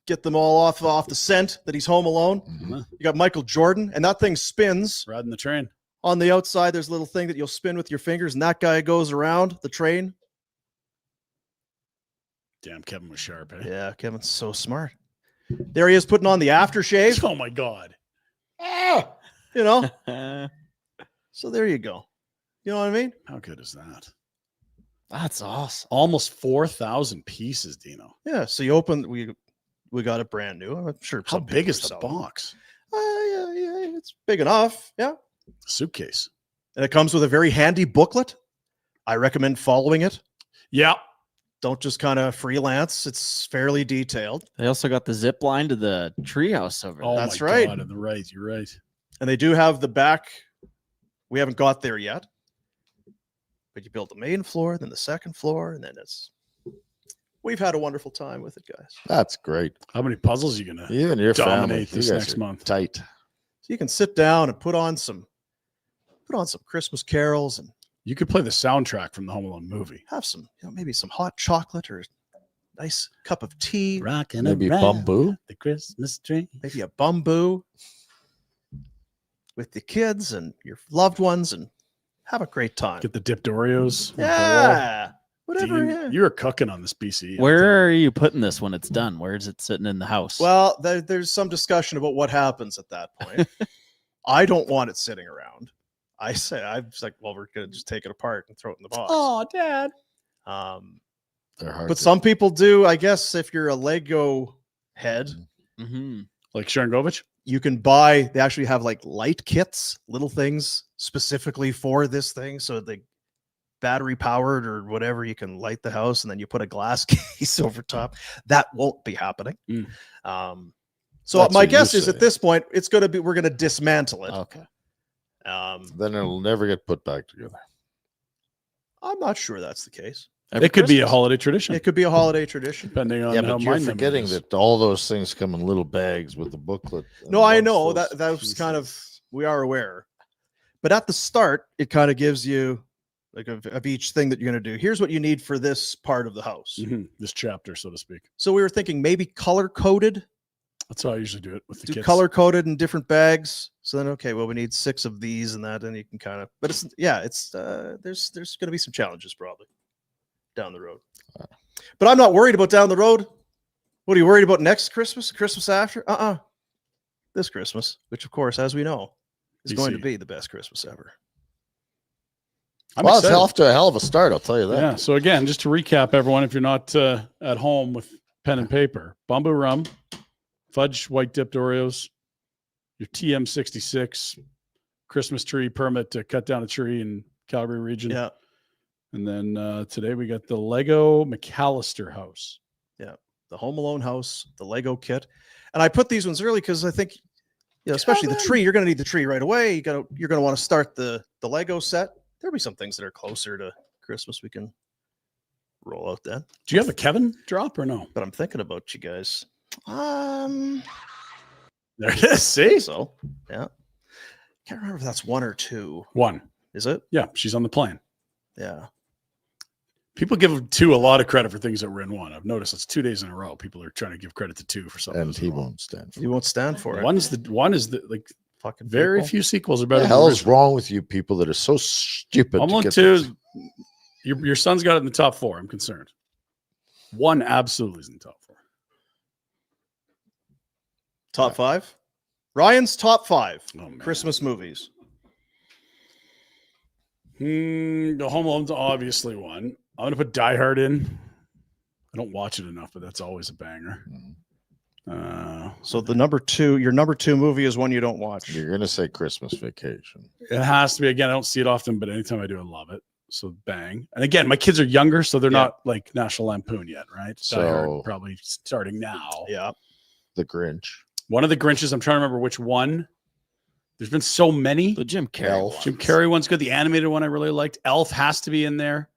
[SPEAKER 3] get them all off the scent that he's home alone.
[SPEAKER 1] Mhm.
[SPEAKER 3] You got Michael Jordan, and that thing spins
[SPEAKER 2] Riding the train.
[SPEAKER 3] on the outside. There's a little thing that you'll spin with your fingers, and that guy goes around the train.
[SPEAKER 2] Damn, Kevin was sharp, eh?
[SPEAKER 3] Yeah, Kevin's so smart. There he is putting on the aftershave.
[SPEAKER 2] Oh, my God.
[SPEAKER 1] Ah!
[SPEAKER 3] You know, so there you go. You know what I mean?
[SPEAKER 2] How good is that?
[SPEAKER 4] That's awesome.
[SPEAKER 2] Almost 4,000 pieces, Dino.
[SPEAKER 3] Yeah. So you open. We got it brand new. I'm sure.
[SPEAKER 2] How
[SPEAKER 3] some
[SPEAKER 2] big
[SPEAKER 3] people
[SPEAKER 2] is
[SPEAKER 3] are
[SPEAKER 2] the
[SPEAKER 3] selling.
[SPEAKER 2] box?
[SPEAKER 3] Yeah, it's big enough. Yeah.
[SPEAKER 2] Suitcase.
[SPEAKER 3] And it comes with a very handy booklet. I recommend following it.
[SPEAKER 2] Yeah.
[SPEAKER 3] Don't just kind of freelance. It's fairly detailed.
[SPEAKER 4] They also got the zip line to the treehouse over
[SPEAKER 2] Oh,
[SPEAKER 4] there.
[SPEAKER 3] That's
[SPEAKER 2] my
[SPEAKER 3] right.
[SPEAKER 2] God. On the right. You're right.
[SPEAKER 3] And they do have the back. We haven't got there yet. But you build the main floor, then the second floor, and then we've had a wonderful time with it, guys.
[SPEAKER 1] That's great.
[SPEAKER 2] How many puzzles are you going to
[SPEAKER 1] You and your family.
[SPEAKER 2] dominate
[SPEAKER 1] You
[SPEAKER 2] this
[SPEAKER 1] guys
[SPEAKER 2] next
[SPEAKER 1] are
[SPEAKER 2] month?
[SPEAKER 1] Tight.
[SPEAKER 3] So you can sit down and put on some Christmas carols and
[SPEAKER 2] You could play the soundtrack from the Home Alone movie.
[SPEAKER 3] have some, maybe some hot chocolate or a nice cup of tea,
[SPEAKER 2] Rocking
[SPEAKER 1] Maybe bamboo.
[SPEAKER 2] the Christmas tree.
[SPEAKER 3] maybe a bamboo with the kids and your loved ones and have a great time.
[SPEAKER 2] Get the dipped Oreos.
[SPEAKER 3] Yeah. Whatever.
[SPEAKER 2] Dean,
[SPEAKER 3] Yeah.
[SPEAKER 2] You're cooking on this BC.
[SPEAKER 4] Where are you putting this when it's done? Where is it sitting in the house?
[SPEAKER 3] Well, there's some discussion about what happens at that point. I don't want it sitting around. I was like, well, we're going to just take it apart and throw it in the box.
[SPEAKER 2] Oh, Dad.
[SPEAKER 1] They're hard.
[SPEAKER 3] But
[SPEAKER 1] to-
[SPEAKER 3] some people do, I guess, if you're a Lego head,
[SPEAKER 4] Mhm.
[SPEAKER 2] Like Sharangovich?
[SPEAKER 3] you can they actually have like light kits, little things specifically for this thing. So they battery powered or whatever, you can light the house and then you put a glass case over top. That won't be happening.
[SPEAKER 2] Mm.
[SPEAKER 3] So
[SPEAKER 1] That's
[SPEAKER 3] my
[SPEAKER 1] what you
[SPEAKER 3] guess is
[SPEAKER 1] say.
[SPEAKER 3] at this point, we're going to dismantle it.
[SPEAKER 4] Okay.
[SPEAKER 1] Then it'll never get put back together.
[SPEAKER 3] I'm not sure that's the case.
[SPEAKER 2] It could be a
[SPEAKER 3] Christmas.
[SPEAKER 2] holiday tradition,
[SPEAKER 3] It could be a holiday tradition.
[SPEAKER 2] depending on
[SPEAKER 1] Yeah,
[SPEAKER 2] how
[SPEAKER 1] but you're
[SPEAKER 2] mine
[SPEAKER 1] forgetting that all those things come in little bags with the booklet. and
[SPEAKER 3] No, I
[SPEAKER 1] once
[SPEAKER 3] know
[SPEAKER 1] those
[SPEAKER 3] that was
[SPEAKER 1] pieces-
[SPEAKER 3] kind of, we are aware. But at the start, it kind of gives you like of each thing that you're going to do. Here's what you need for this part of the house.
[SPEAKER 2] This chapter, so to speak.
[SPEAKER 3] So we were thinking maybe color coded
[SPEAKER 2] That's how I usually do it with the
[SPEAKER 3] Do
[SPEAKER 2] kids.
[SPEAKER 3] color coded in different bags. So then, okay, well, we need 6 of these and that, and you can kind of. But it's there's going to be some challenges probably down the road. But I'm not worried about down the road. What are you worried about next Christmas? Christmas after? This Christmas, which of course, as we know, is going to be the best Christmas ever.
[SPEAKER 1] It's off to a hell of a start, I'll tell you that.
[SPEAKER 2] Yeah. So again, just to recap, everyone, if you're not at home with pen and paper, Bumbu rum, fudge white dipped Oreos, your TM66 Christmas tree permit to cut down a tree in Calgary region.
[SPEAKER 3] Yeah.
[SPEAKER 2] And then today we got the Lego McAllister house.
[SPEAKER 3] Yeah. The Home Alone house, the Lego kit. And I put these ones early because I think, especially the tree, you're going to need the tree right away. You're going to want to start the Lego set. There'll be some things that are closer to Christmas we can roll out then.
[SPEAKER 2] Do you have a Kevin drop or no?
[SPEAKER 3] But I'm thinking about you guys.
[SPEAKER 2] There it is. See?
[SPEAKER 3] So, yeah. Can't remember if that's 1 or 2.
[SPEAKER 2] 1.
[SPEAKER 3] Is it?
[SPEAKER 2] Yeah, she's on the plane.
[SPEAKER 3] Yeah.
[SPEAKER 2] People give 2 a lot of credit for things that were in 1. I've noticed it's 2 days in a row. People are trying to give credit to 2 for something.
[SPEAKER 1] And he won't stand for it.
[SPEAKER 3] You won't stand for it.
[SPEAKER 2] One is the like
[SPEAKER 3] Fucking
[SPEAKER 2] very
[SPEAKER 3] people.
[SPEAKER 2] few sequels are better.
[SPEAKER 1] What the
[SPEAKER 2] than
[SPEAKER 1] hell
[SPEAKER 2] the
[SPEAKER 1] is
[SPEAKER 2] original.
[SPEAKER 1] wrong with you people that are so stupid?
[SPEAKER 2] Home Alone 2, your son's got it in the top 4. I'm concerned. 1 absolutely is in the top 4.
[SPEAKER 3] Top 5? Ryan's top 5
[SPEAKER 2] Christmas
[SPEAKER 3] movies.
[SPEAKER 2] The Home Alone's obviously one. I'm going to put Die Hard in. I don't watch it enough, but that's always a banger.
[SPEAKER 3] So the number 2, your number 2 movie is one you don't watch.
[SPEAKER 1] You're gonna say Christmas Vacation.
[SPEAKER 2] It has to be. Again, I don't see it often, but anytime I do, I love it. So bang. And again, my kids are younger, so they're not like National Lampoon yet, right? Die Hard probably starting now.
[SPEAKER 3] Yeah.
[SPEAKER 1] The Grinch.
[SPEAKER 2] One of the Grinches, I'm trying to remember which one. There's been so many.
[SPEAKER 4] The Jim Carrey.
[SPEAKER 1] Elf.
[SPEAKER 2] Jim Carrey one's good. The animated one I really liked. Elf has to be in there.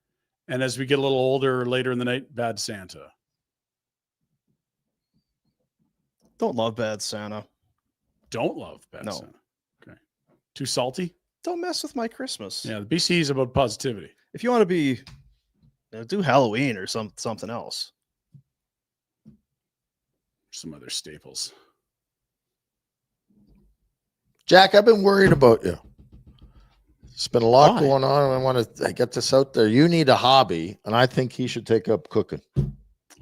[SPEAKER 2] And as we get a little older, later in the night, Bad Santa.
[SPEAKER 3] Don't love Bad Santa.
[SPEAKER 2] Don't love Bad
[SPEAKER 3] No.
[SPEAKER 2] Santa. Okay. Too salty?
[SPEAKER 3] Don't mess with my Christmas.
[SPEAKER 2] Yeah, the BC is about positivity.
[SPEAKER 3] If you want to be, do Halloween or something else.
[SPEAKER 2] Some other staples.
[SPEAKER 1] Jack, I've been worried about you. There's been a lot
[SPEAKER 4] Why?
[SPEAKER 1] going on, and I want to get this out there. You need a hobby, and I think he should take up cooking.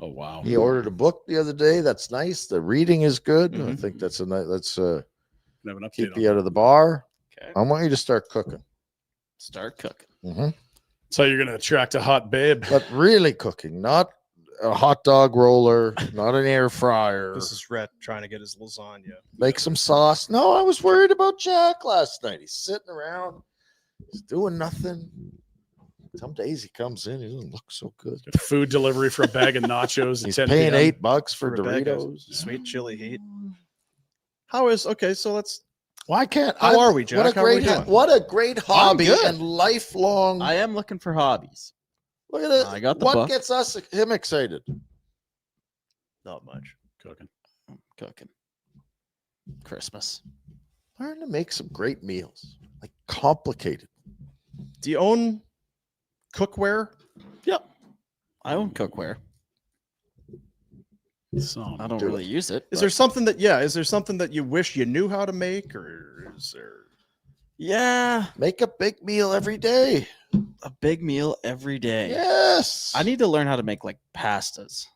[SPEAKER 2] Oh, wow.
[SPEAKER 1] He ordered a book the other day. That's nice. The reading is good. I
[SPEAKER 3] Mhm.
[SPEAKER 1] think that's a nice. Let's
[SPEAKER 2] Have an update
[SPEAKER 1] keep
[SPEAKER 2] on
[SPEAKER 1] you out of the bar.
[SPEAKER 4] Okay.
[SPEAKER 1] I want you to start cooking.
[SPEAKER 4] Start cooking.
[SPEAKER 2] That's how you're going to attract a hot babe.
[SPEAKER 1] But really cooking, not a hot dog roller, not an air fryer.
[SPEAKER 3] This is Rhett trying to get his lasagna.
[SPEAKER 1] Make some sauce. No, I was worried about Jack last night. He's sitting around. He's doing nothing. Some days he comes in, he doesn't look so good.
[SPEAKER 2] Food delivery for a bag of nachos.
[SPEAKER 1] He's
[SPEAKER 2] at 10
[SPEAKER 1] paying
[SPEAKER 2] p.m.
[SPEAKER 1] $8 for
[SPEAKER 3] a bag of
[SPEAKER 1] Doritos.
[SPEAKER 3] Sweet chili heat. How is okay? So let's.
[SPEAKER 1] Why can't?
[SPEAKER 3] How are we, Jack?
[SPEAKER 1] What a
[SPEAKER 3] How are we
[SPEAKER 1] great,
[SPEAKER 3] doing?
[SPEAKER 1] what a great hobby
[SPEAKER 4] good.
[SPEAKER 1] and lifelong.
[SPEAKER 4] I am looking for hobbies.
[SPEAKER 1] Look at it.
[SPEAKER 4] I got the
[SPEAKER 1] what
[SPEAKER 4] book.
[SPEAKER 1] gets him excited?
[SPEAKER 3] Not much.
[SPEAKER 2] Cooking.
[SPEAKER 4] Cooking. Christmas.
[SPEAKER 1] Learn to make some great meals, like complicated.
[SPEAKER 3] Do you own cookware?
[SPEAKER 4] Yep. I own cookware.
[SPEAKER 2] So,
[SPEAKER 4] I don't
[SPEAKER 1] Do
[SPEAKER 4] really use it.
[SPEAKER 3] Is
[SPEAKER 4] but-
[SPEAKER 3] there something that Is there something that you wish you knew how to make, or is there?
[SPEAKER 4] Yeah,
[SPEAKER 1] Make a big meal every day.
[SPEAKER 4] a big meal every day.
[SPEAKER 1] Yes.
[SPEAKER 4] I need to learn how to make like pastas.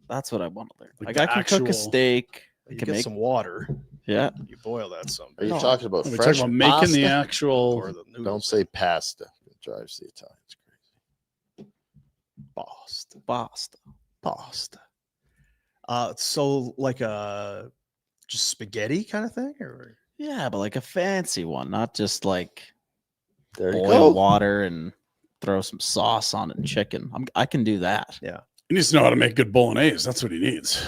[SPEAKER 4] That's what I want to learn.
[SPEAKER 2] Like
[SPEAKER 4] Like,
[SPEAKER 2] the
[SPEAKER 4] I can cook a
[SPEAKER 2] actual-
[SPEAKER 4] steak. I
[SPEAKER 3] You
[SPEAKER 4] can
[SPEAKER 3] get
[SPEAKER 4] make
[SPEAKER 3] some water.
[SPEAKER 4] yeah.
[SPEAKER 3] You boil that some.
[SPEAKER 1] Are you
[SPEAKER 4] No.
[SPEAKER 1] talking about
[SPEAKER 2] are we
[SPEAKER 1] fresh
[SPEAKER 2] talking about making the
[SPEAKER 1] pasta?
[SPEAKER 2] actual.
[SPEAKER 3] Or the noodles.
[SPEAKER 1] Don't say pasta. It drives the Italians crazy.
[SPEAKER 3] pasta.
[SPEAKER 4] Pasta.
[SPEAKER 3] Pasta. So like a just spaghetti kind of thing, or
[SPEAKER 4] Yeah, but like a fancy one, not just like
[SPEAKER 1] There you
[SPEAKER 4] boil
[SPEAKER 1] go.
[SPEAKER 4] water and throw some sauce on it and chicken. I can do that.
[SPEAKER 2] He needs to know how to make good bolognese. That's what he needs.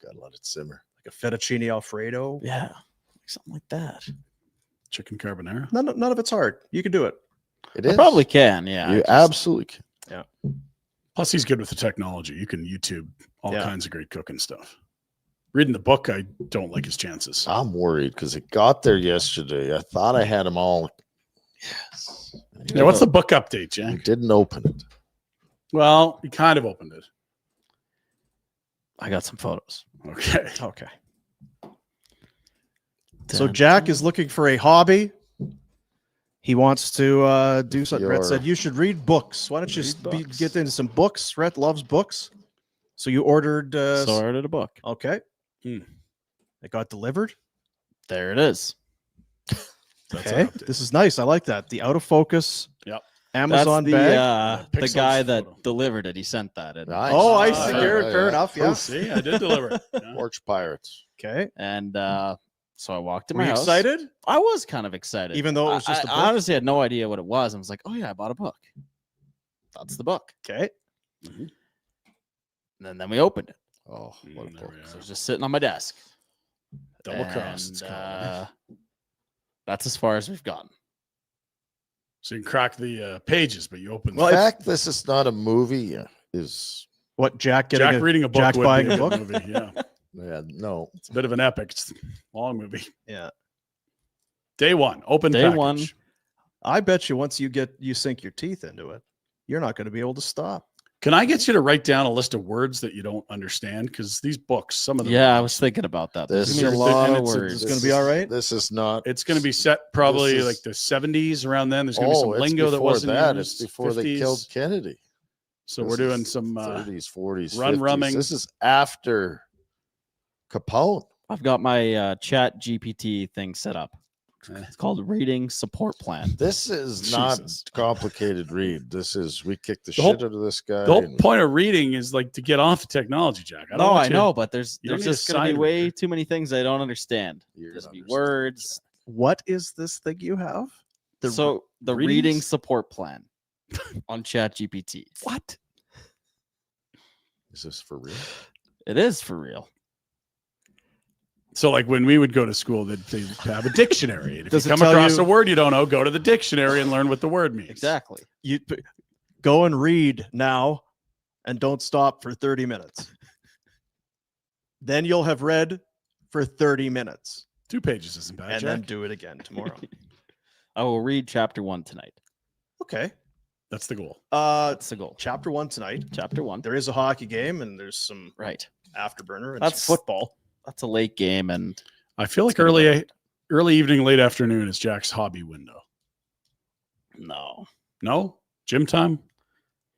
[SPEAKER 1] Gotta let it simmer.
[SPEAKER 3] like a fettuccine alfredo.
[SPEAKER 4] Yeah, something like that.
[SPEAKER 2] Chicken carbonara.
[SPEAKER 3] None of it's hard. You can do it.
[SPEAKER 1] It
[SPEAKER 4] I
[SPEAKER 1] is.
[SPEAKER 4] probably can. Yeah,
[SPEAKER 1] You
[SPEAKER 4] I just-
[SPEAKER 1] absolutely can.
[SPEAKER 2] Plus, he's good with the technology. You can YouTube all
[SPEAKER 3] Yeah.
[SPEAKER 2] kinds of great cooking stuff. Reading the book, I don't like his chances.
[SPEAKER 1] I'm worried because it got there yesterday. I thought I had them all. Yes.
[SPEAKER 2] Now, what's the book update,
[SPEAKER 1] I
[SPEAKER 2] Jack?
[SPEAKER 1] didn't open it.
[SPEAKER 2] Well, he kind of opened it.
[SPEAKER 4] I got some photos.
[SPEAKER 2] Okay.
[SPEAKER 3] Okay. So Jack is looking for a hobby. He wants to do something. Rhett said you should read books. Why don't you get into some books? Rhett loves books. So you ordered.
[SPEAKER 4] So I ordered a book.
[SPEAKER 3] Okay. It got delivered.
[SPEAKER 4] There it is.
[SPEAKER 3] Okay. This is nice. I like that. The out of focus.
[SPEAKER 2] Yep.
[SPEAKER 3] Amazon bag.
[SPEAKER 4] The guy that delivered it. He sent that in.
[SPEAKER 1] Nice.
[SPEAKER 3] Oh, I see. Fair enough. Yeah.
[SPEAKER 2] See, I did deliver. Yeah.
[SPEAKER 1] Porch Pirates.
[SPEAKER 3] Okay.
[SPEAKER 4] And so I walked to
[SPEAKER 3] Were
[SPEAKER 4] my
[SPEAKER 3] you
[SPEAKER 4] house.
[SPEAKER 3] excited?
[SPEAKER 4] I was kind of excited,
[SPEAKER 3] Even though it was just a book?
[SPEAKER 4] I honestly had no idea what it was. I was like, "Oh yeah, I bought a book. That's the book."
[SPEAKER 3] Okay.
[SPEAKER 4] And then we opened it.
[SPEAKER 1] Oh, what a
[SPEAKER 2] There
[SPEAKER 1] book.
[SPEAKER 2] we
[SPEAKER 4] So
[SPEAKER 2] are.
[SPEAKER 4] it was just sitting on my desk.
[SPEAKER 2] Double cross. It's called.
[SPEAKER 4] That's as far as we've gotten.
[SPEAKER 2] So you can crack the pages, but you open.
[SPEAKER 1] The fact this is not a movie is
[SPEAKER 3] What, Jack getting
[SPEAKER 2] Jack reading a book.
[SPEAKER 3] Jack
[SPEAKER 2] would
[SPEAKER 3] buying
[SPEAKER 2] be
[SPEAKER 3] a book?
[SPEAKER 2] Movie, yeah,
[SPEAKER 1] no.
[SPEAKER 2] it's a bit of an epic. It's a long movie.
[SPEAKER 3] Yeah.
[SPEAKER 2] Day one, open
[SPEAKER 4] Day
[SPEAKER 2] package.
[SPEAKER 4] one.
[SPEAKER 3] I bet you once you sink your teeth into it, you're not going to be able to stop.
[SPEAKER 2] Can I get you to write down a list of words that you don't understand? Because these books, some of them.
[SPEAKER 4] Yeah, I was thinking about that.
[SPEAKER 1] This
[SPEAKER 4] There's gonna be a
[SPEAKER 1] is-
[SPEAKER 4] lot
[SPEAKER 2] and
[SPEAKER 4] of
[SPEAKER 2] it's a-
[SPEAKER 4] words.
[SPEAKER 3] It's going to be all right.
[SPEAKER 1] This is not.
[SPEAKER 2] It's going to be set probably
[SPEAKER 1] This is-
[SPEAKER 2] like the 70s around then. There's going to be some
[SPEAKER 1] it's
[SPEAKER 2] lingo that
[SPEAKER 1] before
[SPEAKER 2] wasn't
[SPEAKER 1] that.
[SPEAKER 2] used,
[SPEAKER 1] It's before they
[SPEAKER 2] 50s.
[SPEAKER 1] killed Kennedy.
[SPEAKER 2] So
[SPEAKER 1] This
[SPEAKER 2] we're doing
[SPEAKER 1] is
[SPEAKER 2] some
[SPEAKER 1] 30s, 40s,
[SPEAKER 2] run
[SPEAKER 1] 50s.
[SPEAKER 2] rumming.
[SPEAKER 1] This is after Capone.
[SPEAKER 4] I've got my Chat GPT thing set up. It's called Reading Support Plan.
[SPEAKER 1] This is not
[SPEAKER 2] Jesus.
[SPEAKER 1] complicated read. This is we kicked the,
[SPEAKER 2] The whole-
[SPEAKER 1] shit out of this guy.
[SPEAKER 2] The whole
[SPEAKER 1] and-
[SPEAKER 2] point of reading is like to get off the technology, Jack. I don't
[SPEAKER 4] No,
[SPEAKER 2] want
[SPEAKER 4] I
[SPEAKER 2] you to-
[SPEAKER 4] know, but there's
[SPEAKER 2] you don't need a
[SPEAKER 4] just going to be
[SPEAKER 2] sign
[SPEAKER 4] way
[SPEAKER 2] reader.
[SPEAKER 4] too many things I don't understand.
[SPEAKER 1] You're
[SPEAKER 4] There's
[SPEAKER 1] gonna
[SPEAKER 4] be
[SPEAKER 1] understand.
[SPEAKER 4] words.
[SPEAKER 3] What is this thing you have?
[SPEAKER 4] So the
[SPEAKER 2] readings?
[SPEAKER 4] Reading Support Plan on Chat GPT.
[SPEAKER 2] What?
[SPEAKER 1] Is this for real?
[SPEAKER 4] It is for real.
[SPEAKER 2] So like when we would go to school, they'd have a dictionary. And if
[SPEAKER 3] Does
[SPEAKER 2] you
[SPEAKER 3] it
[SPEAKER 2] come
[SPEAKER 3] tell
[SPEAKER 2] across
[SPEAKER 3] you-
[SPEAKER 2] a word you don't know, go to the dictionary and learn what the word means.
[SPEAKER 4] Exactly.
[SPEAKER 3] You go and read now and don't stop for 30 minutes. Then you'll have read for 30 minutes
[SPEAKER 2] 2 pages isn't bad,
[SPEAKER 3] and
[SPEAKER 2] Jack.
[SPEAKER 3] then do it again tomorrow.
[SPEAKER 4] I will read chapter 1 tonight.
[SPEAKER 3] Okay.
[SPEAKER 2] That's the goal.
[SPEAKER 4] That's the goal.
[SPEAKER 3] Chapter 1 tonight.
[SPEAKER 4] Chapter 1.
[SPEAKER 3] There is a hockey game and there's some
[SPEAKER 4] Right.
[SPEAKER 3] afterburner. And
[SPEAKER 4] That's-
[SPEAKER 3] some football.
[SPEAKER 4] That's a late game, and
[SPEAKER 2] I feel like
[SPEAKER 4] It's gonna be
[SPEAKER 2] early evening, late afternoon is Jack's hobby window.
[SPEAKER 4] no.
[SPEAKER 2] No? Gym time?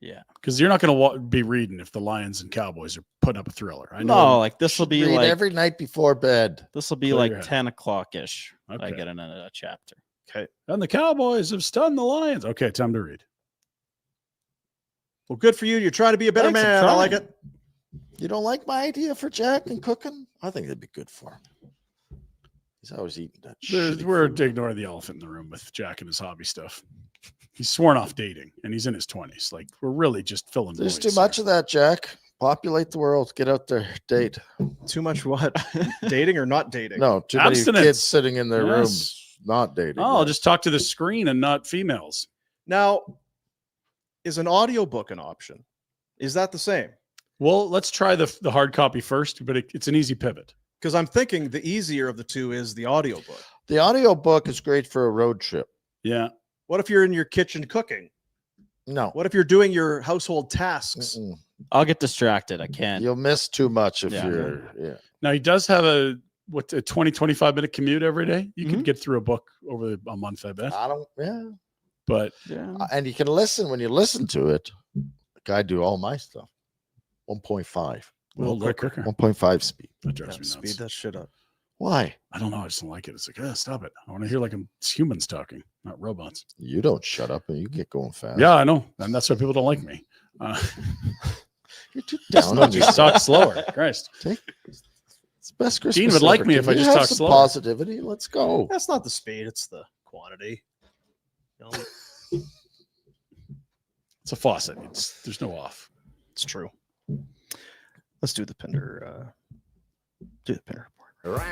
[SPEAKER 4] Yeah.
[SPEAKER 2] Because you're not going to be reading if the Lions and Cowboys are putting up a thriller. I know.
[SPEAKER 4] No, like this will be
[SPEAKER 1] Read
[SPEAKER 4] like
[SPEAKER 1] every night before bed.
[SPEAKER 4] this will be
[SPEAKER 2] Clear
[SPEAKER 4] like
[SPEAKER 2] your head.
[SPEAKER 4] 10 o'clock ish. I
[SPEAKER 2] Okay.
[SPEAKER 4] get in a chapter.
[SPEAKER 3] Okay.
[SPEAKER 2] And the Cowboys have stunned the Lions. Okay, time to read.
[SPEAKER 3] Well, good for you. You're trying to be a better
[SPEAKER 4] Thanks, I'm
[SPEAKER 3] man. I like
[SPEAKER 4] trying.
[SPEAKER 3] it.
[SPEAKER 1] You don't like my idea for Jack and cooking? I think it'd be good for him. He's always eating that shit.
[SPEAKER 2] We're ignoring the elephant in the room with Jack and his hobby stuff. He's sworn off dating, and he's in his 20s. Like, we're really just filling
[SPEAKER 1] There's
[SPEAKER 2] voids
[SPEAKER 1] too much
[SPEAKER 2] here.
[SPEAKER 1] of that, Jack. Populate the world. Get out there. Date.
[SPEAKER 3] Too much what? Dating or not dating?
[SPEAKER 1] No, too many
[SPEAKER 2] Abstinence.
[SPEAKER 1] kids sitting in their
[SPEAKER 2] Yes.
[SPEAKER 1] rooms not dating.
[SPEAKER 2] Oh, I'll just talk to the screen and not females.
[SPEAKER 3] Now, is an audiobook an option? Is that the same?
[SPEAKER 2] Well, let's try the hard copy first, but it's an easy pivot.
[SPEAKER 3] Because I'm thinking the easier of the two is the audiobook.
[SPEAKER 1] The audio book is great for a road trip.
[SPEAKER 2] Yeah.
[SPEAKER 3] What if you're in your kitchen cooking?
[SPEAKER 1] No.
[SPEAKER 3] What if you're doing your household tasks?
[SPEAKER 1] Mm-mm.
[SPEAKER 4] I'll get distracted. I can't.
[SPEAKER 1] You'll miss too much if
[SPEAKER 4] Yeah.
[SPEAKER 1] you're yeah.
[SPEAKER 2] Now, he does have a 20, 25-minute commute every day. You
[SPEAKER 4] Mhm.
[SPEAKER 2] could get through a book over a month, I bet.
[SPEAKER 1] I don't yeah.
[SPEAKER 2] But
[SPEAKER 4] Yeah.
[SPEAKER 1] And you can listen when you listen to it. Like I do all my stuff. 1.5.
[SPEAKER 2] a little quicker.
[SPEAKER 1] 1.5 speed.
[SPEAKER 2] That drives
[SPEAKER 3] Yeah,
[SPEAKER 2] me
[SPEAKER 3] speed
[SPEAKER 2] nuts.
[SPEAKER 3] that shit up.
[SPEAKER 1] Why?
[SPEAKER 2] I don't know. I just don't like it. It's like, stop it. I want to hear like it's humans talking, not robots.
[SPEAKER 1] You don't shut up and you get going fast.
[SPEAKER 2] Yeah, I know. And that's why people don't like me.
[SPEAKER 1] You're too down on
[SPEAKER 2] Just
[SPEAKER 1] yourself.
[SPEAKER 2] talk slower. Christ.
[SPEAKER 1] It's best Christmas.
[SPEAKER 2] Dean would like
[SPEAKER 1] ever.
[SPEAKER 2] me
[SPEAKER 1] Can
[SPEAKER 2] if I
[SPEAKER 1] you
[SPEAKER 2] just
[SPEAKER 1] have
[SPEAKER 2] talk
[SPEAKER 1] some
[SPEAKER 2] slower.
[SPEAKER 1] positivity. Let's go.
[SPEAKER 3] That's not the speed, it's the quantity. You know,
[SPEAKER 2] It's a faucet. There's no off.
[SPEAKER 3] it's true. Let's do the Pinder. Do the Pinder report.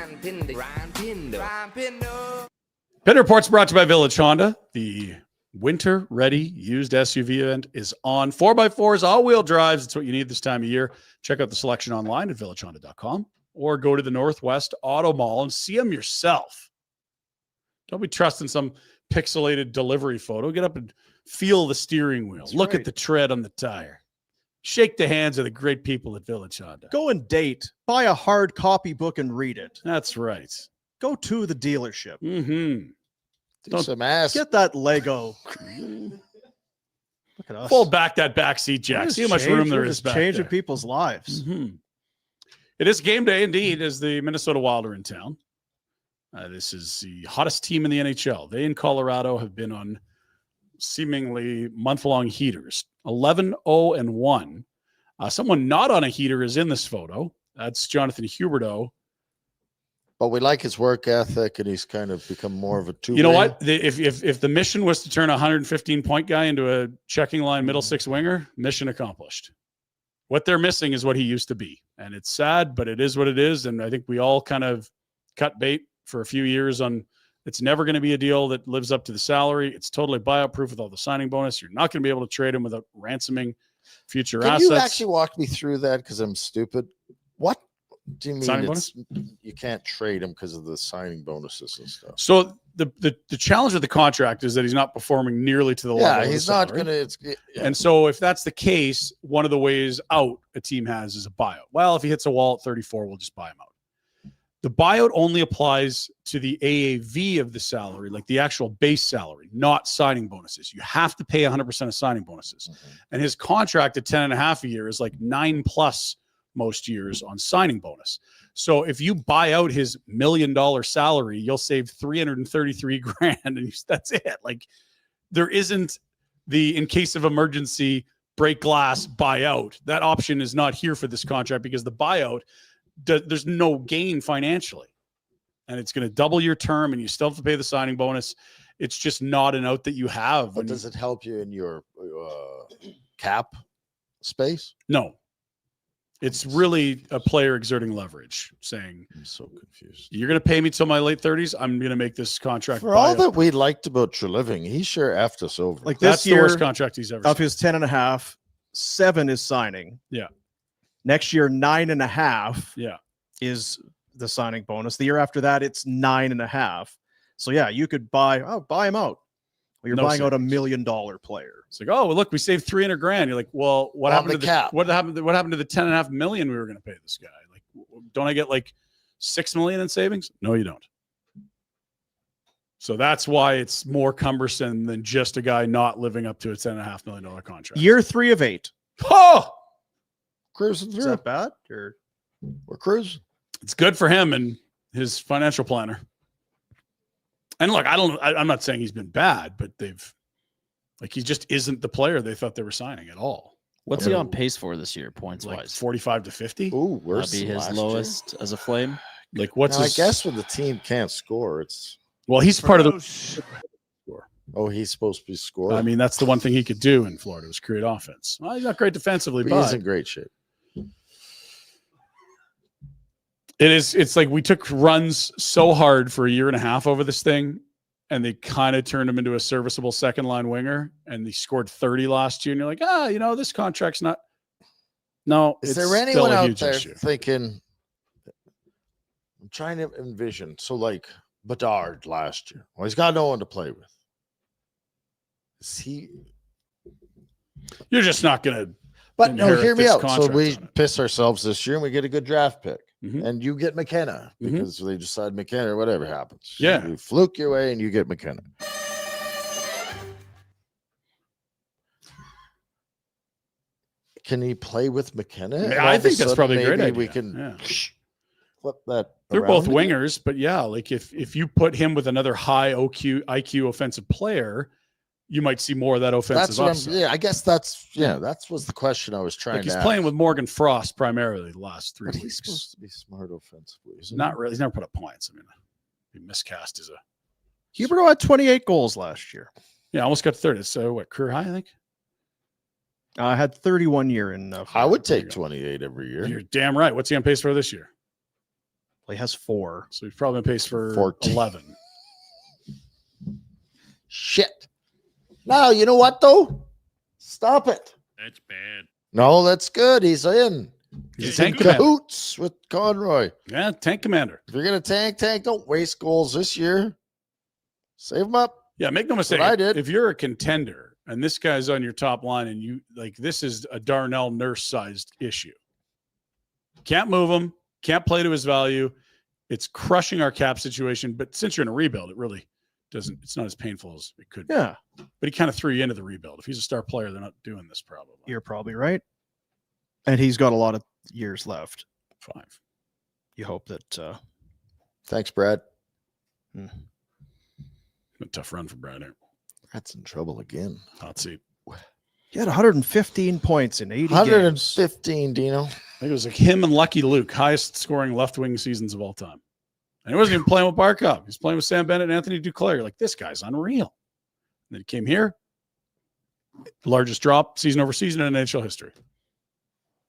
[SPEAKER 2] Pinder Report's brought to you by Village Honda. The winter ready used SUV event is on. 4x4s, all-wheel drives. It's what you need this time of year. Check out the selection online at villagehonda.com or go to the Northwest Auto Mall and see them yourself. Don't be trusting some pixelated delivery photo. Get up and feel the steering wheel.
[SPEAKER 3] That's
[SPEAKER 2] Look
[SPEAKER 3] right.
[SPEAKER 2] at the tread on the tire. Shake the hands of the great people at Village Honda.
[SPEAKER 3] Go and date. Buy a hard copy book and read it.
[SPEAKER 2] That's right.
[SPEAKER 3] Go to the dealership.
[SPEAKER 2] Mm-hmm.
[SPEAKER 1] Do some ass.
[SPEAKER 3] Get that Lego. Look at us.
[SPEAKER 2] Fold back that back seat, Jack. See how much room there is back
[SPEAKER 3] changing
[SPEAKER 2] there.
[SPEAKER 3] people's lives.
[SPEAKER 2] Mm-hmm. It is game day indeed, as the Minnesota Wild are in town. This is the hottest team in the NHL. They in Colorado have been on seemingly month-long heaters. 11-0-1. Someone not on a heater is in this photo. That's Jonathan Huberdeau.
[SPEAKER 1] But we like his work ethic, and he's kind of become more of a two.
[SPEAKER 2] You know what? If the mission was to turn a 115-point guy into a checking line middle six winger, mission accomplished. What they're missing is what he used to be. And it's sad, but it is what it is. And I think we all kind of cut bait for a few years on it's never going to be a deal that lives up to the salary. It's totally buyout proof with all the signing bonus. You're not going to be able to trade him without ransoming future assets.
[SPEAKER 1] Can you actually walk me through that? Because I'm stupid. What do you mean
[SPEAKER 2] Signing bonus?
[SPEAKER 1] you can't trade him because of the signing bonuses and stuff?
[SPEAKER 2] So the challenge with the contract is that he's not performing nearly to the level.
[SPEAKER 1] Yeah,
[SPEAKER 2] of
[SPEAKER 1] he's
[SPEAKER 2] the
[SPEAKER 1] not
[SPEAKER 2] salary.
[SPEAKER 1] going to.
[SPEAKER 2] And so if that's the case, one of the ways out a team has is a buyout. Well, if he hits a wall at 34, we'll just buy him out. The buyout only applies to the AAV of the salary, like the actual base salary, not signing bonuses. You have to pay 100% of signing bonuses.
[SPEAKER 1] Mm-hmm.
[SPEAKER 2] And his contract at 10.5 a year is like 9+ most years on signing bonus. So if you buy out his $1 million salary, you'll save $333,000 and that's it. Like there isn't the, in case of emergency, break glass buyout. That option is not here for this contract because the buyout, there's no gain financially. And it's going to double your term and you still have to pay the signing bonus. It's just not an out that you have.
[SPEAKER 1] But does it help you in your cap space?
[SPEAKER 2] No. It's really a player exerting leverage, saying,
[SPEAKER 1] I'm so confused.
[SPEAKER 2] you're going to pay me till my late 30s. I'm going to make this contract.
[SPEAKER 1] For all that we liked about Treliving, he sure effed us over.
[SPEAKER 3] Like
[SPEAKER 2] That's
[SPEAKER 3] this
[SPEAKER 2] the
[SPEAKER 3] year,
[SPEAKER 2] worst contract he's ever
[SPEAKER 3] of
[SPEAKER 2] seen.
[SPEAKER 3] his 10.5, 7 is signing.
[SPEAKER 2] Yeah.
[SPEAKER 3] Next year, 9.5
[SPEAKER 2] Yeah.
[SPEAKER 3] is the signing bonus. The year after that, it's 9.5. So yeah, you could buy him out. Well, you're
[SPEAKER 2] No
[SPEAKER 3] buying out $1
[SPEAKER 2] savings.
[SPEAKER 3] million player.
[SPEAKER 2] It's like, oh, well, look, we saved $300,000. You're like, well, what
[SPEAKER 1] On
[SPEAKER 2] happened
[SPEAKER 1] the
[SPEAKER 2] to
[SPEAKER 1] cap.
[SPEAKER 2] what happened to the 10.5 million we were going to pay this guy? Like, don't I get like $6 million in savings? No, you don't. So that's why it's more cumbersome than just a guy not living up to a $10.5 million contract.
[SPEAKER 3] Year 3 of 8.
[SPEAKER 2] Oh,
[SPEAKER 1] cruising
[SPEAKER 3] Is
[SPEAKER 1] through.
[SPEAKER 3] that bad? Or
[SPEAKER 1] We're cruising.
[SPEAKER 2] it's good for him and his financial planner. And look, I'm not saying he's been bad, but he just isn't the player they thought they were signing at all.
[SPEAKER 4] What's he on pace for this year, points
[SPEAKER 2] Like
[SPEAKER 4] wise?
[SPEAKER 2] 45 to 50.
[SPEAKER 1] Ooh, worse
[SPEAKER 4] That'd be
[SPEAKER 1] than
[SPEAKER 4] his
[SPEAKER 1] last
[SPEAKER 4] lowest as a Flame.
[SPEAKER 2] Like what's
[SPEAKER 1] Year. Now,
[SPEAKER 2] his,
[SPEAKER 1] I guess when the team can't score, it's
[SPEAKER 2] he's part of the,
[SPEAKER 1] he's supposed to be scoring.
[SPEAKER 2] I mean, that's the one thing he could do in Florida was create offense. Well, he's not great defensively,
[SPEAKER 1] he's
[SPEAKER 2] but
[SPEAKER 1] in great shape.
[SPEAKER 2] it's like we took runs so hard for 1.5 years over this thing, and they kind of turned him into a serviceable second line winger, and he scored 30 last year. And you're like, this contract's not. No,
[SPEAKER 1] Is
[SPEAKER 2] it's
[SPEAKER 1] there
[SPEAKER 2] still
[SPEAKER 1] anyone
[SPEAKER 2] a
[SPEAKER 1] out
[SPEAKER 2] huge
[SPEAKER 1] there
[SPEAKER 2] issue.
[SPEAKER 1] thinking? I'm trying to envision. So, like Bedard last year, well, he's got no one to play with. Is he?
[SPEAKER 2] You're just not going to.
[SPEAKER 1] But no,
[SPEAKER 2] inherit
[SPEAKER 1] hear me
[SPEAKER 2] this
[SPEAKER 1] out. So
[SPEAKER 2] contract
[SPEAKER 1] we
[SPEAKER 2] on it.
[SPEAKER 1] piss ourselves this year, and we get a good draft pick,
[SPEAKER 2] Mhm.
[SPEAKER 1] and you get McKenna
[SPEAKER 2] Mhm.
[SPEAKER 1] because they decide McKenna or whatever happens.
[SPEAKER 2] Yeah.
[SPEAKER 1] you fluke your way, and you get McKenna. Can he play with McKenna? And
[SPEAKER 2] I
[SPEAKER 1] all of
[SPEAKER 2] think
[SPEAKER 1] a
[SPEAKER 2] that's
[SPEAKER 1] sudden
[SPEAKER 2] probably a great
[SPEAKER 1] maybe
[SPEAKER 2] idea.
[SPEAKER 1] We can
[SPEAKER 2] Yeah.
[SPEAKER 1] flip that.
[SPEAKER 2] They're
[SPEAKER 1] around
[SPEAKER 2] both
[SPEAKER 1] again?
[SPEAKER 2] wingers, but yeah, like if you put him with another high IQ offensive player, you might see more of that offensive
[SPEAKER 1] That's what
[SPEAKER 2] upside.
[SPEAKER 1] I guess that was the question I was trying
[SPEAKER 2] Like he's
[SPEAKER 1] to
[SPEAKER 2] playing
[SPEAKER 1] ask.
[SPEAKER 2] with Morgan Frost primarily the last 3
[SPEAKER 1] But he's
[SPEAKER 2] weeks.
[SPEAKER 1] supposed to be smart offensively. Isn't
[SPEAKER 2] Not really. He's never put up points. I mean, he miscast as a
[SPEAKER 3] Huberdeau had 28 goals last year.
[SPEAKER 2] almost got 30. So what, career high? I think.
[SPEAKER 3] I had 31 year in.
[SPEAKER 1] I would
[SPEAKER 2] There you
[SPEAKER 1] take
[SPEAKER 2] go.
[SPEAKER 1] 28 every year.
[SPEAKER 2] You're damn right. What's he on pace for this year?
[SPEAKER 3] He has 4.
[SPEAKER 2] So he's probably on pace for
[SPEAKER 1] 14.
[SPEAKER 2] 11.
[SPEAKER 1] Shit. No, you know what though? Stop it.
[SPEAKER 5] That's bad.
[SPEAKER 1] No, that's good. He's in.
[SPEAKER 2] He's
[SPEAKER 5] Yeah,
[SPEAKER 2] a tank
[SPEAKER 5] you
[SPEAKER 2] commander.
[SPEAKER 1] Cahoots with Conroy.
[SPEAKER 2] Yeah, tank commander.
[SPEAKER 1] If you're gonna tank, don't waste goals this year. Save them up.
[SPEAKER 2] Yeah, make no mistake.
[SPEAKER 1] what I did.
[SPEAKER 2] If you're a contender and this guy's on your top line, and you like this is a Darnell Nurse-sized issue. Can't move him, can't play to his value. It's crushing our cap situation. But since you're in a rebuild, it really doesn't. It's not as painful as it could be.
[SPEAKER 3] Yeah.
[SPEAKER 2] But he kind of threw you into the rebuild. If he's a star player, they're not doing this probably.
[SPEAKER 3] You're probably right. And he's got a lot of years left.
[SPEAKER 2] 5.
[SPEAKER 3] You hope that.
[SPEAKER 1] Thanks, Brad.
[SPEAKER 2] A tough run for Brad here.
[SPEAKER 1] That's in trouble again.
[SPEAKER 2] Hot seat.
[SPEAKER 3] He had 115 points in 80 games.
[SPEAKER 1] 115, Dino.
[SPEAKER 2] I think it was like him and Lucky Luke, highest scoring left wing seasons of all time. And he wasn't even playing with Barkov. He was playing with Sam Bennett and Anthony Duclair. You're like, this guy's unreal. And then he came here. Largest drop season over season in NHL history.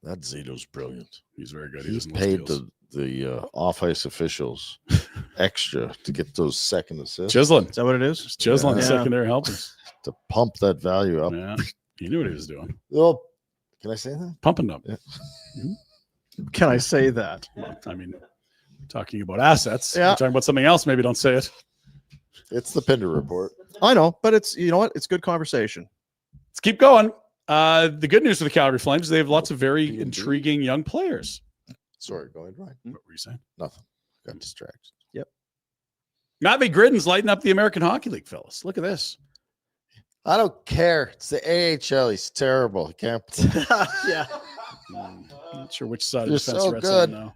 [SPEAKER 1] That Zito's brilliant.
[SPEAKER 2] He's very good.
[SPEAKER 1] He
[SPEAKER 2] doesn't lose
[SPEAKER 1] paid
[SPEAKER 2] deals.
[SPEAKER 1] the off-ice officials extra to get those second assists.
[SPEAKER 2] Chiseling.
[SPEAKER 3] Is that what it is?
[SPEAKER 2] Just chiseling the
[SPEAKER 3] Yeah.
[SPEAKER 2] secondary helpers.
[SPEAKER 1] To pump that value up.
[SPEAKER 2] Yeah. He knew what he was doing.
[SPEAKER 1] Well, can I say that?
[SPEAKER 2] Pumping up.
[SPEAKER 1] Yeah.
[SPEAKER 3] Can I say that?
[SPEAKER 2] Well, I mean, talking about assets.
[SPEAKER 3] Yeah.
[SPEAKER 2] We're talking about something else. Maybe don't say it.
[SPEAKER 1] It's the Pinder Report.
[SPEAKER 3] I know, but it's, you know what? It's good conversation.
[SPEAKER 2] Let's keep going. The good news for the Calgary Flames, they have lots of very
[SPEAKER 1] D&D.
[SPEAKER 2] intriguing young players.
[SPEAKER 1] Sorry, go ahead, Ryan.
[SPEAKER 2] What were you saying?
[SPEAKER 1] Nothing. Got distracted.
[SPEAKER 2] Matvey Gridden's lighting up the American Hockey League, fellas. Look at this.
[SPEAKER 1] I don't care. It's the AHL. He's terrible. He can't play.
[SPEAKER 3] Yeah.
[SPEAKER 2] Not sure which side
[SPEAKER 1] You're
[SPEAKER 2] of the fence
[SPEAKER 1] so
[SPEAKER 2] Rhett's
[SPEAKER 1] good.
[SPEAKER 2] on now.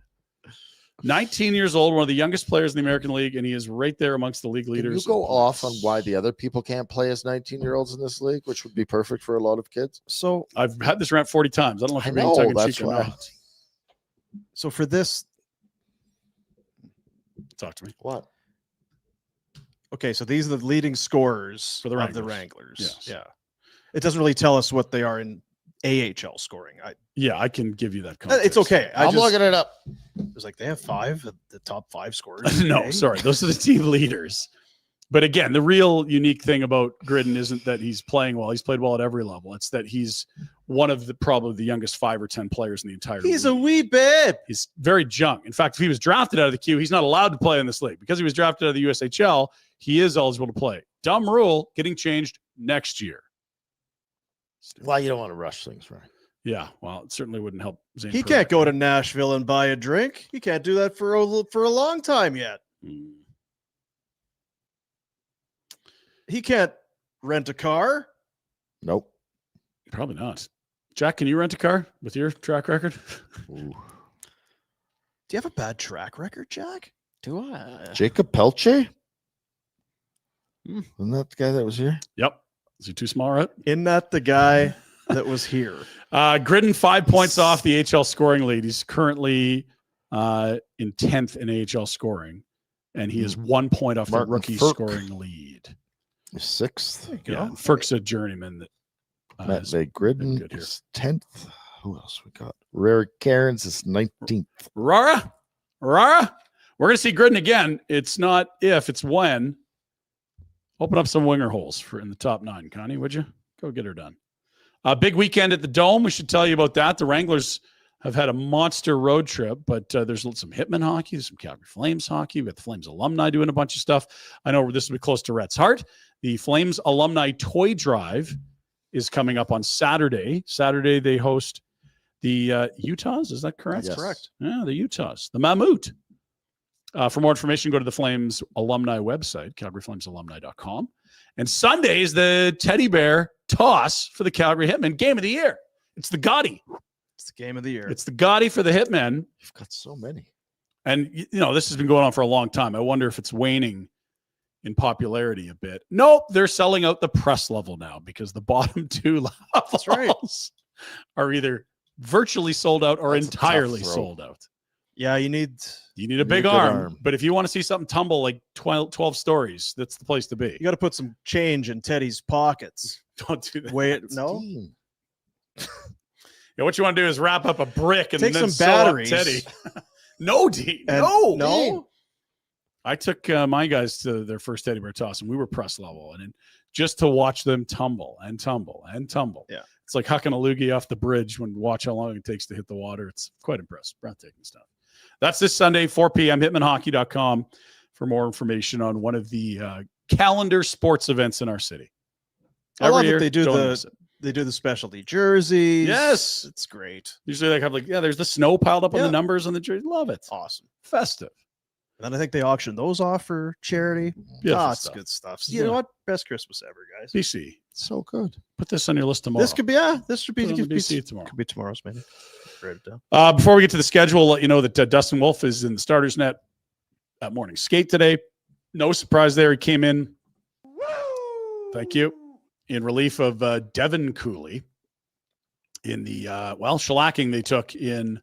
[SPEAKER 2] 19 years old, one of the youngest players in the American League, and he is right there amongst the league
[SPEAKER 1] Can
[SPEAKER 2] leaders.
[SPEAKER 1] you go off on why the other people can't play as 19-year-olds in this league, which would be perfect for a lot of kids?
[SPEAKER 3] So,
[SPEAKER 2] I've had this rant 40 times. I don't know if
[SPEAKER 1] I
[SPEAKER 2] you're being
[SPEAKER 1] know,
[SPEAKER 2] tongue in
[SPEAKER 1] that's
[SPEAKER 2] cheek or
[SPEAKER 1] why.
[SPEAKER 2] not.
[SPEAKER 3] so for this,
[SPEAKER 2] Talk to me.
[SPEAKER 1] What?
[SPEAKER 3] okay, so these are the leading scorers
[SPEAKER 2] For the
[SPEAKER 3] of the
[SPEAKER 2] Wranglers.
[SPEAKER 3] Wranglers.
[SPEAKER 2] Yes.
[SPEAKER 3] Yeah. It doesn't really tell us what they are in AHL scoring.
[SPEAKER 2] Yeah, I can give you that context.
[SPEAKER 3] It's okay.
[SPEAKER 1] I'm looking it up.
[SPEAKER 3] was like, they have 5 of the top 5 scorers.
[SPEAKER 2] No,
[SPEAKER 3] Okay.
[SPEAKER 2] sorry. Those are the team leaders. But again, the real unique thing about Gridden isn't that he's playing well. He's played well at every level. It's that he's one of the probably the youngest 5 or 10 players in the entire
[SPEAKER 3] He's
[SPEAKER 2] league.
[SPEAKER 3] a wee bit.
[SPEAKER 2] He's very young. In fact, if he was drafted out of the queue, he's not allowed to play in this league. Because he was drafted out of the USHL, he is eligible to play. Dumb rule getting changed next year.
[SPEAKER 1] Why you don't want to rush things, right?
[SPEAKER 2] Yeah, well, it certainly wouldn't help Zane
[SPEAKER 3] He
[SPEAKER 2] Parekh.
[SPEAKER 3] can't go to Nashville and buy a drink. He can't do that for a long time yet.
[SPEAKER 2] Hmm.
[SPEAKER 3] He can't rent a car.
[SPEAKER 1] Nope.
[SPEAKER 2] Probably not. Jack, can you rent a car with your track record?
[SPEAKER 1] Ooh.
[SPEAKER 3] Do you have a bad track record, Jack?
[SPEAKER 4] Do I?
[SPEAKER 1] Jacob Pelche?
[SPEAKER 4] Hmm.
[SPEAKER 1] Isn't that the guy that was here?
[SPEAKER 2] Yep. Is he too small, right?
[SPEAKER 3] Isn't that the guy that was here?
[SPEAKER 2] Gridden 5 points off the AHL scoring lead. He's currently in 10th in AHL scoring, and he is 1 point off
[SPEAKER 1] Martin
[SPEAKER 2] the rookie
[SPEAKER 1] Ferk.
[SPEAKER 2] scoring lead.
[SPEAKER 1] 6th.
[SPEAKER 2] Yeah, Ferk's a journeyman that
[SPEAKER 1] Matt
[SPEAKER 2] is
[SPEAKER 1] Van Gridden
[SPEAKER 2] good here.
[SPEAKER 1] is 10th. Who else we got? Rare Cairns is 19th.
[SPEAKER 2] Rara. We're going to see Gridden again. It's not if, it's when. Open up some winger holes for in the top 9, Connie, would you? Go get her done. Big weekend at the Dome. We should tell you about that. The Wranglers have had a monster road trip, but there's some Hitman hockey, there's some Calgary Flames hockey. We got the Flames alumni doing a bunch of stuff. I know this will be close to Rhett's heart. The Flames alumni toy drive is coming up on Saturday. Saturday, they host the Utahs. Is that correct?
[SPEAKER 1] Yes.
[SPEAKER 3] Correct.
[SPEAKER 2] Yeah, the Utahs, the Mammoth. For more information, go to the Flames alumni website, calgaryflamesalumni.com. And Sunday is the teddy bear toss for the Calgary Hitmen. Game of the year. It's the Gotti.
[SPEAKER 3] It's the game of the year.
[SPEAKER 2] It's the Gotti for the Hitmen.
[SPEAKER 1] You've got so many.
[SPEAKER 2] And, you know, this has been going on for a long time. I wonder if it's waning in popularity a bit. Nope, they're selling out the press level now because the bottom 2 levels
[SPEAKER 3] right.
[SPEAKER 2] are either virtually sold out or
[SPEAKER 1] That's a tough
[SPEAKER 2] entirely
[SPEAKER 1] throw.
[SPEAKER 2] sold out.
[SPEAKER 3] Yeah, you need
[SPEAKER 2] You need a big
[SPEAKER 1] good
[SPEAKER 2] arm,
[SPEAKER 1] arm.
[SPEAKER 2] but if you want to see something tumble like 12 stories, that's the place to be.
[SPEAKER 3] you got to put some change in Teddy's pockets.
[SPEAKER 2] Don't do that.
[SPEAKER 3] Wait,
[SPEAKER 1] It's
[SPEAKER 3] no.
[SPEAKER 1] team.
[SPEAKER 2] Yeah, what you want to do is wrap up a brick and
[SPEAKER 3] Take
[SPEAKER 2] then
[SPEAKER 3] some
[SPEAKER 2] sew up
[SPEAKER 3] batteries.
[SPEAKER 2] Teddy. No, Dean.
[SPEAKER 3] And-
[SPEAKER 2] No.
[SPEAKER 3] no.
[SPEAKER 2] I took my guys to their first teddy bear toss, and we were press level, and just to watch them tumble and tumble and tumble.
[SPEAKER 3] Yeah.
[SPEAKER 2] It's like hucking a loogie off the bridge when watch how long it takes to hit the water. It's quite impressive. Breathtaking stuff. That's this Sunday, 4 p.m., hitmanhockey.com for more information on one of the calendar sports events in our city.
[SPEAKER 3] I love
[SPEAKER 2] Every
[SPEAKER 3] that
[SPEAKER 2] year,
[SPEAKER 3] they do the specialty jerseys.
[SPEAKER 2] Yes.
[SPEAKER 3] It's great.
[SPEAKER 2] Usually they have there's the snow piled up on the
[SPEAKER 3] Yeah.
[SPEAKER 2] numbers on the jersey. Love it.
[SPEAKER 3] Awesome.
[SPEAKER 2] Festive.
[SPEAKER 3] And then I think they auction those off for charity.
[SPEAKER 2] Beautiful
[SPEAKER 3] It's
[SPEAKER 2] stuff.
[SPEAKER 3] good stuff. So
[SPEAKER 2] Yeah.
[SPEAKER 3] you know what? Best Christmas ever, guys.
[SPEAKER 2] BC.
[SPEAKER 1] So good.
[SPEAKER 2] Put this on your list tomorrow.
[SPEAKER 3] This should be
[SPEAKER 2] Put it on the BC tomorrow.
[SPEAKER 3] Could be tomorrow's maybe. Write it down.
[SPEAKER 2] Before we get to the schedule, I'll let you know that Dustin Wolf is in the starters net at morning skate today. No surprise there. He came in. Thank you. In relief of Devin Cooley in the shellacking they took in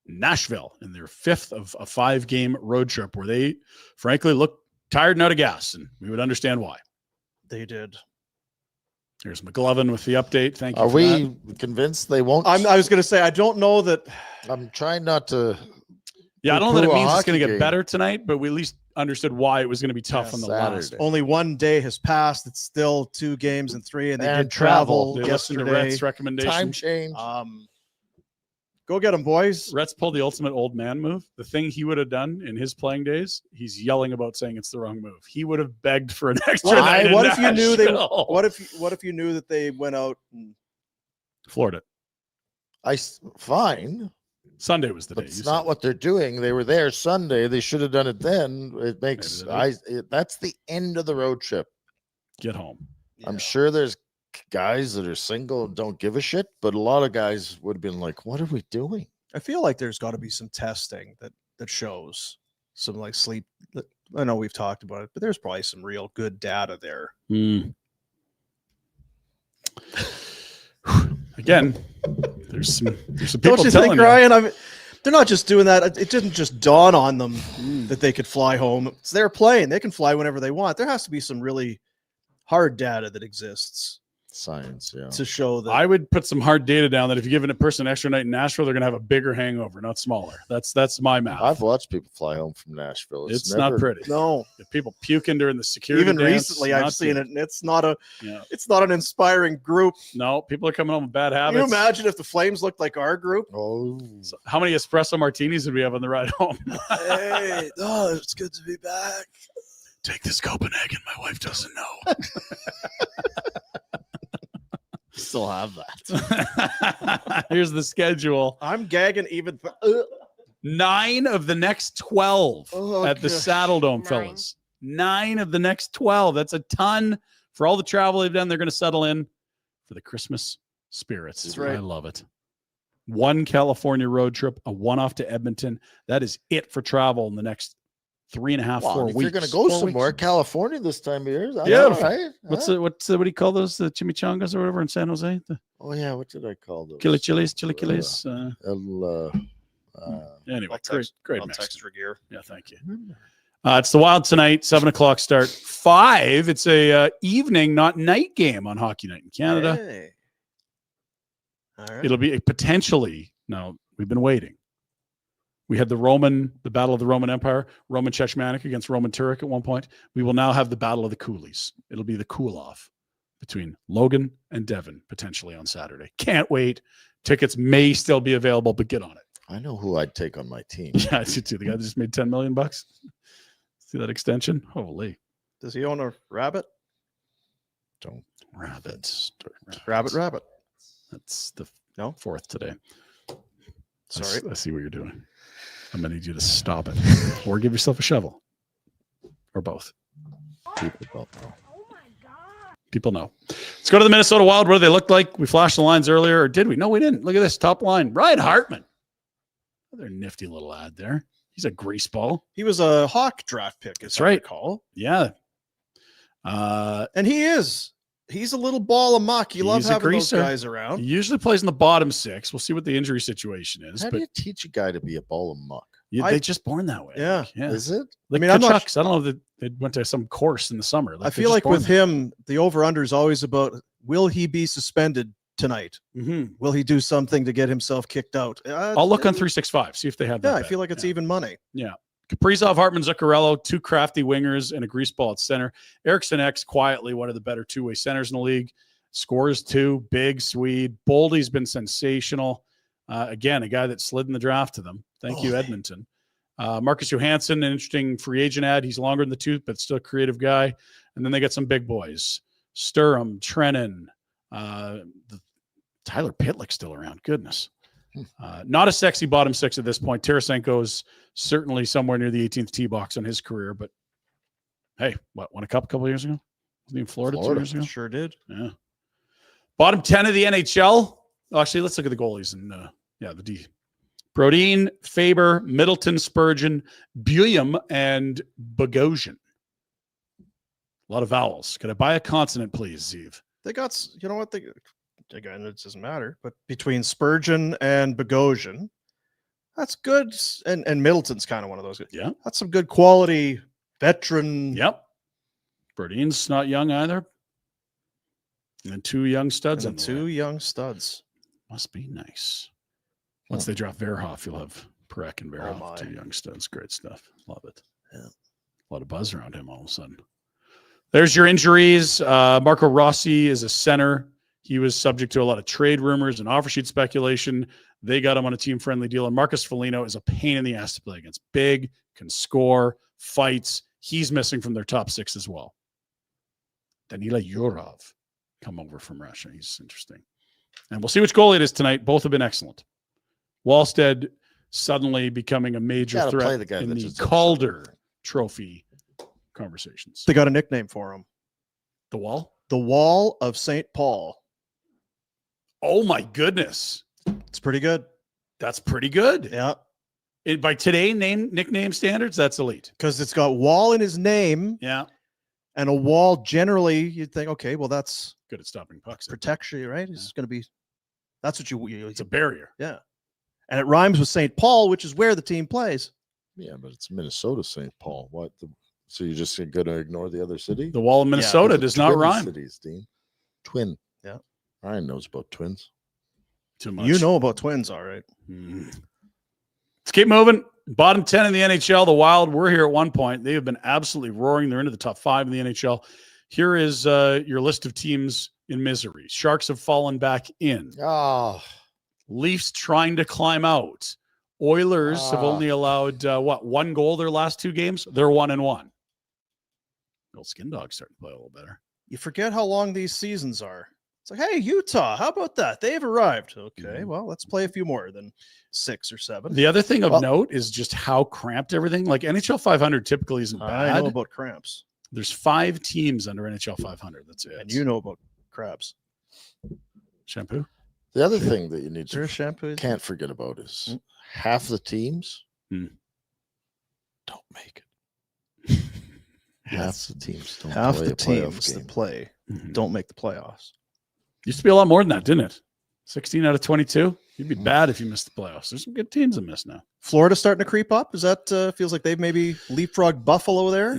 [SPEAKER 2] Nashville in their 5th of a 5-game road trip where they frankly looked tired and out of gas, and we would understand why.
[SPEAKER 3] They did.
[SPEAKER 2] Here's McGlovin with the update. Thank you.
[SPEAKER 1] Are
[SPEAKER 2] for
[SPEAKER 1] we
[SPEAKER 2] that.
[SPEAKER 1] convinced they won't?
[SPEAKER 3] I was going to say, I don't know that.
[SPEAKER 1] I'm trying not to.
[SPEAKER 2] Yeah, I don't know that it
[SPEAKER 1] poo-poo a
[SPEAKER 2] means it's
[SPEAKER 1] hockey
[SPEAKER 2] going to get
[SPEAKER 1] game.
[SPEAKER 2] better tonight, but we at least understood why it was going to be tough
[SPEAKER 3] Yeah,
[SPEAKER 2] on the
[SPEAKER 1] Saturday.
[SPEAKER 2] last.
[SPEAKER 3] Only one day has passed. It's still 2 games and 3, and they
[SPEAKER 1] And
[SPEAKER 3] did travel
[SPEAKER 2] They listened to
[SPEAKER 3] yesterday.
[SPEAKER 2] Rhett's recommendation.
[SPEAKER 1] Time change.
[SPEAKER 3] Go get them, boys.
[SPEAKER 2] Rhett's pulled the ultimate old man move. The thing he would have done in his playing days, he's yelling about saying it's the wrong move. He would have begged for an extra night.
[SPEAKER 3] What
[SPEAKER 2] in
[SPEAKER 3] if you knew they?
[SPEAKER 2] Nashville.
[SPEAKER 3] What if you knew that they went out and
[SPEAKER 2] Floored it.
[SPEAKER 1] Fine,
[SPEAKER 2] Sunday was the
[SPEAKER 1] but
[SPEAKER 2] day.
[SPEAKER 1] it's
[SPEAKER 2] you
[SPEAKER 1] not
[SPEAKER 2] said.
[SPEAKER 1] what they're doing. They were there Sunday. They should have done it then. It makes
[SPEAKER 2] Maybe
[SPEAKER 1] that's the end of the road trip.
[SPEAKER 2] Get home.
[SPEAKER 1] I'm sure there's guys that are single and don't give a shit, but a lot of guys would have been like, "What are we doing?"
[SPEAKER 3] I feel like there's got to be some testing that shows some like sleep. I know we've talked about it, but there's probably some real good data there.
[SPEAKER 2] Again, there's some people
[SPEAKER 3] Don't you
[SPEAKER 2] telling
[SPEAKER 3] think, Ryan? They're not just doing that. It didn't just dawn on them that they could fly home. It's their plane. They can fly whenever they want. There has to be some really hard data that exists
[SPEAKER 1] Science, yeah.
[SPEAKER 3] to show that.
[SPEAKER 2] I would put some hard data down that if you give a person an extra night in Nashville, they're going to have a bigger hangover, not smaller. That's my math.
[SPEAKER 1] I've watched people fly home from Nashville.
[SPEAKER 2] It's not pretty.
[SPEAKER 3] no,
[SPEAKER 2] If people puking during the security
[SPEAKER 3] even
[SPEAKER 2] dance,
[SPEAKER 3] recently I've
[SPEAKER 2] not
[SPEAKER 3] seen
[SPEAKER 2] good.
[SPEAKER 3] it, and it's not
[SPEAKER 2] Yeah.
[SPEAKER 3] an inspiring group.
[SPEAKER 2] No, people are coming home with bad
[SPEAKER 3] Can
[SPEAKER 2] habits.
[SPEAKER 3] you imagine if the Flames looked like our group?
[SPEAKER 1] Oh,
[SPEAKER 2] So how many espresso martinis did we have on the ride home?
[SPEAKER 3] Hey, oh, it's good to be back.
[SPEAKER 2] Take this Copenhagen. My wife doesn't know.
[SPEAKER 4] Still have that.
[SPEAKER 2] Here's the schedule.
[SPEAKER 3] I'm gagging even.
[SPEAKER 2] 9 of the next 12
[SPEAKER 3] Oh,
[SPEAKER 2] at the
[SPEAKER 3] gosh.
[SPEAKER 2] Saddle Dome, fellas. 9 of the next 12. That's a ton for all the travel they've done. They're going to settle in for the Christmas spirits.
[SPEAKER 3] That's right.
[SPEAKER 2] I love it. 1 California road trip, a one-off to Edmonton. That is it for travel in the next 3.5, 4
[SPEAKER 1] if
[SPEAKER 2] weeks.
[SPEAKER 1] you're going to go
[SPEAKER 2] 4
[SPEAKER 1] somewhere,
[SPEAKER 2] weeks.
[SPEAKER 1] California this time of year. That's
[SPEAKER 2] Yeah.
[SPEAKER 1] all right.
[SPEAKER 2] What's
[SPEAKER 1] huh?
[SPEAKER 2] what do you call those? The chimichangas or whatever in San Jose? The
[SPEAKER 1] Oh yeah, what did I call those?
[SPEAKER 2] chilaquiles. Anyway, great
[SPEAKER 3] I'll
[SPEAKER 2] mix.
[SPEAKER 3] text for gear.
[SPEAKER 2] Yeah, thank you. It's the Wild tonight, 7:00 start. 5. It's a evening, not night game on Hockey Night in Canada.
[SPEAKER 3] Hey. All right.
[SPEAKER 2] It'll be a potentially. Now we've been waiting. We had the Battle of the Roman Empire, Roman Chechmanik against Roman Turek at one point. We will now have the Battle of the Coolies. It'll be the cool-off between Logan and Devin potentially on Saturday. Can't wait. Tickets may still be available, but get on it.
[SPEAKER 1] I know who I'd take on my team.
[SPEAKER 2] Yeah, I see too. The guy that just made $10 million. See that extension? Holy
[SPEAKER 3] Does he own a rabbit?
[SPEAKER 1] Don't.
[SPEAKER 2] rabbits!
[SPEAKER 3] Rabbit.
[SPEAKER 2] That's the
[SPEAKER 3] No?
[SPEAKER 2] 4th today.
[SPEAKER 3] Sorry.
[SPEAKER 2] I see what you're doing. I'm gonna need you to stop it, or give yourself a shovel, or both.
[SPEAKER 1] People don't know.
[SPEAKER 2] People know. Let's go to the Minnesota Wild. What do they look like? We flashed the lines earlier, or did we? No, we didn't. Look at this top line. Ryan Hartman. Another nifty little ad there. He's a grease ball.
[SPEAKER 3] He was a Hawk draft pick.
[SPEAKER 2] That's right.
[SPEAKER 3] Recall.
[SPEAKER 2] Yeah.
[SPEAKER 3] And he is. He's a little ball of muck. You love
[SPEAKER 2] He's a
[SPEAKER 3] having those
[SPEAKER 2] greaser.
[SPEAKER 3] guys
[SPEAKER 2] He
[SPEAKER 3] around.
[SPEAKER 2] usually plays in the bottom 6. We'll see what the injury situation is.
[SPEAKER 1] How
[SPEAKER 2] But
[SPEAKER 1] do you teach a guy to be a ball of muck?
[SPEAKER 2] they're just born that way.
[SPEAKER 3] Yeah.
[SPEAKER 2] Yeah.
[SPEAKER 1] Is it?
[SPEAKER 2] Like
[SPEAKER 3] I mean, I'm not
[SPEAKER 2] Kachucks. I don't know if they went to some course in the summer.
[SPEAKER 3] I feel like with him, the over-under is always about, will he be suspended tonight?
[SPEAKER 2] Mm-hmm.
[SPEAKER 3] Will he do something to get himself kicked out?
[SPEAKER 2] I'll look on 365, see if they have that.
[SPEAKER 3] Yeah, I
[SPEAKER 2] bet.
[SPEAKER 3] feel like it's
[SPEAKER 2] Yeah.
[SPEAKER 3] even money.
[SPEAKER 2] Kaprizov, Hartman, Zuccarello, 2 crafty wingers, and a grease ball at center. Eriksson X, quietly one of the better two-way centers in the league. Scores 2, big Swede. Boldy's been sensational. Again, a guy that slid in the draft to them. Thank you, Edmonton. Marcus Johansson, an interesting free agent ad. He's longer in the tooth, but still a creative guy. And then they got some big boys. Sturm, Trennan, Tyler Pitlick's still around. Goodness. Not a sexy bottom six at this point. Tarasenko's certainly somewhere near the 18th tee box on his career, but hey, won a cup a couple of years ago? Wasn't he in Florida 2 years ago?
[SPEAKER 3] Sure did.
[SPEAKER 2] Yeah. Bottom 10 of the NHL. Oh, actually, let's look at the goalies and the D. Brodin, Faber, Middleton, Spurgeon, Bium, and Bogosian. A lot of vowels. Could I buy a consonant, please, Zeev?
[SPEAKER 3] They got, you know what? Again, it doesn't matter, but between Spurgeon and Bogosian, that's good. And Middleton's kind of one of those.
[SPEAKER 2] Yeah.
[SPEAKER 3] That's some good quality veteran.
[SPEAKER 2] Yep. Brodin's not young either. And then 2 young studs.
[SPEAKER 3] And 2 young studs.
[SPEAKER 2] Must be nice. Once they drop Verhoff, you'll have Perek and Verhoff, 2 young studs. Great stuff. Love it. Yeah. A lot of buzz around him all of a sudden. There's your injuries. Marco Rossi is a center. He was subject to a lot of trade rumors and offer sheet speculation. They got him on a team-friendly deal. And Marcus Foligno is a pain in the ass to play against. Big, can score, fights. He's missing from their top 6 as well. Danila Yurov come over from Russia. He's interesting. And we'll see which goalie it is tonight. Both have been excellent. Wallstead suddenly becoming a major threat in the Calder Trophy conversations.
[SPEAKER 3] They got a nickname for him.
[SPEAKER 2] The Wall?
[SPEAKER 3] The Wall of St. Paul.
[SPEAKER 2] Oh, my goodness.
[SPEAKER 3] It's pretty good.
[SPEAKER 2] That's pretty good.
[SPEAKER 3] Yeah.
[SPEAKER 2] By today nickname standards, that's elite.
[SPEAKER 3] Because it's got Wall in his name.
[SPEAKER 2] Yeah.
[SPEAKER 3] And a wall, generally, you'd think, okay, well, that's
[SPEAKER 2] good at stopping pucks.
[SPEAKER 3] Protection, right? It's going to be, that's what you
[SPEAKER 2] it's a barrier.
[SPEAKER 3] Yeah. And it rhymes with St. Paul, which is where the team plays.
[SPEAKER 1] Yeah, but it's Minnesota, St. Paul. So you're just going to ignore the other city?
[SPEAKER 2] The Wall of Minnesota does not rhyme.
[SPEAKER 1] Cities, Dean. Twin.
[SPEAKER 3] Yeah.
[SPEAKER 1] Ryan knows about twins.
[SPEAKER 2] Too much.
[SPEAKER 3] You know about twins, all right.
[SPEAKER 2] Let's keep moving. Bottom 10 in the NHL, the Wild were here at one point. They have been absolutely roaring. They're into the top 5 in the NHL. Here is your list of teams in misery. Sharks have fallen back in.
[SPEAKER 1] Oh.
[SPEAKER 2] Leafs trying to climb out. Oilers have only allowed, 1 goal their last 2 games? They're 1-1. Old Skin Dog's starting to play a little better.
[SPEAKER 3] You forget how long these seasons are. It's like, hey, Utah, how about that? They've arrived. Okay, well, let's play a few more than 6 or 7.
[SPEAKER 2] The other thing of note is just how cramped everything. Like NHL 500 typically isn't bad.
[SPEAKER 3] I know about cramps.
[SPEAKER 2] There's 5 teams under NHL 500. That's it.
[SPEAKER 3] And you know about crabs.
[SPEAKER 2] Shampoo.
[SPEAKER 1] The other thing that you need to
[SPEAKER 3] shampoo
[SPEAKER 1] can't forget about is half the teams don't make it. Half the teams don't
[SPEAKER 3] half
[SPEAKER 1] play
[SPEAKER 3] the
[SPEAKER 1] a playoff
[SPEAKER 3] teams
[SPEAKER 1] game.
[SPEAKER 3] that play don't make the playoffs.
[SPEAKER 2] Used to be a lot more than that, didn't it? 16 out of 22. You'd be bad if you missed the playoffs. There's some good teams that miss now.
[SPEAKER 3] Florida starting to creep up. Is that feels like they've maybe leapfrogged Buffalo there?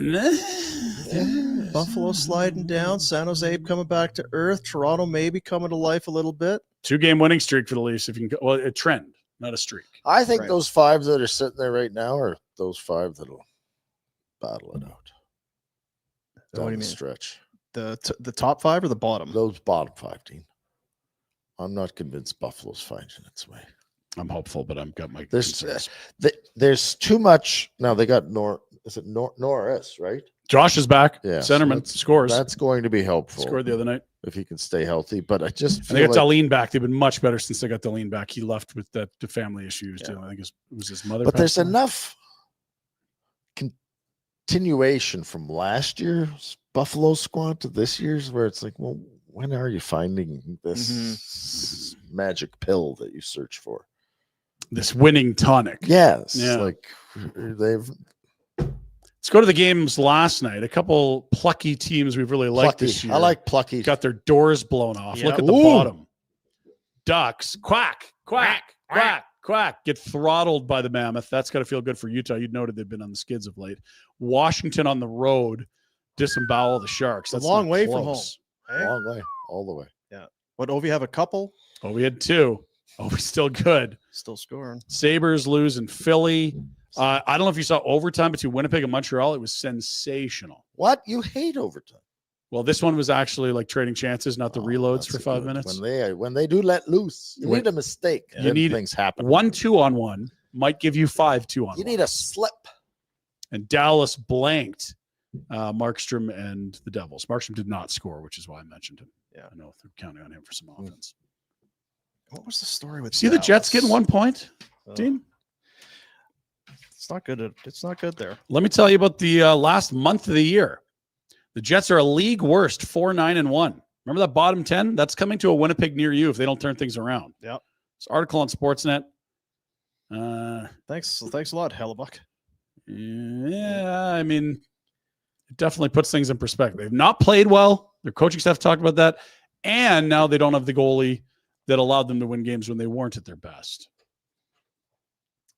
[SPEAKER 3] Buffalo sliding down. San Jose coming back to earth. Toronto maybe coming to life a little bit.
[SPEAKER 2] 2-game winning streak for the Leafs. If you can, a trend, not a streak.
[SPEAKER 1] I think those 5 that are sitting there right now are those 5 that'll battle it out.
[SPEAKER 3] What do you mean?
[SPEAKER 1] Stretch.
[SPEAKER 3] The top 5 or the bottom?
[SPEAKER 1] Those bottom 5 teams. I'm not convinced Buffalo's finding its way.
[SPEAKER 2] I'm hopeful, but I've got my
[SPEAKER 1] there's too much. Now they got Norris, right?
[SPEAKER 2] Josh is back.
[SPEAKER 1] Yeah,
[SPEAKER 2] centerman scores.
[SPEAKER 1] That's going to be helpful.
[SPEAKER 2] Scored the other night
[SPEAKER 1] if he can stay healthy. But I just feel
[SPEAKER 2] they got Darlene back. They've been much better since they got Darlene back. He left with the family issues.
[SPEAKER 1] Yeah.
[SPEAKER 2] I think it was his mother.
[SPEAKER 1] But there's enough continuation from last year's Buffalo squad to this year's where it's like, well, when are you finding this magic pill that you search for?
[SPEAKER 2] This winning tonic.
[SPEAKER 1] Yes.
[SPEAKER 2] Yeah.
[SPEAKER 1] Like they've.
[SPEAKER 2] Let's go to the games last night. A couple plucky teams we've really liked this year.
[SPEAKER 1] I like plucky.
[SPEAKER 2] Got their doors blown off.
[SPEAKER 3] Yep.
[SPEAKER 2] Look at the bottom. Ducks. Quack, quack, quack, quack. Get throttled by the Mammoth. That's got to feel good for Utah. You'd noted they've been on the skids of late. Washington on the road. Disembowel the Sharks. That's
[SPEAKER 3] a long way
[SPEAKER 2] close.
[SPEAKER 3] from home. Hey?
[SPEAKER 1] Long way. All the way.
[SPEAKER 3] Yeah. What, Ovi have a couple?
[SPEAKER 2] Oh, we had 2. Oh, we're still good.
[SPEAKER 3] Still scoring.
[SPEAKER 2] Sabres lose in Philly. I don't know if you saw overtime between Winnipeg and Montreal. It was sensational.
[SPEAKER 1] What? You hate overtime.
[SPEAKER 2] Well, this one was actually like trading chances, not the reloads for 5 minutes.
[SPEAKER 1] When they do let loose, you need a mistake.
[SPEAKER 2] You need
[SPEAKER 1] things happen.
[SPEAKER 2] 1 2-on-1 might give you 5 2-on-1.
[SPEAKER 1] You need a slip.
[SPEAKER 2] And Dallas blanked Markstrom and the Devils. Markstrom did not score, which is why I mentioned him.
[SPEAKER 3] Yeah.
[SPEAKER 2] I know they're counting on him for some offense.
[SPEAKER 3] What was the story with
[SPEAKER 2] See the Jets getting 1 point, team?
[SPEAKER 3] It's not good. It's not good there.
[SPEAKER 2] Let me tell you about the last month of the year. The Jets are a league worst 4-9-1. Remember that bottom 10? That's coming to a Winnipeg near you if they don't turn things around.
[SPEAKER 3] Yep.
[SPEAKER 2] This article on Sportsnet.
[SPEAKER 3] Thanks a lot, Hellebuck.
[SPEAKER 2] Yeah, I mean, it definitely puts things in perspective. They've not played well. Their coaching staff talked about that. And now they don't have the goalie that allowed them to win games when they weren't at their best.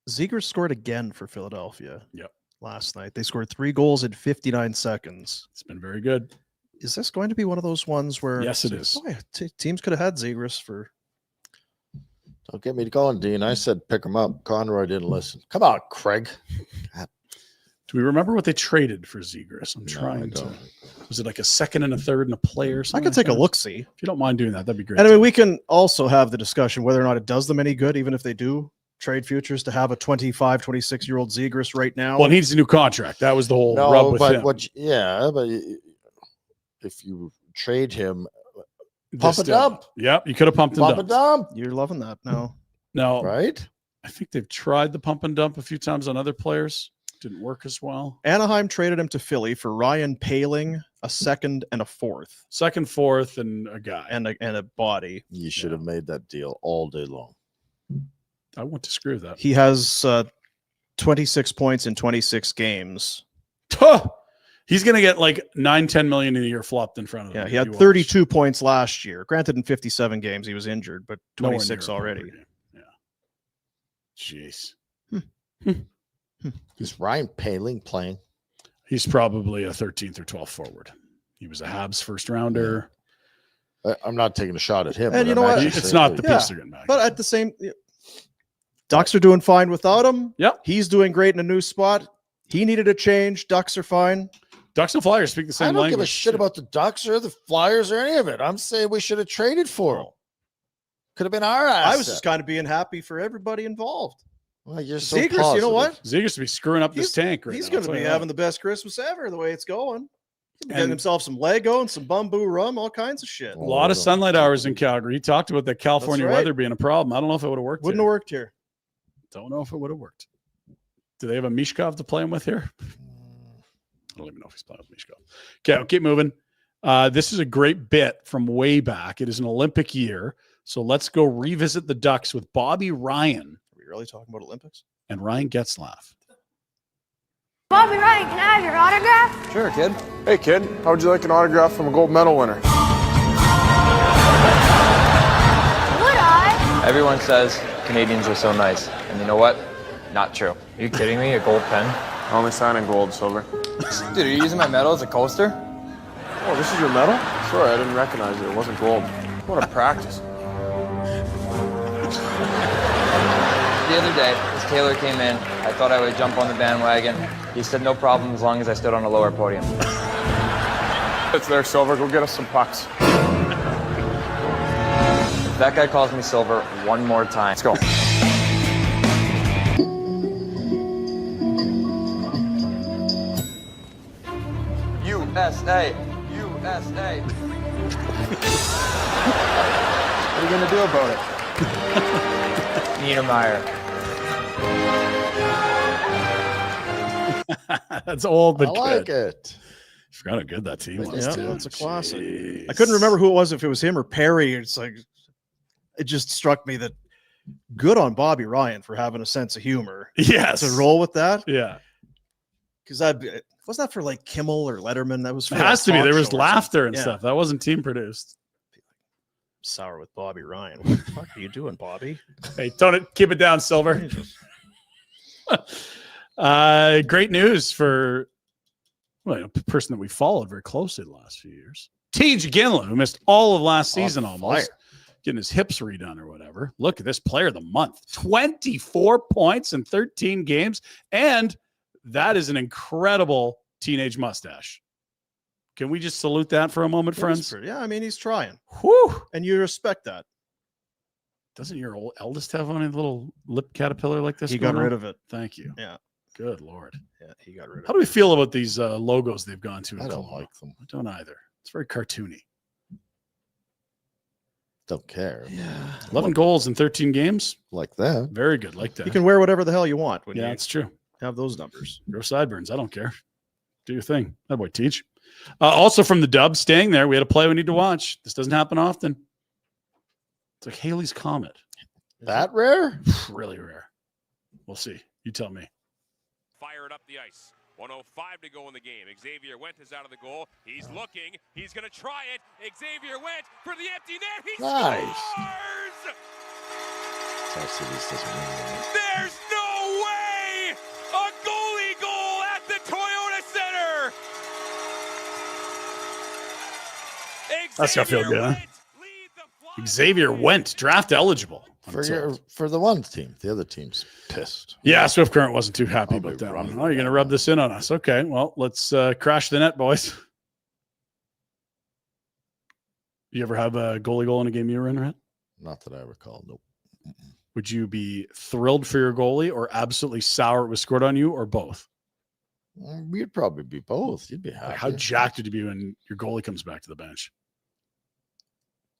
[SPEAKER 3] Zegras scored again for Philadelphia.
[SPEAKER 2] Yep.
[SPEAKER 3] Last night. They scored 3 goals in 59 seconds.
[SPEAKER 2] It's been very good.
[SPEAKER 3] Is this going to be one of those ones where...
[SPEAKER 2] Yes, it is.
[SPEAKER 3] Boy, teams could have had Zegras for...
[SPEAKER 1] Don't get me going, Dean. I said pick him up. Conroy didn't listen. Come on, Craig.
[SPEAKER 2] Do we remember what they traded for Zegras? I'm trying to. Was it like a second and a third and a player?
[SPEAKER 3] I could take a look-see.
[SPEAKER 2] If you don't mind doing that, that'd be great.
[SPEAKER 3] And I mean, we can also have the discussion whether or not it does them any good, even if they do trade futures, to have a 25, 26-year-old Zegras right now.
[SPEAKER 2] Well, he needs a new contract. That was the whole rub with him.
[SPEAKER 1] But if you trade him, pump and dump.
[SPEAKER 2] Yep, you could have pumped and
[SPEAKER 1] Pump and dump.
[SPEAKER 3] You're loving that now.
[SPEAKER 2] No,
[SPEAKER 1] Right?
[SPEAKER 2] I think they've tried the pump and dump a few times on other players. Didn't work as well.
[SPEAKER 3] Anaheim traded him to Philly for Ryan Paling, a second and a fourth.
[SPEAKER 2] Second, fourth, and a guy.
[SPEAKER 3] And a body.
[SPEAKER 1] You should have made that deal all day long.
[SPEAKER 2] I won't disagree with that.
[SPEAKER 3] He has 26 points in 26 games.
[SPEAKER 2] He's going to get like 9-10 million a year flopped in front of him.
[SPEAKER 3] Yeah, he had 32 points last year. Granted, in 57 games, he was injured, but 26 already.
[SPEAKER 2] Yeah. Jeez.
[SPEAKER 1] Is Ryan Paling playing?
[SPEAKER 2] He's probably a 13th or 12th forward. He was a Habs first rounder.
[SPEAKER 1] I'm not taking a shot at him.
[SPEAKER 3] And
[SPEAKER 1] but
[SPEAKER 3] you know what?
[SPEAKER 2] It's not the piece they're getting back.
[SPEAKER 3] But at the same, Ducks are doing fine without him.
[SPEAKER 2] Yep.
[SPEAKER 3] He's doing great in a new spot. He needed a change. Ducks are fine.
[SPEAKER 2] Ducks and Flyers speak the same language.
[SPEAKER 1] I don't give a shit about the Ducks or the Flyers or any of it. I'm saying we should have traded for him. Could have been our asset.
[SPEAKER 3] I was just kind of being happy for everybody involved.
[SPEAKER 1] Well, you're so
[SPEAKER 3] Zegras,
[SPEAKER 1] positive.
[SPEAKER 3] you know what?
[SPEAKER 2] Zegras to be screwing up this tank right
[SPEAKER 3] He's
[SPEAKER 2] now.
[SPEAKER 3] going to be having the best Christmas ever the way it's going. He's getting himself some Lego and some bamboo rum, all kinds of shit.
[SPEAKER 2] A lot of sunlight hours in Calgary. He talked about that California weather being a problem. I don't know if it would have worked.
[SPEAKER 3] Wouldn't have worked here.
[SPEAKER 2] Don't know if it would have worked. Do they have a Mishkov to play him with here? I don't even know if he's playing with Mishkov. Okay, I'll keep moving. This is a great bit from way back. It is an Olympic year. So let's go revisit the Ducks with Bobby Ryan.
[SPEAKER 3] Are we really talking about Olympics?
[SPEAKER 2] And Ryan Getzlaf.
[SPEAKER 5] Bobby Ryan, can I have your autograph?
[SPEAKER 6] Sure, kid. Hey, kid. How would you like an autograph from a gold medal winner?
[SPEAKER 5] Would I?
[SPEAKER 7] Everyone says Canadians are so nice. And you know what? Not true. Are you kidding me? A gold pen?
[SPEAKER 6] I only sign in gold, Silver.
[SPEAKER 7] Dude, are you using my medal as a coaster?
[SPEAKER 6] Oh, this is your medal? Sorry, I didn't recognize it. It wasn't gold. What a practice.
[SPEAKER 7] The other day, this Taylor came in. I thought I would jump on the bandwagon. He said no problem as long as I stood on a lower podium.
[SPEAKER 6] It's there, Silver. Go get us some pucks.
[SPEAKER 7] If that guy calls me Silver one more time, let's go. USA! USA!
[SPEAKER 6] What are you going to do about it?
[SPEAKER 7] Niedermeyer.
[SPEAKER 2] That's old, but
[SPEAKER 1] I
[SPEAKER 2] good.
[SPEAKER 1] like it.
[SPEAKER 2] Forgot how good that team was.
[SPEAKER 3] Yeah,
[SPEAKER 2] too.
[SPEAKER 3] that's a classic.
[SPEAKER 2] Jeez.
[SPEAKER 3] I couldn't remember who it was, if it was him or Perry. It's like, it just struck me that good on Bobby Ryan for having a sense of humor.
[SPEAKER 2] Yes.
[SPEAKER 3] To roll with that.
[SPEAKER 2] Yeah.
[SPEAKER 3] Because was that for like Kimmel or Letterman? That was for
[SPEAKER 2] It has to be. There was laughter and
[SPEAKER 3] Yeah.
[SPEAKER 2] stuff. That wasn't team produced.
[SPEAKER 3] Sour with Bobby Ryan. What the fuck are you doing, Bobby?
[SPEAKER 2] Hey, tone it. Keep it down, Silver. Great news for a person that we followed very closely the last few years. Tej Ginla, who missed all of last season almost, getting his hips redone or whatever. Look at this player of the month. 24 points in 13 games. And that is an incredible teenage mustache. Can we just salute that for a moment, friends?
[SPEAKER 3] Yeah, I mean, he's trying.
[SPEAKER 2] Whew.
[SPEAKER 3] And you respect that.
[SPEAKER 2] Doesn't your eldest have on a little lip caterpillar like this?
[SPEAKER 3] He got rid of it.
[SPEAKER 2] Thank you.
[SPEAKER 3] Yeah.
[SPEAKER 2] Good Lord.
[SPEAKER 3] Yeah, he got rid of
[SPEAKER 2] How do we feel about these logos they've gone to? in
[SPEAKER 1] I don't
[SPEAKER 2] Kelowna?
[SPEAKER 1] like them.
[SPEAKER 2] I don't either. It's very cartoony.
[SPEAKER 1] Don't care.
[SPEAKER 3] Yeah.
[SPEAKER 2] 11 goals in 13 games.
[SPEAKER 1] Like that.
[SPEAKER 2] Very good. Like that.
[SPEAKER 3] You can wear whatever the hell you want when
[SPEAKER 2] Yeah,
[SPEAKER 3] you
[SPEAKER 2] that's true.
[SPEAKER 3] have those numbers.
[SPEAKER 2] Grow sideburns. I don't care. Do your thing. That boy teach. Also from the dub, staying there, we had a play we need to watch. This doesn't happen often. It's like Haley's Comet.
[SPEAKER 1] That rare?
[SPEAKER 2] Really rare. We'll see. You tell me.
[SPEAKER 8] Fire it up the ice. 1:05 to go in the game. Xavier Went is out of the goal. He's looking. He's going to try it. Xavier Went for the empty net. He
[SPEAKER 1] Nice.
[SPEAKER 8] scores!
[SPEAKER 1] South Cities doesn't win that.
[SPEAKER 8] There's no way! A goalie goal at the Toyota Center!
[SPEAKER 2] That's gotta feel good, huh?
[SPEAKER 8] Went lead the Flyers.
[SPEAKER 2] Xavier Went, draft eligible.
[SPEAKER 1] For the one team. The other team's pissed.
[SPEAKER 2] Yeah, Swift Current wasn't too happy
[SPEAKER 1] I'll be
[SPEAKER 2] about that
[SPEAKER 1] running
[SPEAKER 2] one. Oh, you're going to
[SPEAKER 1] that
[SPEAKER 2] rub
[SPEAKER 1] one.
[SPEAKER 2] this in on us. Okay, well, let's crash the net, boys. You ever have a goalie goal in a game you were in, Rhett?
[SPEAKER 1] Not that I recall. Nope.
[SPEAKER 2] Would you be thrilled for your goalie or absolutely sour it was scored on you or both?
[SPEAKER 1] You'd probably be both. You'd be happy.
[SPEAKER 2] Like how jacked would you be when your goalie comes back to the bench?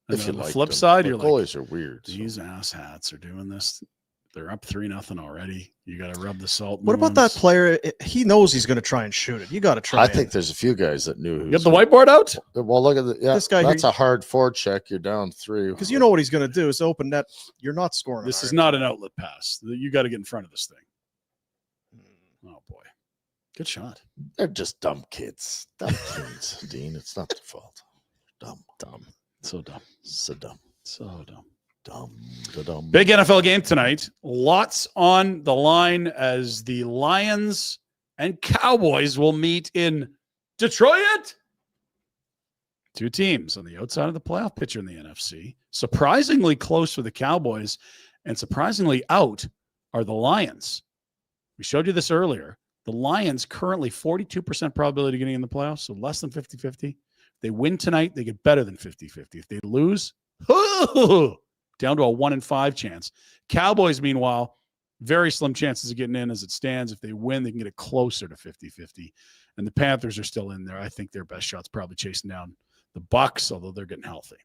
[SPEAKER 2] And
[SPEAKER 1] If
[SPEAKER 2] then
[SPEAKER 1] you
[SPEAKER 2] on the
[SPEAKER 1] liked
[SPEAKER 2] flip
[SPEAKER 1] them.
[SPEAKER 2] side,
[SPEAKER 1] But
[SPEAKER 2] you're like,
[SPEAKER 1] goalies are weird. so-
[SPEAKER 2] these asshats are doing this. They're up 3-0 already. You got to rub the salt. in
[SPEAKER 3] What
[SPEAKER 2] the
[SPEAKER 3] about that
[SPEAKER 2] wounds.
[SPEAKER 3] player? He knows he's going to try and shoot it. You got to try.
[SPEAKER 1] I think there's a few guys that knew.
[SPEAKER 2] You got the whiteboard out?
[SPEAKER 1] Well, look at the. Yeah,
[SPEAKER 3] This guy here-
[SPEAKER 1] that's a hard forecheck. You're down 3.
[SPEAKER 3] because you know what he's going to do is open net. You're not scoring.
[SPEAKER 2] This is
[SPEAKER 3] on
[SPEAKER 2] not an outlet pass. You got to get in front of this thing.
[SPEAKER 3] Hmm.
[SPEAKER 2] Oh, boy. Good shot.
[SPEAKER 1] They're just dumb kids. Dumb kids, Dean. It's not their fault. Dumb.
[SPEAKER 2] So dumb.
[SPEAKER 1] So dumb.
[SPEAKER 2] So dumb.
[SPEAKER 1] Dumb.
[SPEAKER 2] Big NFL game tonight. Lots on the line as the Lions and Cowboys will meet in Detroit. Two teams on the outside of the playoff picture in the NFC. Surprisingly close for the Cowboys and surprisingly out are the Lions. We showed you this earlier. The Lions currently 42% probability of getting in the playoffs, so less than 50-50. If they win tonight, they get better than 50-50. If they lose, down to a 1 in 5 chance. Cowboys, meanwhile, very slim chances of getting in as it stands. If they win, they can get it closer to 50-50. And the Panthers are still in there. I think their best shot's probably chasing down the Bucs, although they're getting healthy.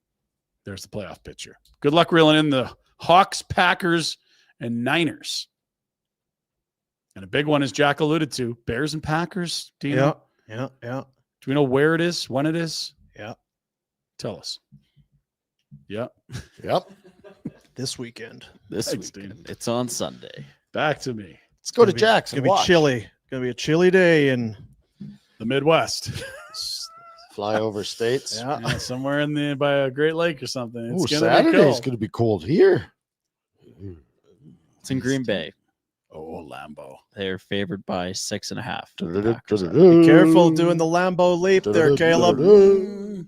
[SPEAKER 2] There's the playoff picture. Good luck reeling in the Hawks, Packers, and Niners. And a big one, as Jack alluded to, Bears and Packers. Do you know?
[SPEAKER 3] Yeah.
[SPEAKER 2] Do we know where it is, when it is?
[SPEAKER 3] Yeah.
[SPEAKER 2] Tell us. Yeah.
[SPEAKER 1] Yep.
[SPEAKER 3] This weekend.
[SPEAKER 4] This
[SPEAKER 2] Thanks,
[SPEAKER 4] weekend.
[SPEAKER 2] Dean.
[SPEAKER 4] It's on Sunday.
[SPEAKER 2] Back to me.
[SPEAKER 1] Let's go to
[SPEAKER 3] It's
[SPEAKER 1] Jackson.
[SPEAKER 3] gonna be chilly. Gonna be a chilly day and
[SPEAKER 2] The Midwest.
[SPEAKER 1] Fly over states.
[SPEAKER 3] yeah.
[SPEAKER 2] Yeah, somewhere in the by a Great Lake or something.
[SPEAKER 1] Ooh,
[SPEAKER 2] It's gonna be
[SPEAKER 1] Saturday's
[SPEAKER 2] cold.
[SPEAKER 1] going to be cold here.
[SPEAKER 4] It's in Green Bay.
[SPEAKER 2] Oh, Lambeau.
[SPEAKER 4] They're favored by 6.5.
[SPEAKER 3] Be careful doing the Lambo leap there, Caleb.
[SPEAKER 2] And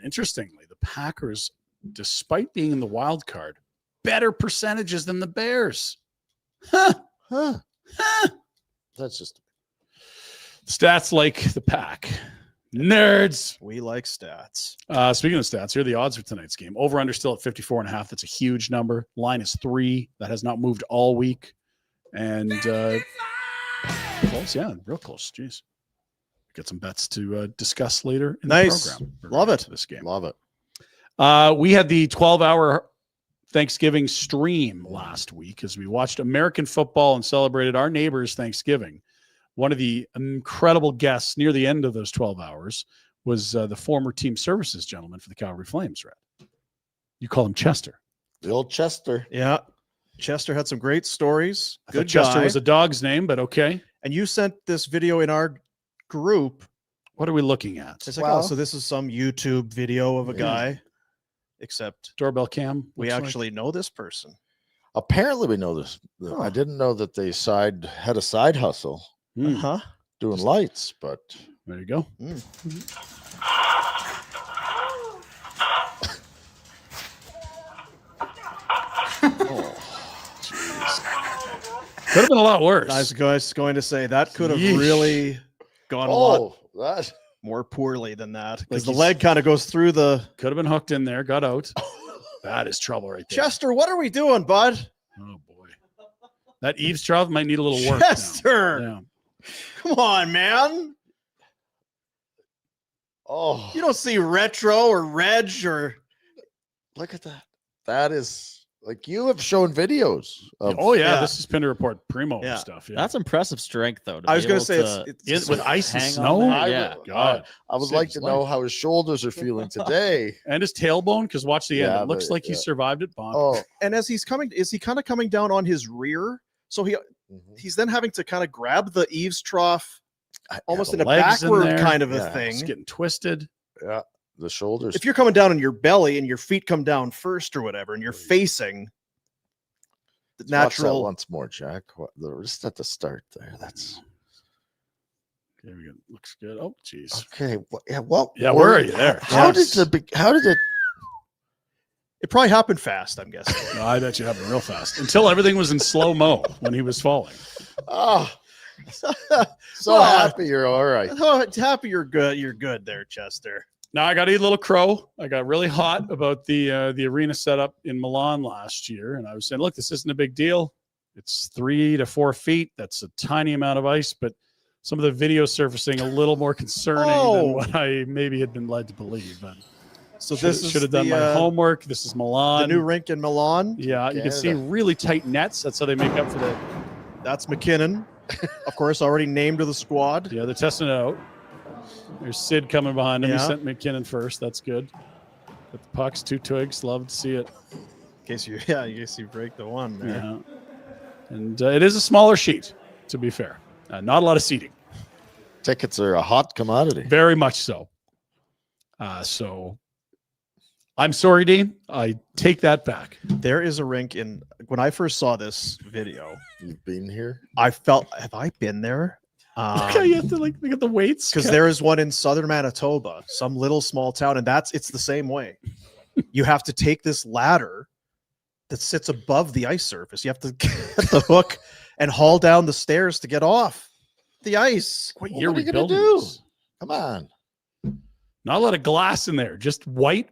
[SPEAKER 2] interestingly, the Packers, despite being in the wild card, better percentages than the Bears. Huh.
[SPEAKER 1] Huh.
[SPEAKER 2] Huh.
[SPEAKER 1] That's just
[SPEAKER 2] Stats like the pack. Nerds.
[SPEAKER 3] We like stats.
[SPEAKER 2] Speaking of stats, here are the odds for tonight's game. Over under still at 54.5. That's a huge number. Line is 3. That has not moved all week. And close, yeah, real close. Jeez. Got some bets to discuss later in
[SPEAKER 3] Nice.
[SPEAKER 2] the program.
[SPEAKER 3] Love it.
[SPEAKER 2] This game.
[SPEAKER 1] love it.
[SPEAKER 2] We had the 12-hour Thanksgiving stream last week as we watched American football and celebrated our neighbors' Thanksgiving. One of the incredible guests near the end of those 12 hours was the former team services gentleman for the Calgary Flames, Rhett. You call him Chester.
[SPEAKER 1] The old Chester.
[SPEAKER 3] Yeah. Chester had some great stories.
[SPEAKER 2] I thought
[SPEAKER 3] Good
[SPEAKER 2] Chester
[SPEAKER 3] guy.
[SPEAKER 2] was a dog's name, but okay.
[SPEAKER 3] And you sent this video in our group.
[SPEAKER 2] What are we looking at?
[SPEAKER 3] It's like,
[SPEAKER 1] Well-
[SPEAKER 3] oh, so this is some YouTube video of a guy, except
[SPEAKER 2] Doorbell cam.
[SPEAKER 3] we
[SPEAKER 2] looks like.
[SPEAKER 3] actually know this person.
[SPEAKER 1] Apparently, we know this.
[SPEAKER 3] Huh.
[SPEAKER 1] I didn't know that they had a side hustle
[SPEAKER 2] Hmm,
[SPEAKER 3] Huh?
[SPEAKER 1] doing lights, but
[SPEAKER 2] there you go. Could have been a lot worse.
[SPEAKER 3] I was going to say that could have
[SPEAKER 2] Yeesh.
[SPEAKER 3] really gone a lot
[SPEAKER 1] that
[SPEAKER 3] more poorly than that because
[SPEAKER 2] Like
[SPEAKER 3] the
[SPEAKER 2] he's-
[SPEAKER 3] leg kind of goes through the.
[SPEAKER 2] Could have been hooked in there, got out. That is trouble right there.
[SPEAKER 3] Chester, what are we doing, bud?
[SPEAKER 2] Oh boy. That eaves trough might need a little work.
[SPEAKER 3] Chester,
[SPEAKER 2] Yeah.
[SPEAKER 3] come on, man.
[SPEAKER 1] Oh,
[SPEAKER 3] You don't see retro or reg or
[SPEAKER 1] look at that. That is like you have shown videos. Of,
[SPEAKER 2] Oh yeah,
[SPEAKER 3] Yeah.
[SPEAKER 2] this is Pinder Report primo
[SPEAKER 3] Yeah.
[SPEAKER 2] stuff. Yeah.
[SPEAKER 4] That's impressive strength, though.
[SPEAKER 3] I was
[SPEAKER 4] going
[SPEAKER 3] going to say it's
[SPEAKER 2] with ice and
[SPEAKER 4] hang on
[SPEAKER 2] snow.
[SPEAKER 4] there.
[SPEAKER 1] I
[SPEAKER 4] Yeah.
[SPEAKER 1] would,
[SPEAKER 2] God.
[SPEAKER 1] I would
[SPEAKER 2] Saved
[SPEAKER 1] like
[SPEAKER 2] his
[SPEAKER 1] to know
[SPEAKER 2] life.
[SPEAKER 1] how his shoulders are feeling today.
[SPEAKER 2] And his tailbone, because watch the end.
[SPEAKER 1] Yeah,
[SPEAKER 2] It looks
[SPEAKER 1] but-
[SPEAKER 2] like he
[SPEAKER 1] yeah.
[SPEAKER 2] survived it. Bonk.
[SPEAKER 1] Oh,
[SPEAKER 3] and as he's coming, is he kind of coming down on his rear? So he's then having to kind of grab the eaves trough almost
[SPEAKER 2] the
[SPEAKER 3] in a
[SPEAKER 2] legs in
[SPEAKER 3] backward
[SPEAKER 2] there.
[SPEAKER 3] kind of a
[SPEAKER 1] Yeah.
[SPEAKER 3] thing.
[SPEAKER 2] It's getting twisted.
[SPEAKER 1] yeah, the shoulders.
[SPEAKER 3] If you're coming down on your belly and your feet come down first or whatever, and you're facing the
[SPEAKER 1] Let's watch that
[SPEAKER 3] natural.
[SPEAKER 1] once more, Jack. Just at the start there. That's
[SPEAKER 2] There we go. Looks good. Oh, jeez.
[SPEAKER 1] okay. Yeah. Well,
[SPEAKER 2] Yeah, where are you there?
[SPEAKER 1] How
[SPEAKER 2] Yes.
[SPEAKER 1] did it?
[SPEAKER 3] It probably happened fast, I'm guessing.
[SPEAKER 2] No, I bet you happened real fast until everything was in slow mo when he was falling.
[SPEAKER 1] Oh, so
[SPEAKER 3] Well,
[SPEAKER 1] happy you're all right.
[SPEAKER 3] Oh, happy you're good. You're good there, Chester.
[SPEAKER 2] Now I got to eat a little crow. I got really hot about the arena setup in Milan last year, and I was saying, look, this isn't a big deal. It's 3 to 4 feet. That's a tiny amount of ice, but some of the video surfacing a little more concerning than what I maybe had been led to believe. But
[SPEAKER 3] So this is
[SPEAKER 2] should have done
[SPEAKER 3] the,
[SPEAKER 2] my homework. This is Milan.
[SPEAKER 3] the new rink in Milan.
[SPEAKER 2] Yeah, you can see
[SPEAKER 1] Canada.
[SPEAKER 2] really tight nets. That's how they make up for the.
[SPEAKER 3] That's McKinnon, of course, already named to the squad.
[SPEAKER 2] Yeah, they're testing it out. There's Sid coming behind him.
[SPEAKER 3] Yeah.
[SPEAKER 2] He sent McKinnon first. That's good. With the pucks, 2 twigs. Love to see it.
[SPEAKER 3] In case you break the one there.
[SPEAKER 2] Yeah. And it is a smaller sheet, to be fair. Not a lot of seating.
[SPEAKER 1] Tickets are a hot commodity.
[SPEAKER 2] Very much so. So I'm sorry, Dean. I take that back.
[SPEAKER 3] There is a rink in. When I first saw this video,
[SPEAKER 1] You've been here.
[SPEAKER 3] I felt, have I been there?
[SPEAKER 2] Okay, you have to look at the weights.
[SPEAKER 3] Because there is one in southern Manitoba, some little small town, and it's the same way. You have to take this ladder that sits above the ice surface. You have to get the hook and haul down the stairs to get off the ice.
[SPEAKER 2] What
[SPEAKER 1] Well,
[SPEAKER 2] year
[SPEAKER 1] what are
[SPEAKER 2] we
[SPEAKER 1] you gonna
[SPEAKER 2] building
[SPEAKER 1] do?
[SPEAKER 2] this?
[SPEAKER 1] Come on.
[SPEAKER 2] Not a lot of glass in there. Just white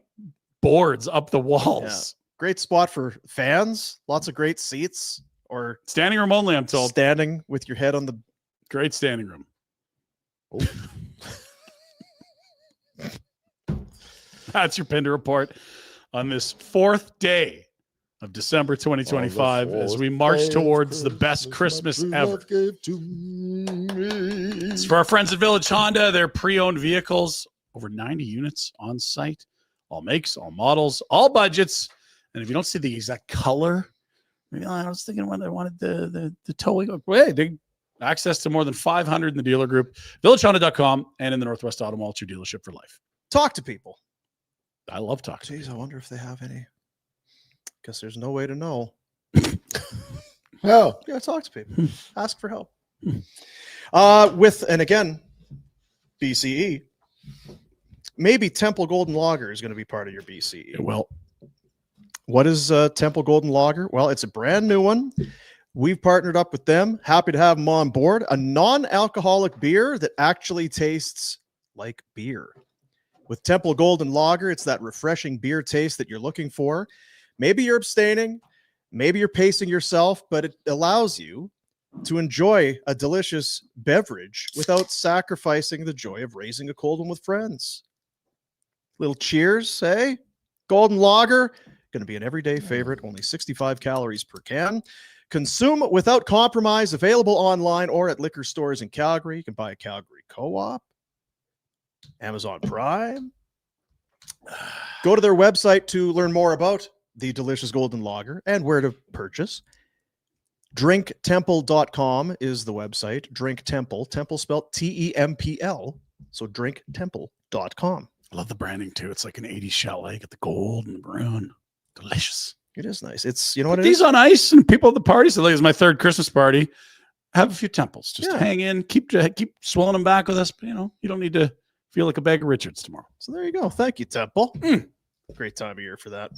[SPEAKER 2] boards up the walls.
[SPEAKER 3] Great spot for fans. Lots of great seats, or
[SPEAKER 2] Standing room only, I'm told.
[SPEAKER 3] standing with your head on the.
[SPEAKER 2] Great standing room. That's your Pinder Report on this 4th day of December 2025 as we march towards the best Christmas ever. It's for our friends at Village Honda. They're pre-owned vehicles, over 90 units on site, all makes, all models, all budgets. And if you don't see the exact color, maybe I was thinking when I wanted the towing. Hey, they access to more than 500 in the dealer group, villagehonda.com, and in the Northwest Auto Mall, it's your dealership for life.
[SPEAKER 3] Talk to people.
[SPEAKER 2] I love talking.
[SPEAKER 3] Jeez, I wonder if they have any. Guess there's no way to know.
[SPEAKER 1] Oh,
[SPEAKER 3] Yeah, talk to people. Ask for help. And again, BCE. Maybe Temple Golden Lager is going to be part of your BCE.
[SPEAKER 2] Well,
[SPEAKER 3] What is Temple Golden Lager? Well, it's a brand new one. We've partnered up with them. Happy to have them on board. A non-alcoholic beer that actually tastes like beer. With Temple Golden Lager, it's that refreshing beer taste that you're looking for. Maybe you're abstaining. Maybe you're pacing yourself, but it allows you to enjoy a delicious beverage without sacrificing the joy of raising a cold one with friends. Little cheers, eh? Golden Lager, going to be an everyday favorite, only 65 calories per can. Consume without compromise, available online or at liquor stores in Calgary. You can buy a Calgary Co-op, Amazon Prime. Go to their website to learn more about the delicious Golden Lager and where to purchase. drinktemple.com is the website. Drink Temple, Temple spelled T-E-M-P-L. So drinktemple.com.
[SPEAKER 2] I love the branding too. It's like an 80s chalet. Get the gold and the maroon. Delicious.
[SPEAKER 3] It is nice. It's, you know what
[SPEAKER 2] Put
[SPEAKER 3] it
[SPEAKER 2] these
[SPEAKER 3] is?
[SPEAKER 2] on ice, and people at the party say, "Look, it's my 3rd Christmas party. Have a few temples. Just
[SPEAKER 3] Yeah.
[SPEAKER 2] hang in. Keep swilling them back with us. But, you don't need to feel like a bag of Richards tomorrow."
[SPEAKER 3] So there you go. Thank you, Temple. Great time of year for that.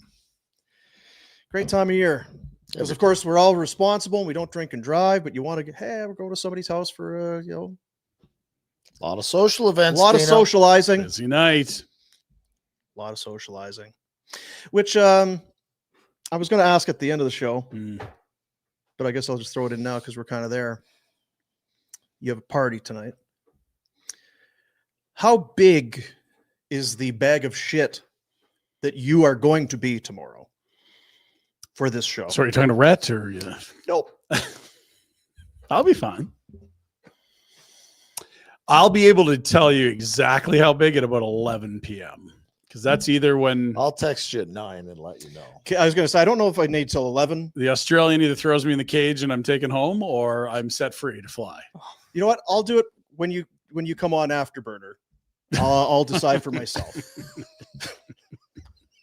[SPEAKER 3] Great time of year. Because, of course, we're all responsible and we don't drink and drive, but you want to, hey, we're going to somebody's house for,
[SPEAKER 1] a lot of social
[SPEAKER 3] a
[SPEAKER 1] events.
[SPEAKER 3] lot of
[SPEAKER 1] Dana.
[SPEAKER 3] socializing.
[SPEAKER 2] Busy night.
[SPEAKER 3] A lot of socializing. Which I was going to ask at the end of the show, but I guess I'll just throw it in now because we're kind of there. You have a party tonight. How big is the bag of shit that you are going to be tomorrow for this show?
[SPEAKER 2] So are you talking to Rhett or yeah?
[SPEAKER 3] Nope.
[SPEAKER 2] I'll be fine. I'll be able to tell you exactly how big at about 11 p.m. because that's either when
[SPEAKER 1] I'll text you at 9 and let you know.
[SPEAKER 3] Okay, I was going to say, I don't know if I need till 11.
[SPEAKER 2] the Australian either throws me in the cage and I'm taken home or I'm set free to fly.
[SPEAKER 3] You know what? I'll do it when you come on Afterburner. I'll decide for myself.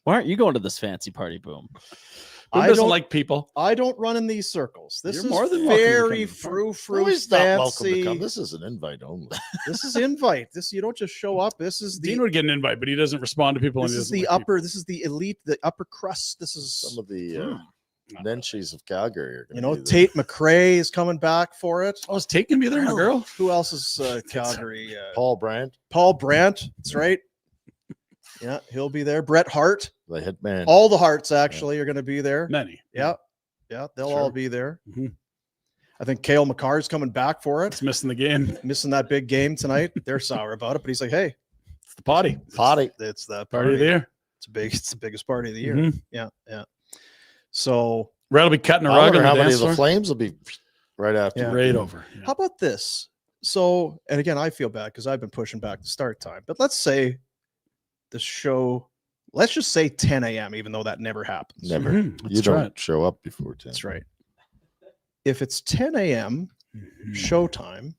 [SPEAKER 4] Why aren't you going to this fancy party, Boom?
[SPEAKER 2] Who
[SPEAKER 3] I
[SPEAKER 2] doesn't
[SPEAKER 3] don't-
[SPEAKER 2] like people?
[SPEAKER 3] I don't run in these circles. This
[SPEAKER 2] You're
[SPEAKER 3] is
[SPEAKER 2] more than welcome to
[SPEAKER 3] very
[SPEAKER 2] come to the party.
[SPEAKER 3] frou-frou
[SPEAKER 1] Always not welcome to
[SPEAKER 3] fancy.
[SPEAKER 1] come. This is an invite only.
[SPEAKER 3] This is invite. This you don't just show up. This is
[SPEAKER 2] Dean
[SPEAKER 3] the
[SPEAKER 2] would get an invite, but he doesn't respond to people.
[SPEAKER 3] this
[SPEAKER 2] and he
[SPEAKER 3] is
[SPEAKER 2] doesn't
[SPEAKER 3] the
[SPEAKER 2] like people.
[SPEAKER 3] upper. This is the elite. The upper crust. This is
[SPEAKER 1] Some of the Nenchies of Calgary are
[SPEAKER 3] you
[SPEAKER 1] going
[SPEAKER 3] know
[SPEAKER 1] to be there.
[SPEAKER 3] Tate McRae is coming back for it.
[SPEAKER 2] Oh, is Tate gonna be there, my girl?
[SPEAKER 3] Who else is Calgary?
[SPEAKER 1] Paul Brandt,
[SPEAKER 3] Paul Brandt. That's right. Yeah, he'll be there. Bret Hart.
[SPEAKER 1] the hitman.
[SPEAKER 3] All the Harts actually are going to be there.
[SPEAKER 2] Many.
[SPEAKER 3] Yeah, yeah, they'll
[SPEAKER 2] Sure.
[SPEAKER 3] all be there.
[SPEAKER 2] Mhm.
[SPEAKER 3] I think Cale McCarr is coming back for it.
[SPEAKER 2] It's missing the game.
[SPEAKER 3] Missing that big game tonight. They're sour about it, but he's like, "Hey,
[SPEAKER 2] It's the potty.
[SPEAKER 1] Potty.
[SPEAKER 3] it's the
[SPEAKER 2] Party of the year.
[SPEAKER 3] It's the biggest party of the year."
[SPEAKER 2] Mhm.
[SPEAKER 3] Yeah, yeah. So
[SPEAKER 2] Rhett will be cutting a
[SPEAKER 1] I
[SPEAKER 2] rug
[SPEAKER 1] wonder
[SPEAKER 2] on
[SPEAKER 1] how
[SPEAKER 2] the
[SPEAKER 1] many
[SPEAKER 2] dance
[SPEAKER 1] of the
[SPEAKER 2] floor.
[SPEAKER 1] flames will be right after.
[SPEAKER 3] Yeah.
[SPEAKER 2] Right over. Yeah.
[SPEAKER 3] how about this? So, and again, I feel bad because I've been pushing back the start time. But let's say the show, let's just say 10 a.m., even though that never happens.
[SPEAKER 1] Never.
[SPEAKER 2] Mhm. Let's
[SPEAKER 1] You
[SPEAKER 2] try
[SPEAKER 1] don't
[SPEAKER 2] it.
[SPEAKER 1] show up before 10.
[SPEAKER 3] That's right. If it's 10 a.m.
[SPEAKER 2] Mhm.
[SPEAKER 3] showtime,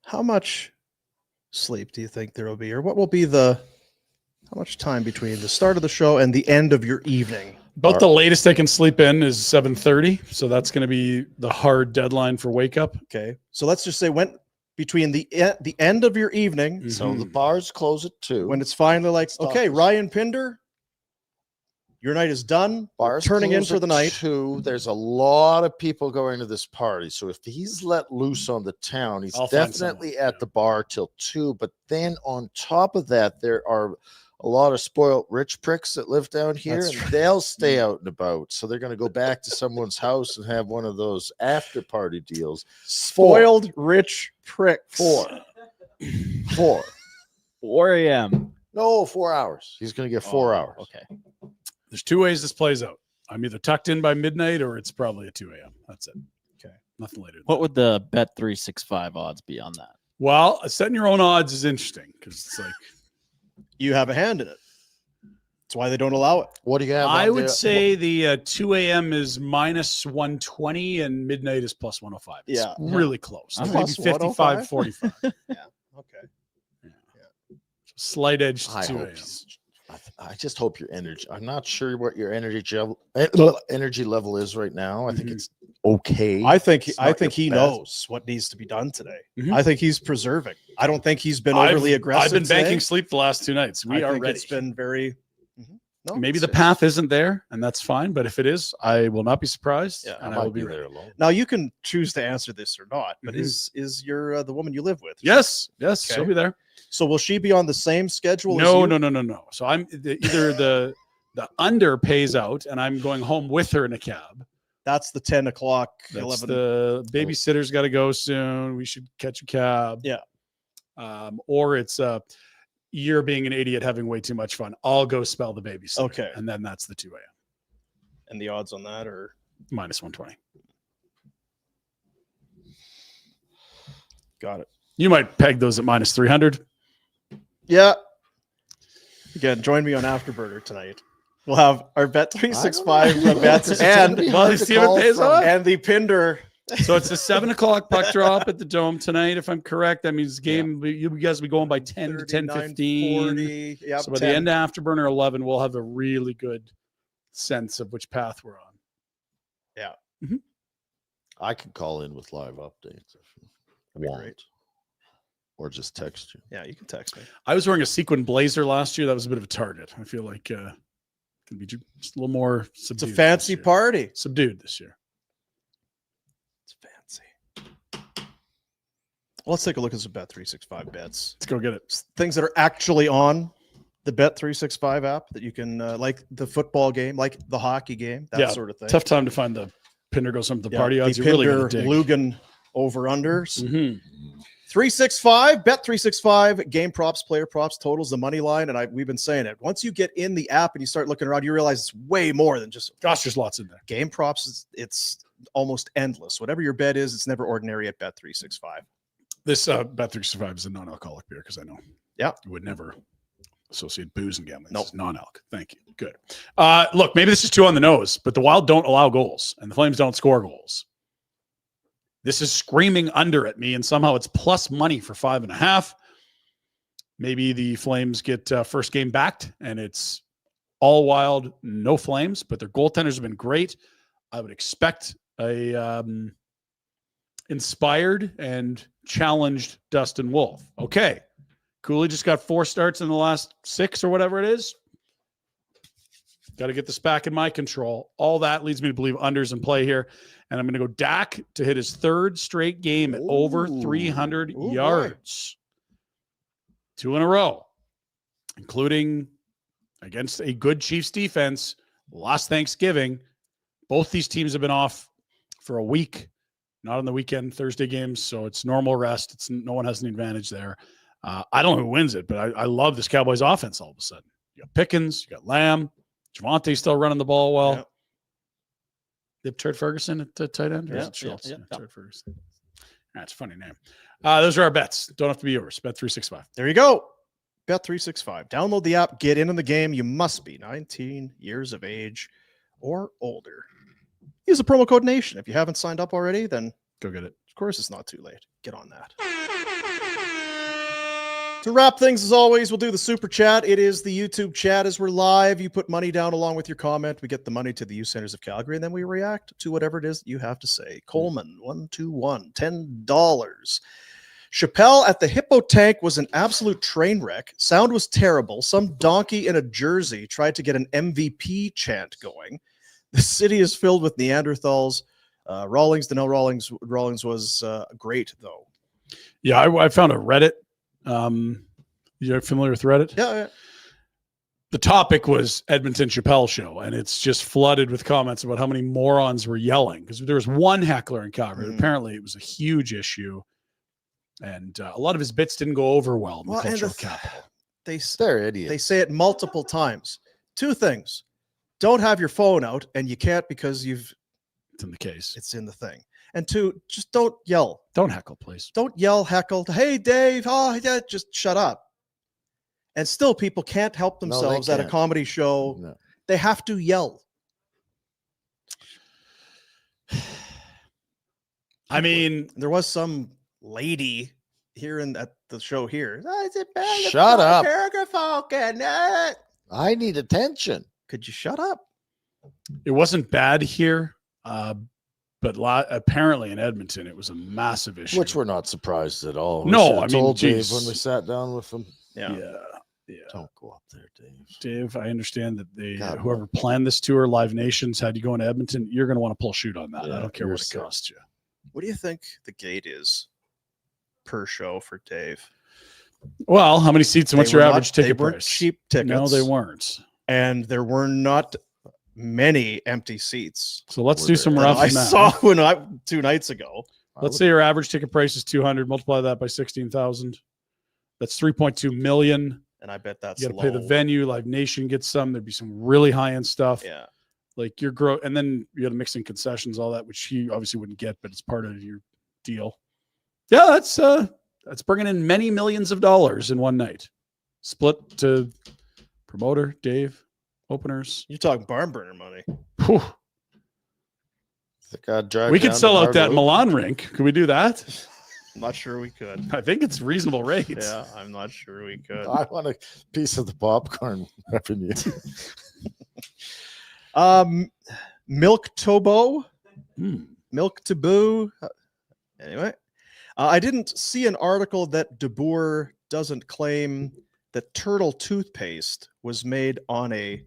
[SPEAKER 3] how much sleep do you think there will be, or what will be how much time between the start of the show and the end of your evening?
[SPEAKER 2] About the latest I can sleep in is 7:30, so that's going to be the hard deadline for wake up.
[SPEAKER 3] Okay, so let's just say when between the end of your evening,
[SPEAKER 1] So the bars close at 2.
[SPEAKER 3] when it's finally like,
[SPEAKER 1] Stop
[SPEAKER 3] okay,
[SPEAKER 1] this.
[SPEAKER 3] Ryan Pinder, your night is done. We're
[SPEAKER 1] bars
[SPEAKER 3] turning in
[SPEAKER 1] close
[SPEAKER 3] for
[SPEAKER 1] at
[SPEAKER 3] the night.
[SPEAKER 1] 2, there's a lot of people going to this party. So if he's let loose on the town, he's
[SPEAKER 2] I'll find
[SPEAKER 1] definitely
[SPEAKER 2] someone,
[SPEAKER 1] at
[SPEAKER 2] yeah.
[SPEAKER 1] the bar till 2. But then on top of that, there are a lot of spoiled rich pricks that live down here,
[SPEAKER 3] That's
[SPEAKER 1] and
[SPEAKER 3] right.
[SPEAKER 1] they'll stay out and about. So they're going to go back to someone's house and have one of those after party deals.
[SPEAKER 3] Spoiled rich pricks.
[SPEAKER 1] 4.
[SPEAKER 4] 4 a.m.
[SPEAKER 1] No, 4 hours. He's going to get 4 hours.
[SPEAKER 4] Okay.
[SPEAKER 2] There's two ways this plays out. I'm either tucked in by midnight or it's probably at 2 a.m. That's it.
[SPEAKER 3] Okay.
[SPEAKER 2] Nothing later. Than
[SPEAKER 4] What
[SPEAKER 2] that.
[SPEAKER 4] would the Bet 365 odds be on that?
[SPEAKER 2] Well, setting your own odds is interesting because it's like
[SPEAKER 3] You have a hand in it. That's why they don't allow it.
[SPEAKER 1] What do you have?
[SPEAKER 2] I
[SPEAKER 1] on
[SPEAKER 2] would
[SPEAKER 1] the-
[SPEAKER 2] say the 2 a.m. is minus 120 and midnight is plus 105. It's
[SPEAKER 3] Yeah.
[SPEAKER 2] really close. Like
[SPEAKER 3] Plus
[SPEAKER 2] maybe 55, 45.
[SPEAKER 3] Okay.
[SPEAKER 2] Slight edge to
[SPEAKER 1] I
[SPEAKER 2] 2
[SPEAKER 1] hope
[SPEAKER 2] a.m.
[SPEAKER 1] he's- I just hope your energy. I'm not sure what your energy level is right now. I think
[SPEAKER 2] Mhm.
[SPEAKER 1] it's okay.
[SPEAKER 3] I think
[SPEAKER 1] It's
[SPEAKER 3] I
[SPEAKER 1] not
[SPEAKER 3] think
[SPEAKER 1] your
[SPEAKER 3] he
[SPEAKER 1] best.
[SPEAKER 3] knows what needs to be done today.
[SPEAKER 2] Mhm.
[SPEAKER 3] I think he's preserving. I don't think he's been overly aggressive.
[SPEAKER 2] I've been
[SPEAKER 3] today.
[SPEAKER 2] banking sleep the last 2 nights. We
[SPEAKER 3] I
[SPEAKER 2] are
[SPEAKER 3] think
[SPEAKER 2] ready.
[SPEAKER 3] It's been very. No,
[SPEAKER 2] Maybe the
[SPEAKER 3] it's-
[SPEAKER 2] path isn't there, and that's fine. But if it is, I will not be surprised.
[SPEAKER 3] Yeah,
[SPEAKER 2] and
[SPEAKER 1] I
[SPEAKER 2] I will
[SPEAKER 1] might
[SPEAKER 2] be
[SPEAKER 1] be
[SPEAKER 2] ready.
[SPEAKER 1] there alone.
[SPEAKER 3] Now you can choose to answer this or not, but
[SPEAKER 2] Mhm.
[SPEAKER 3] is your the woman you live with?
[SPEAKER 2] Yes, yes,
[SPEAKER 3] Okay.
[SPEAKER 2] she'll be there.
[SPEAKER 3] So will she be on the same schedule? as
[SPEAKER 2] No,
[SPEAKER 3] you?
[SPEAKER 2] no. So I'm either the under pays out, and I'm going home with her in a cab.
[SPEAKER 3] That's the 10 o'clock,
[SPEAKER 2] That's
[SPEAKER 3] 11.
[SPEAKER 2] the babysitter's got to go soon. We should catch a cab.
[SPEAKER 3] Yeah.
[SPEAKER 2] Or it's you're being an idiot having way too much fun. I'll go spell the babysitter.
[SPEAKER 3] Okay.
[SPEAKER 2] And then that's the 2 a.m.
[SPEAKER 3] And the odds on that are
[SPEAKER 2] minus 120.
[SPEAKER 3] got it.
[SPEAKER 2] You might peg those at minus 300.
[SPEAKER 3] Yeah. Again, join me on Afterburner tonight. We'll have our Bet 365 bets
[SPEAKER 1] It's gonna
[SPEAKER 3] and
[SPEAKER 1] be
[SPEAKER 2] Well,
[SPEAKER 1] hard to
[SPEAKER 2] see if it
[SPEAKER 1] call
[SPEAKER 2] pays
[SPEAKER 1] from-
[SPEAKER 2] off.
[SPEAKER 3] and the Pinder.
[SPEAKER 2] So it's a 7 o'clock puck drop at the Dome tonight. If I'm correct, that means game you guys will be going by 10 to 10:15.
[SPEAKER 3] 40. Yep,
[SPEAKER 2] So by
[SPEAKER 3] 10.
[SPEAKER 2] the end of Afterburner 11, we'll have a really good sense of which path we're on.
[SPEAKER 1] I can call in with live updates if you
[SPEAKER 3] That'd be
[SPEAKER 1] want,
[SPEAKER 3] great.
[SPEAKER 1] or just text you.
[SPEAKER 3] Yeah, you can text me.
[SPEAKER 2] I was wearing a sequin blazer last year. That was a bit of a target. I feel like can be just a little more
[SPEAKER 3] It's
[SPEAKER 2] subdued.
[SPEAKER 3] a fancy
[SPEAKER 2] this year.
[SPEAKER 3] party.
[SPEAKER 2] Subdued this year.
[SPEAKER 3] It's fancy. Let's take a look at some Bet 365 bets.
[SPEAKER 2] Let's go get it.
[SPEAKER 3] Things that are actually on The Bet365 app that you can, like the football game, like the hockey game, that sort of thing.
[SPEAKER 2] Tough time to find the Pinder goes some of the party odds.
[SPEAKER 3] The
[SPEAKER 2] You really
[SPEAKER 3] Pinder
[SPEAKER 2] got to dig.
[SPEAKER 3] Lugan over-unders.
[SPEAKER 2] Mhm.
[SPEAKER 3] 365, Bet365, game props, player props, totals, the money line. And we've been saying it. Once you get in the app and you start looking around, you realize it's way more than just
[SPEAKER 2] Gosh, there's lots in there.
[SPEAKER 3] game props. It's almost endless. Whatever your bet is, it's never ordinary at Bet365.
[SPEAKER 2] This Bet365 is a non-alcoholic beer because I know.
[SPEAKER 3] Yeah.
[SPEAKER 2] You would never associate booze and gambling.
[SPEAKER 3] Nope.
[SPEAKER 2] It's non-alc. Thank you. Good. Look, maybe this is too on the nose, but the Wild don't allow goals and the Flames don't score goals. This is screaming under at me, and somehow it's plus money for 5.5. Maybe the Flames get first game backed, and it's all Wild, no Flames, but their goaltenders have been great. I would expect a inspired and challenged Dustin Wolf. Okay. Cooley just got 4 starts in the last 6 or whatever it is. Got to get this back in my control. All that leads me to believe unders in play here. And I'm going to go Dak to hit his 3rd straight game at over 300 yards. 2 in a row, including against a good Chiefs defense last Thanksgiving. Both these teams have been off for a week, not on the weekend, Thursday games. So it's normal rest. No one has an advantage there. I don't know who wins it, but I love this Cowboys offense all of a sudden. You got Pickens, you got Lamb, Javonte's still running the ball well. Yep. They have Turd Ferguson at the tight end? Or is it Schultz? Yeah. Turd Ferguson. That's a funny name. Those are our bets. Don't have to be yours. Bet365.
[SPEAKER 3] There you go. Bet365. Download the app. Get in the game. You must be 19 years of age or older. Use the promo code NATION. If you haven't signed up already, then
[SPEAKER 2] go get it.
[SPEAKER 3] Of course, it's not too late. Get on that. To wrap things, as always, we'll do the super chat. It is the YouTube chat as we're live. You put money down along with your comment. We get the money to the Youth Centers of Calgary, and then we react to whatever it is that you have to say. Coleman, 121, $10. Chappelle at the Hippo Tank was an absolute train wreck. Sound was terrible. Some donkey in a jersey tried to get an MVP chant going. The city is filled with Neanderthals. Rawlings was great, though.
[SPEAKER 2] Yeah, I found a Reddit. You're familiar with Reddit?
[SPEAKER 3] Yeah.
[SPEAKER 2] The topic was Edmonton Chappelle show, and it's just flooded with comments about how many morons were yelling because there was one heckler in Calgary. Apparently, it was a huge issue, and a lot of his bits didn't go over well in the cultural capital.
[SPEAKER 3] They're idiots. They say it multiple times. 2 things: don't have your phone out, and you can't because it's
[SPEAKER 2] in the case.
[SPEAKER 3] It's in the thing. And 2, just don't yell.
[SPEAKER 2] Don't heckle, please.
[SPEAKER 3] Don't yell, heckle. Hey, Dave. Oh, yeah, just shut up. And still, people can't help themselves at a comedy show. No. They have to yell.
[SPEAKER 2] I mean,
[SPEAKER 3] there was some lady here at the show here.
[SPEAKER 1] Shut up. I need attention.
[SPEAKER 3] Could you shut up?
[SPEAKER 2] It wasn't bad here. But apparently in Edmonton, it was a massive issue.
[SPEAKER 1] Which we're not surprised at all.
[SPEAKER 2] No, I mean,
[SPEAKER 1] Dave when we sat down with him.
[SPEAKER 2] Yeah.
[SPEAKER 1] Don't go up there, Dave.
[SPEAKER 2] Dave, I understand that whoever planned this tour, Live Nations, had you go into Edmonton. You're going to want to pull shoot on that. I don't care what it costs you.
[SPEAKER 3] What do you think the gate is per show for Dave?
[SPEAKER 2] Well, how many seats and what's your average ticket price?
[SPEAKER 3] They weren't cheap tickets.
[SPEAKER 2] No, they weren't.
[SPEAKER 3] And there were not many empty seats.
[SPEAKER 2] So let's do some rough math.
[SPEAKER 3] I saw 2 nights ago.
[SPEAKER 2] Let's say your average ticket price is 200. Multiply that by 16,000. That's 3.2 million.
[SPEAKER 3] And I bet that's
[SPEAKER 2] you got to pay the venue. Live Nation gets some. There'd be some really high end stuff.
[SPEAKER 3] Yeah,
[SPEAKER 2] like your and then you got to mix in concessions, all that, which he obviously wouldn't get, but it's part of your deal. Yeah, that's bringing in many millions of dollars in one night. Split to promoter, Dave. Openers.
[SPEAKER 3] You're talking barn burner money.
[SPEAKER 2] We could sell out that Milan rink. Could we do that?
[SPEAKER 3] I'm not sure we could.
[SPEAKER 2] I think it's reasonable rates.
[SPEAKER 3] Yeah, I'm not sure we could.
[SPEAKER 1] I want a piece of the popcorn revenue.
[SPEAKER 3] Milk Tobo. Milk Taboo. Anyway, I didn't see an article that DeBoer doesn't claim that turtle toothpaste was made on a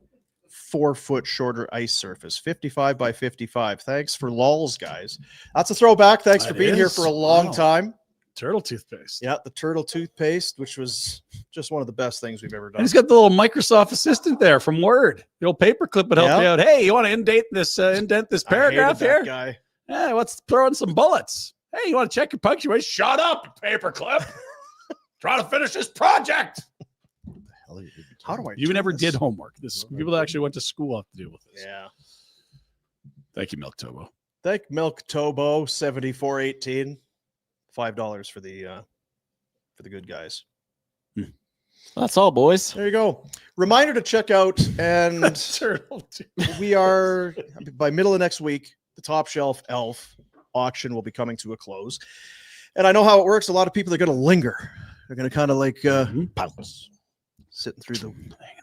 [SPEAKER 3] 4-foot shorter ice surface, 55 by 55. Thanks for lols, guys. That's a throwback. Thanks for being here for a long time.
[SPEAKER 2] Turtle toothpaste.
[SPEAKER 3] Yeah, the turtle toothpaste, which was just one of the best things we've ever
[SPEAKER 2] And
[SPEAKER 3] done.
[SPEAKER 2] he's got the little Microsoft assistant there from Word. The old paperclip would help
[SPEAKER 3] Yeah.
[SPEAKER 2] you out. Hey, you want to indent this paragraph
[SPEAKER 3] I hated that
[SPEAKER 2] here?
[SPEAKER 3] guy.
[SPEAKER 2] Yeah, let's throw in some bullets. Hey, you want to check your punctuation? Shut up, you paperclip. Try to finish this project.
[SPEAKER 3] How do I?
[SPEAKER 2] You
[SPEAKER 3] turn
[SPEAKER 2] never
[SPEAKER 3] this?
[SPEAKER 2] did homework. People that actually went to school have to deal with this.
[SPEAKER 3] Yeah.
[SPEAKER 2] Thank you, Milk Tobo.
[SPEAKER 3] Thank Milk Tobo 7418. $5 for the good guys.
[SPEAKER 4] That's all, boys.
[SPEAKER 3] There you go. Reminder to check out, and
[SPEAKER 2] Turtle
[SPEAKER 3] we are by middle of next week. The Top Shelf Elf auction will be coming to a close, and I know how it works. A lot of people are going to linger. They're going to kind of like pounce, sitting through the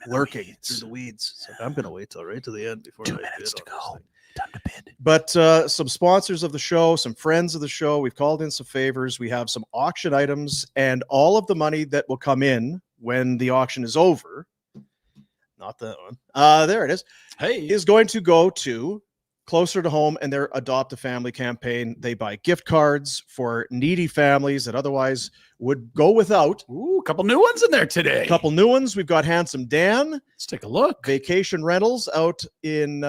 [SPEAKER 3] lurking through the weeds. It's like, I'm going to wait till right to the end before 2 minutes to go. Time to bid. But some sponsors of the show, some friends of the show, we've called in some favors. We have some auction items, and all of the money that will come in when the auction is over, not that one, there it is, is going to go to Closer to Home and their Adopt a Family campaign. They buy gift cards for needy families that otherwise would go without.
[SPEAKER 2] Ooh, a couple new ones in there today.
[SPEAKER 3] A couple new ones. We've got Handsome Dan.
[SPEAKER 2] Let's take a look.
[SPEAKER 3] Vacation rentals out in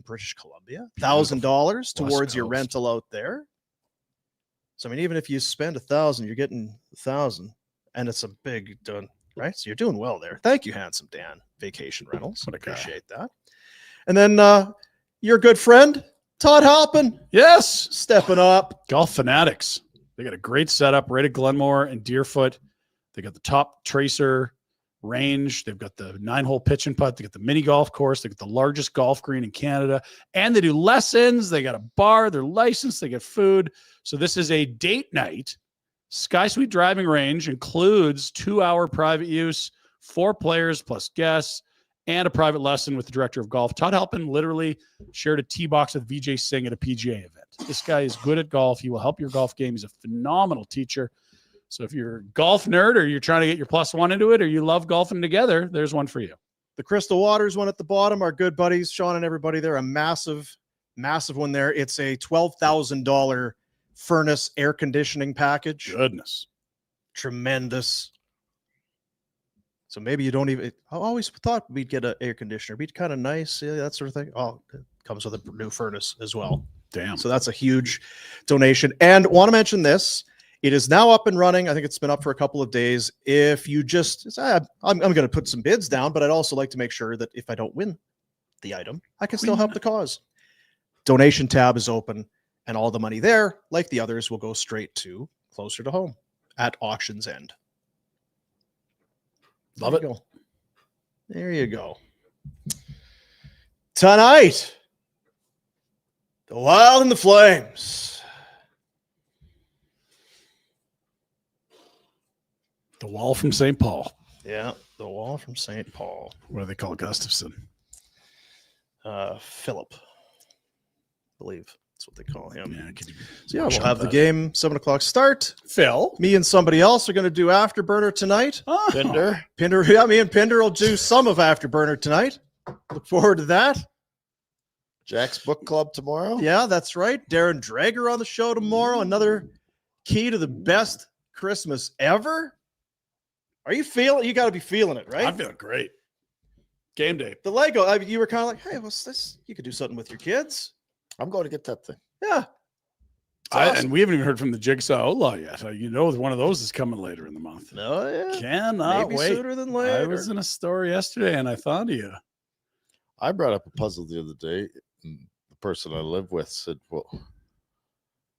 [SPEAKER 3] British Columbia. $1,000 towards your
[SPEAKER 2] Coast.
[SPEAKER 3] rental out there. So I mean, even if you spend $1,000, you're getting $1,000, and it's a big done, right? So you're doing well there. Thank you, Handsome Dan. Vacation rentals.
[SPEAKER 2] What a guy.
[SPEAKER 3] Appreciate that. And then your good friend Todd Halpin
[SPEAKER 2] Yes.
[SPEAKER 3] stepping up.
[SPEAKER 2] Golf Fanatics. They got a great setup right at Glenmore and Deerfoot. They got the top tracer range. They've got the 9-hole pitch and putt. They got the mini golf course. They got the largest golf green in Canada. And they do lessons. They got a bar. They're licensed. They get food. So this is a date night. Sky Suite driving range includes 2-hour private use, 4 players plus guests, and a private lesson with the director of golf. Todd Halpin literally shared a tee box with Vijay Singh at a PGA event. This guy is good at golf. He will help your golf game. He's a phenomenal teacher. So if you're a golf nerd or you're trying to get your +1 into it or you love golfing together, there's one for you.
[SPEAKER 3] The Crystal Waters one at the bottom, our good buddies, Sean and everybody there, a massive, massive one there. It's a $12,000 furnace air conditioning package.
[SPEAKER 2] Goodness.
[SPEAKER 3] Tremendous. So maybe you don't even, I always thought we'd get an air conditioner. It'd be kind of nice, yeah, that sort of thing. Oh, it comes with a new furnace as well.
[SPEAKER 2] Damn.
[SPEAKER 3] So that's a huge donation. And want to mention this. It is now up and running. I think it's been up for a couple of days. If you just, I'm going to put some bids down, but I'd also like to make sure that if I don't win the item, I can still help the cause. Donation tab is open, and all the money there, like the others, will go straight to Closer to Home at auction's end.
[SPEAKER 2] Love it.
[SPEAKER 3] Go. There you go. Tonight, the Wild and the Flames.
[SPEAKER 2] The Wall from St. Paul.
[SPEAKER 3] Yeah, the Wall from St. Paul.
[SPEAKER 2] What do they call Gustafson?
[SPEAKER 3] Philip, I believe that's what they call him.
[SPEAKER 2] Yeah, could you
[SPEAKER 3] So yeah, we'll have the game 7:00 start.
[SPEAKER 2] Phil.
[SPEAKER 3] Me and somebody else are going to do Afterburner tonight.
[SPEAKER 2] Oh.
[SPEAKER 3] Pinder, yeah, me and Pinder will do some of Afterburner tonight. Look forward to that.
[SPEAKER 1] Jack's book club tomorrow.
[SPEAKER 3] Yeah, that's right. Darren Drager on the show tomorrow. Another key to the best Christmas ever. Are you feeling? You got to be feeling it, right?
[SPEAKER 2] I'm feeling great. Game day.
[SPEAKER 3] The Lego. You were kind of like, hey, what's this? You could do something with your kids.
[SPEAKER 1] I'm going to get that thing.
[SPEAKER 3] Yeah. It's awesome.
[SPEAKER 2] And we haven't even heard from the Jigsaw Outlaw yet. You know, one of those is coming later in the month.
[SPEAKER 3] No, yeah.
[SPEAKER 2] Cannot
[SPEAKER 3] Maybe
[SPEAKER 2] wait.
[SPEAKER 3] sooner than later.
[SPEAKER 2] I was in a store yesterday and I thought of you.
[SPEAKER 1] I brought up a puzzle the other day, and the person I live with said, "Well,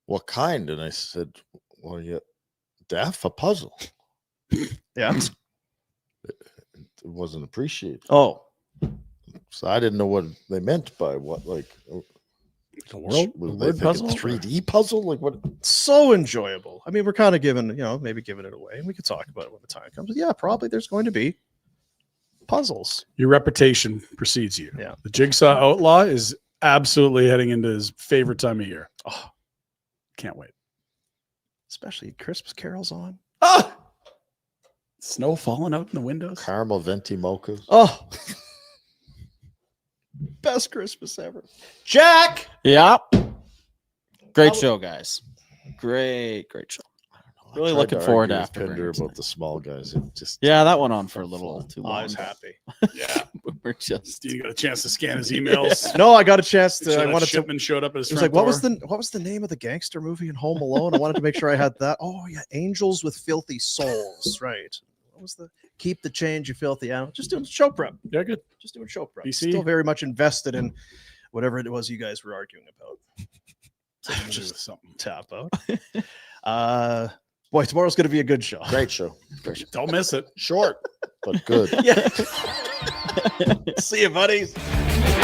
[SPEAKER 1] what kind?" And I said, "Well, you deaf a puzzle."
[SPEAKER 3] Yeah.
[SPEAKER 1] It wasn't appreciated.
[SPEAKER 3] Oh,
[SPEAKER 1] So I didn't know what they meant by what, like
[SPEAKER 2] The world,
[SPEAKER 1] was
[SPEAKER 2] the
[SPEAKER 1] they
[SPEAKER 2] word
[SPEAKER 1] thinking
[SPEAKER 2] puzzle,
[SPEAKER 1] 3D puzzle, like what?
[SPEAKER 3] so enjoyable. I mean, we're kind of maybe giving it away, and we could talk about it when the time comes. But yeah, probably there's going to be puzzles.
[SPEAKER 2] Your reputation precedes you.
[SPEAKER 3] Yeah.
[SPEAKER 2] The Jigsaw Outlaw is absolutely heading into his favorite time of year. Oh, can't wait.
[SPEAKER 3] Especially Christmas carols on.
[SPEAKER 2] Ah! Snow falling out in the windows.
[SPEAKER 1] Caramel venti mochas.
[SPEAKER 3] Oh, best Christmas ever. Jack.
[SPEAKER 4] Yeah. Great
[SPEAKER 3] How-
[SPEAKER 4] show, guys. Great show. Really
[SPEAKER 1] Tried
[SPEAKER 4] looking
[SPEAKER 1] to
[SPEAKER 4] forward
[SPEAKER 1] argue
[SPEAKER 4] to
[SPEAKER 1] with Pinder
[SPEAKER 4] Afterburner
[SPEAKER 1] about
[SPEAKER 4] tonight.
[SPEAKER 1] the small guys. It just
[SPEAKER 4] Yeah, that went on for a little too
[SPEAKER 3] I
[SPEAKER 4] long.
[SPEAKER 3] was happy.
[SPEAKER 2] Yeah.
[SPEAKER 4] We're just
[SPEAKER 2] Steve got a chance to scan his emails.
[SPEAKER 3] No, I got a chance
[SPEAKER 2] Make sure
[SPEAKER 3] to. I
[SPEAKER 2] that
[SPEAKER 3] wanted to.
[SPEAKER 2] shipment showed up at his
[SPEAKER 3] It was
[SPEAKER 2] front
[SPEAKER 3] like,
[SPEAKER 2] door.
[SPEAKER 3] what was the name of the gangster movie in Home Alone? I wanted to make sure I had that. Oh yeah, Angels with Filthy Souls. Right. What was the keep the change, you filthy animal? Just doing show prep.
[SPEAKER 2] Yeah, good.
[SPEAKER 3] Just doing show prep.
[SPEAKER 2] BC?
[SPEAKER 3] Still very much invested in whatever it was you guys were arguing about.
[SPEAKER 2] Just something.
[SPEAKER 3] Tap out. Boy, tomorrow's going to be a good show.
[SPEAKER 1] great show.
[SPEAKER 2] Don't miss it.
[SPEAKER 1] Short, but good.
[SPEAKER 3] Yeah. See you, buddies.